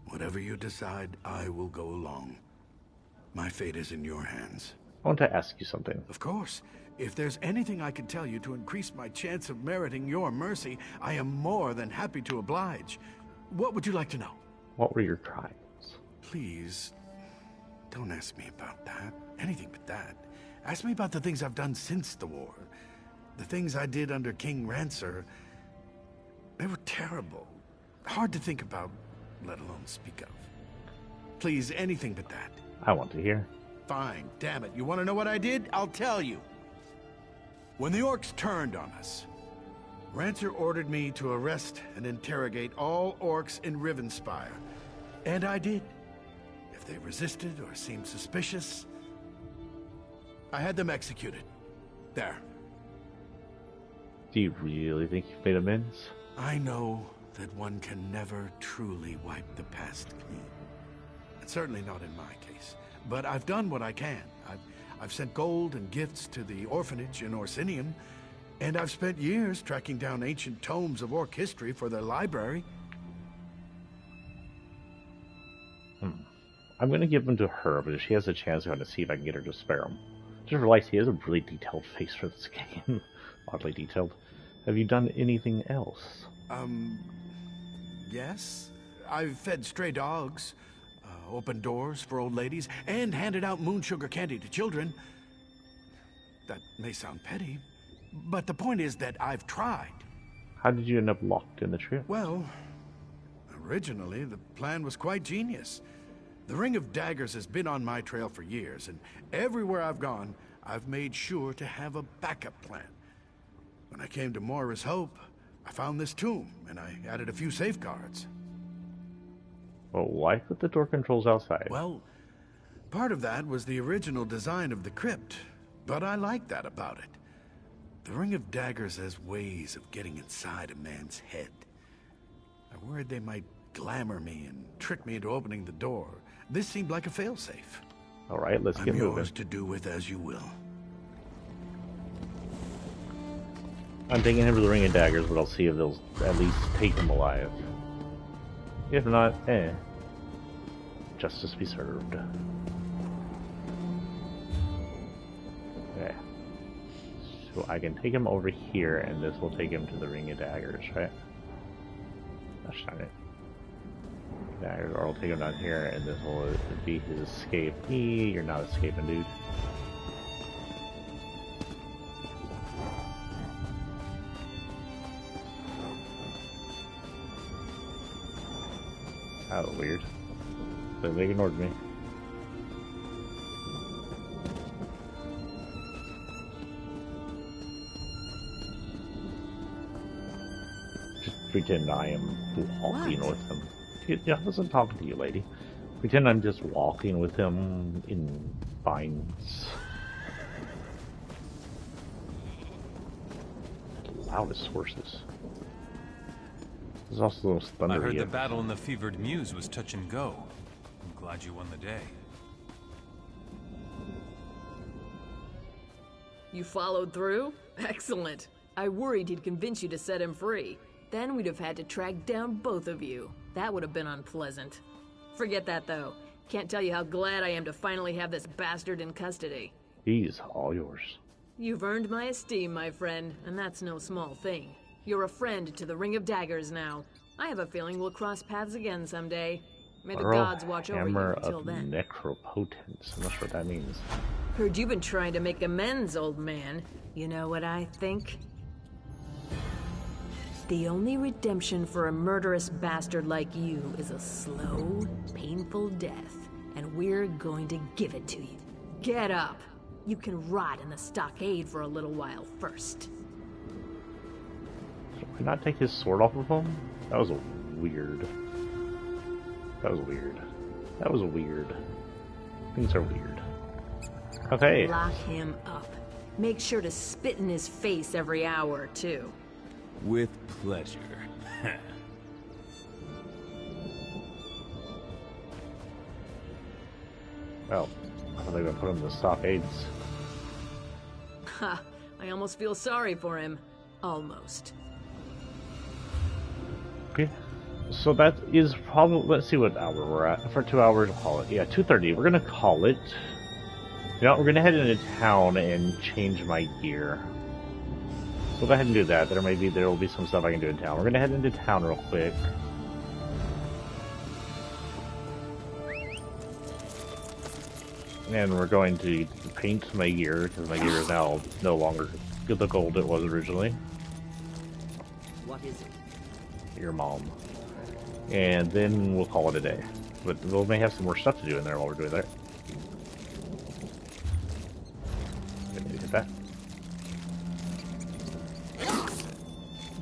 Whatever you decide, I will go along. My fate is in your hands.
I want to ask you something.
Of course. If there's anything I can tell you to increase my chance of meriting your mercy, I am more than happy to oblige. What would you like to know?
What were your crimes?
Please, don't ask me about that. Anything but that. Ask me about the things I've done since the war. The things I did under King Rancer. They were terrible. Hard to think about, let alone speak of. Please, anything but that.
I want to hear.
Fine, damn it. You want to know what I did? I'll tell you. When the orcs turned on us, Rancer ordered me to arrest and interrogate all orcs in Rivenspire. And I did. If they resisted or seemed suspicious, I had them executed. There.
Do you really think you've made amends?
I know that one can never truly wipe the past clean. And certainly not in my case. But I've done what I can. I've sent gold and gifts to the orphanage in Orsinium, and I've spent years tracking down ancient tomes of orc history for their library.
I'm going to give them to her, but if she has a chance, I'm going to see if I can get her to spare them. Just realized he has a really detailed face for this game. Oddly detailed. Have you done anything else?
Yes. I've fed stray dogs, opened doors for old ladies, and handed out moon sugar candy to children. That may sound petty, but the point is that I've tried.
How did you end up locked in the trip?
Well, originally the plan was quite genius. The Ring of Daggers has been on my trail for years, and everywhere I've gone, I've made sure to have a backup plan. When I came to Moira's Hope, I found this tomb, and I added a few safeguards.
Well, why put the door controls outside?
Well, part of that was the original design of the crypt, but I like that about it. The Ring of Daggers has ways of getting inside a man's head. I worried they might glamour me and trick me into opening the door. This seemed like a failsafe.
All right, let's get moving.
Yours to do with as you will.
I'm taking him to the Ring of Daggers, but I'll see if they'll at least take him alive. If not, justice be served. Okay. So I can take him over here, and this will take him to the Ring of Daggers, right? Gosh darn it. Daggers, or I'll take him down here, and this will be his escape. You're not escaping, dude. That was weird. But they ignored me. Just pretend I am walking with him. Yeah, I wasn't talking to you, lady. Pretend I'm just walking with him in vines. Loudest horses. There's also those thunder.
I heard the battle in the Fevered Muse was touch and go. I'm glad you won the day.
You followed through? Excellent. I worried he'd convince you to set him free. Then we'd have had to track down both of you. That would have been unpleasant. Forget that, though. Can't tell you how glad I am to finally have this bastard in custody.
He's all yours.
You've earned my esteem, my friend, and that's no small thing. You're a friend to the Ring of Daggers now. I have a feeling we'll cross paths again someday. May the gods watch over you until then.
Necropotence. I'm not sure what that means.
Heard you've been trying to make amends, old man. You know what I think? The only redemption for a murderous bastard like you is a slow, painful death, and we're going to give it to you. Get up. You can rot in the stockade for a little while first.
Did I not take his sword off of him? That was weird. That was weird. That was weird. Things are weird. Okay.
Lock him up. Make sure to spit in his face every hour, too.
With pleasure.
Well, I thought they were gonna put him in the stockades.
Ha! I almost feel sorry for him. Almost.
Okay. So that is probably, let's see what hour we're at. For 2 hours, we'll call it. Yeah, 2:30. We're gonna call it. You know, we're gonna head into town and change my gear. We'll go ahead and do that. There will be some stuff I can do in town. We're gonna head into town real quick. And we're going to paint my gear, because my gear is now no longer the gold it was originally.
What is it?
Your mom. And then we'll call it a day. But we may have some more stuff to do in there while we're doing that. Maybe hit that.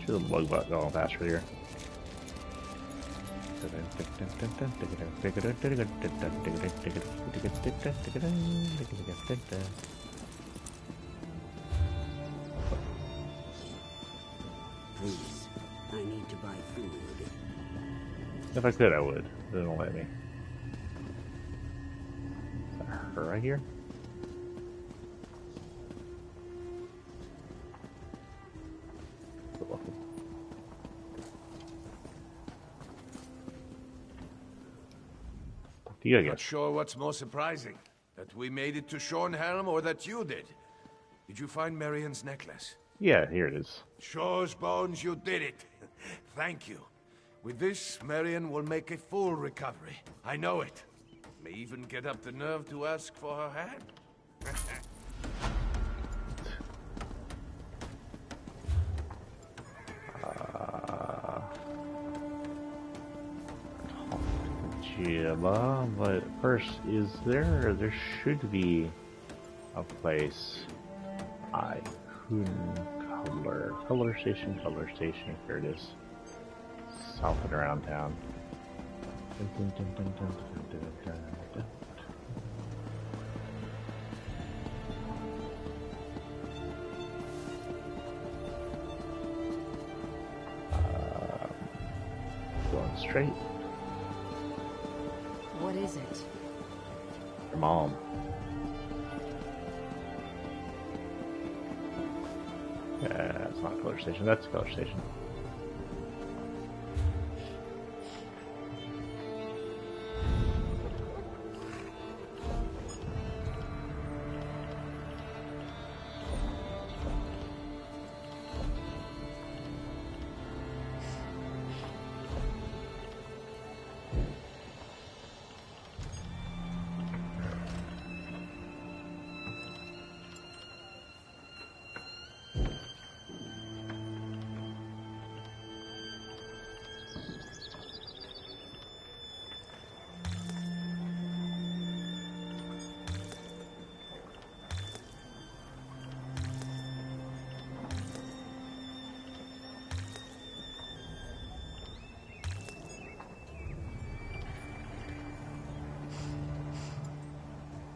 Sure the bug button going faster here.
Please, I need to buy food.
If I could, I would. They don't let me. Is that her right here? You, I guess.
Not sure what's more surprising, that we made it to Shornhelm or that you did. Did you find Marion's necklace?
Yeah, here it is.
Shows bones you did it. Thank you. With this, Marion will make a full recovery. I know it. May even get up the nerve to ask for her hand.
But first, there should be a place I couldn't color station, here it is. South and around town. Going straight.
What is it?
Your mom. It's not a color station, that's a color station.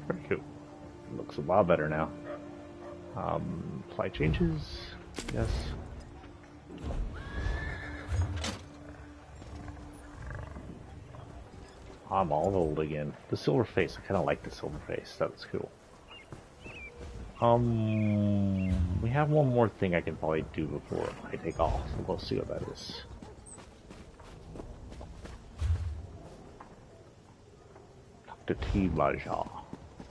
Pretty cool. Looks a lot better now. Apply changes. Yes. I'm all old again. The silver face. I kind of like the silver face. That was cool. We have one more thing I can probably do before I take off. So we'll see what that is. Dr. T-Baja.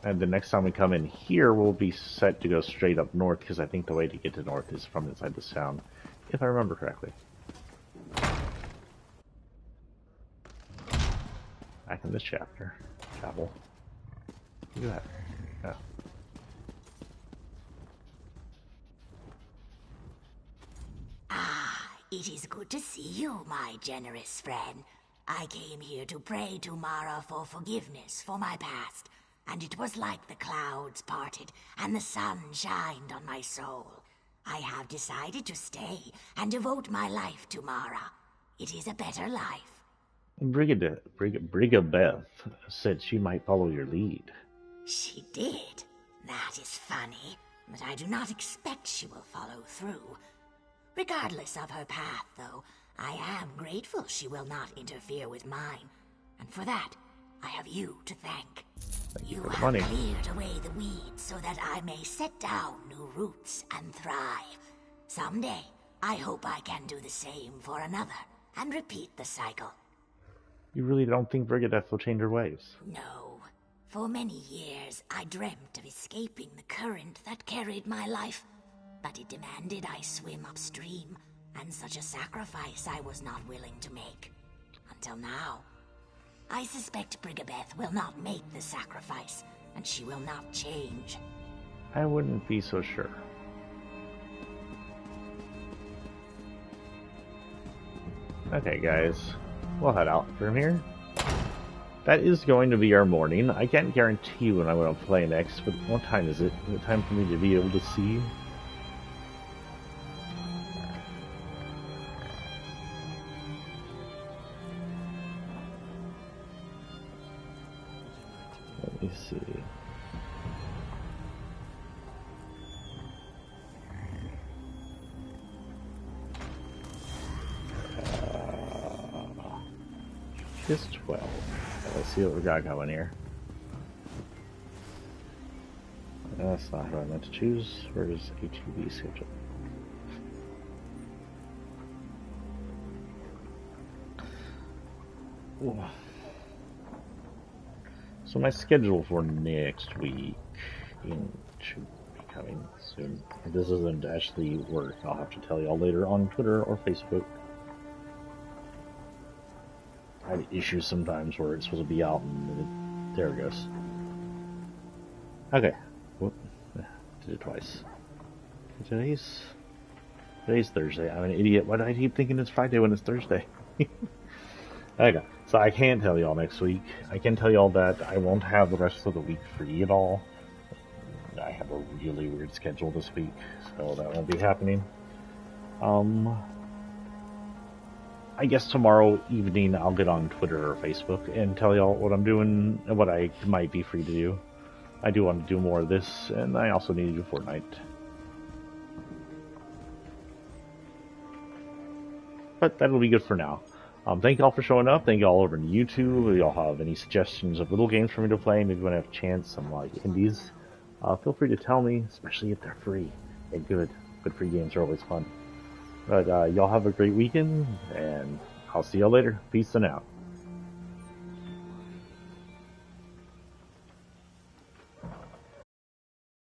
And the next time we come in here, we'll be set to go straight up north, because I think the way to get to north is from inside this town, if I remember correctly. Back in this chapter. Travel. Look at that. Yeah.
Ah, it is good to see you, my generous friend. I came here to pray to Mara for forgiveness for my past. And it was like the clouds parted and the sun shined on my soul. I have decided to stay and devote my life to Mara. It is a better life.
Brigabeth said she might follow your lead.
She did. That is funny, but I do not expect she will follow through. Regardless of her path, though, I am grateful she will not interfere with mine. And for that, I have you to thank. You have cleared away the weeds so that I may set down new roots and thrive. Someday, I hope I can do the same for another and repeat the cycle.
You really don't think Brigadeth will change her ways?
No. For many years, I dreamt of escaping the current that carried my life. But it demanded I swim upstream, and such a sacrifice I was not willing to make. Until now. I suspect Brigabeth will not make the sacrifice, and she will not change.
I wouldn't be so sure. Okay, guys. We'll head out from here. That is going to be our morning. I can't guarantee when I'm going to play next, but what time is it? Is it time for me to be able to see? Let me see. Just 12. Let's see what we got going here. That's not what I meant to choose. Where is HEB schedule? Ooh. So my schedule for next week should be coming soon. If this doesn't actually work, I'll have to tell y'all later on Twitter or Facebook. I have issues sometimes where it's supposed to be out and there it goes. Okay. Whoop. Did it twice. Today's Thursday. I'm an idiot. Why do I keep thinking it's Friday when it's Thursday? Okay. So I can't tell y'all next week. I can tell y'all that I won't have the rest of the week free at all. I have a really weird schedule this week, so that won't be happening. I guess tomorrow evening I'll get on Twitter or Facebook and tell y'all what I'm doing and what I might be free to do. I do want to do more of this, and I also need to do Fortnite. But that'll be good for now. Thank y'all for showing up. Thank y'all over on YouTube. If y'all have any suggestions of little games for me to play, maybe when I have a chance, some like indies, feel free to tell me, especially if they're free. They're good. Good free games are always fun. But y'all have a great weekend, and I'll see y'all later. Peace and out.